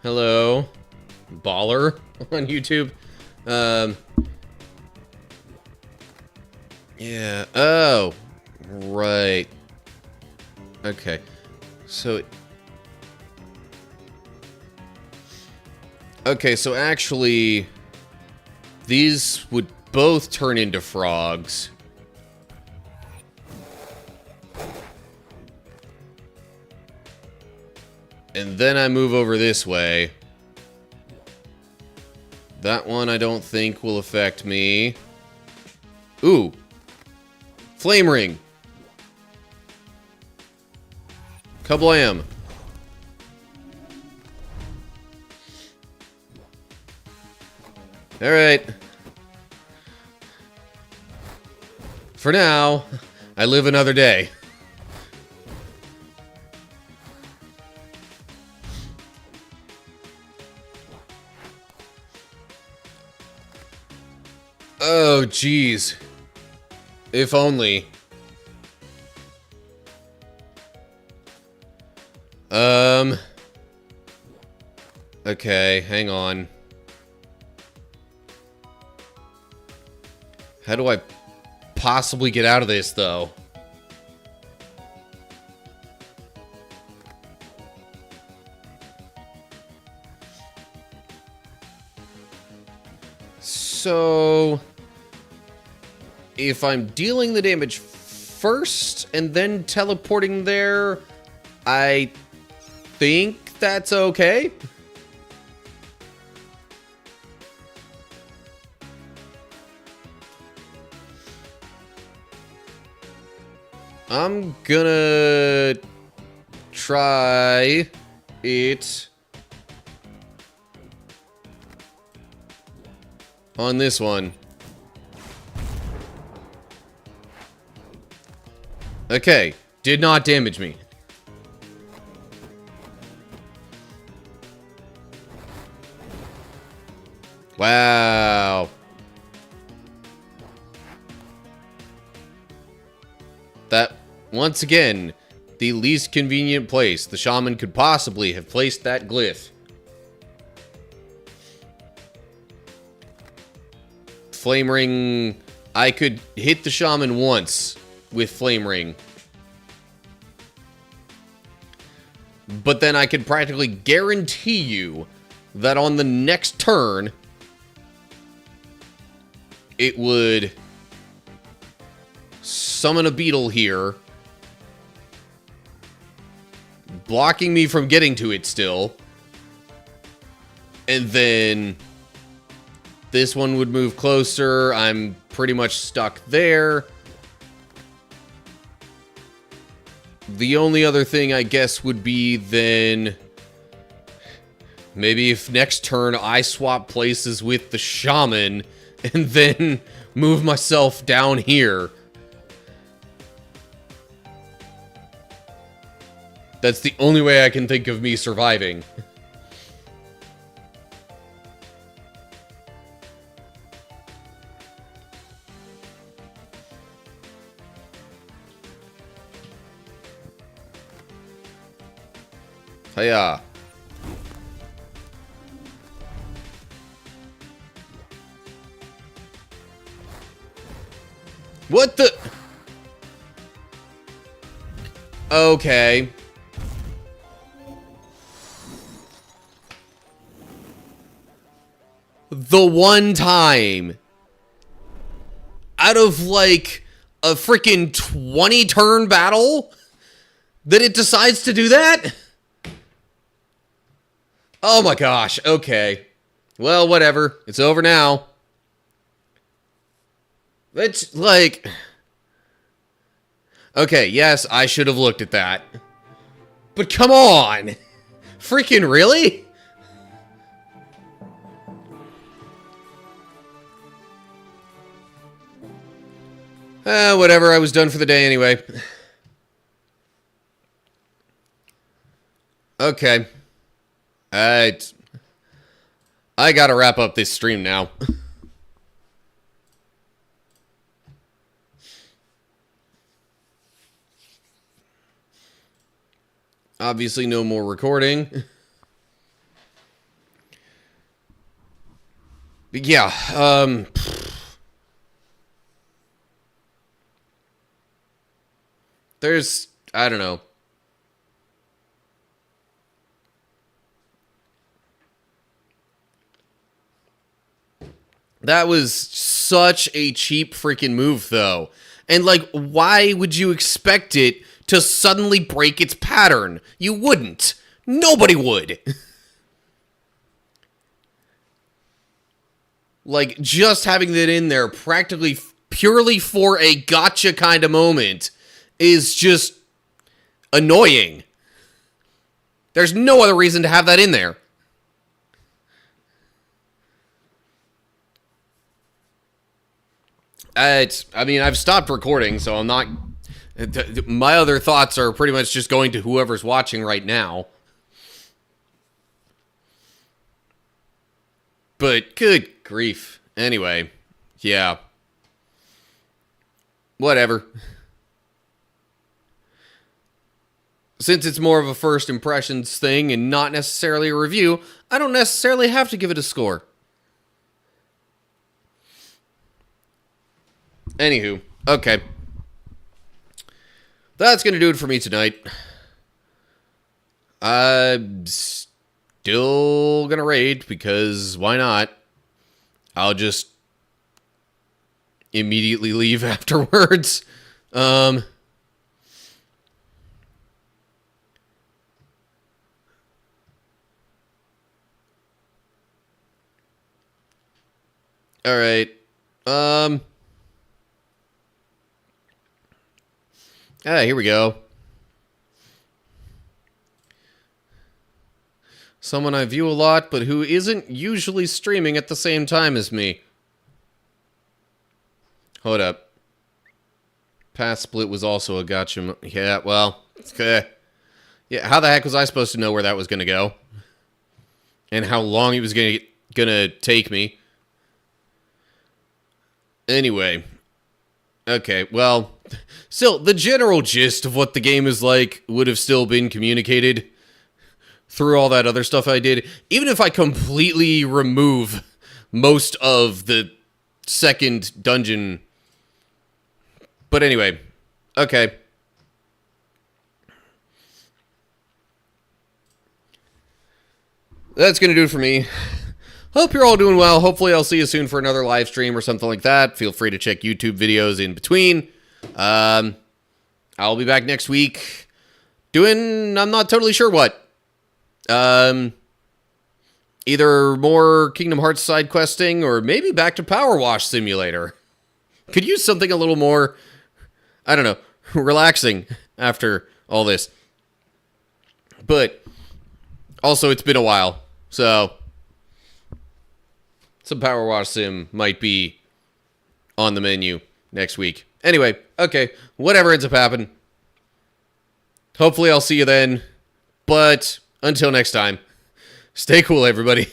Hello, baller on YouTube. Yeah. Oh. Right. Okay. So... Okay, so actually... These would both turn into frogs. And then I move over this way. That one I don't think will affect me. Ooh. Flame ring. Kablam. Alright. For now, I live another day. Oh, jeez. If only. Okay, hang on. How do I possibly get out of this, though? So... if I'm dealing the damage first and then teleporting there, I think that's okay. I'm gonna try it on this one. Okay, did not damage me. Wow. That, once again, the least convenient place the shaman could possibly have placed that glyph. Flame ring, I could hit the shaman once with flame ring. But then I could practically guarantee you that on the next turn, it would summon a beetle here, blocking me from getting to it still. And then this one would move closer. I'm pretty much stuck there. The only other thing, I guess, would be then... maybe if next turn I swap places with the shaman and then move myself down here. That's the only way I can think of me surviving. Hiya. What the? Okay. The one time out of like a freaking 20 turn battle that it decides to do that? Oh my gosh, okay. Well, whatever. It's over now. It's like... okay, yes, I should have looked at that. But come on! Freaking really? Whatever, I was done for the day anyway. Okay. I gotta wrap up this stream now. Obviously, no more recording. But yeah, I don't know. That was such a cheap freaking move, though. And, like, why would you expect it to suddenly break its pattern? You wouldn't. Nobody would. Like, just having that in there practically purely for a gotcha kind of moment is just annoying. There's no other reason to have that in there. I mean, I've stopped recording, so I'm not... My other thoughts are pretty much just going to whoever's watching right now. But, good grief. Anyway, yeah. Whatever. Since it's more of a first impressions thing and not necessarily a review, I don't necessarily have to give it a score. Anywho, okay. That's going to do it for me tonight. I'm still going to raid because why not? I'll just immediately leave afterwards. Alright. Here we go. Someone I view a lot, but who isn't usually streaming at the same time as me. Hold up. Path Split was also a gotcha. Yeah, well, okay. Yeah, how the heck was I supposed to know where that was going to go? And how long it was going to take me? Anyway. Okay, well, still, the general gist of what the game is like would have still been communicated through all that other stuff I did. Even if I completely remove most of the second dungeon. But anyway, okay. That's going to do it for me. Hope you're all doing well. Hopefully I'll see you soon for another live stream or something like that. Feel free to check YouTube videos in between. I'll be back next week doing, I'm not totally sure what. Either more Kingdom Hearts side questing or maybe back to Power Wash Simulator. Could use something a little more, I don't know, relaxing after all this. But also it's been a while, so some Power Wash Sim might be on the menu next week. Anyway, okay, whatever ends up happening. Hopefully I'll see you then. But until next time, stay cool, everybody.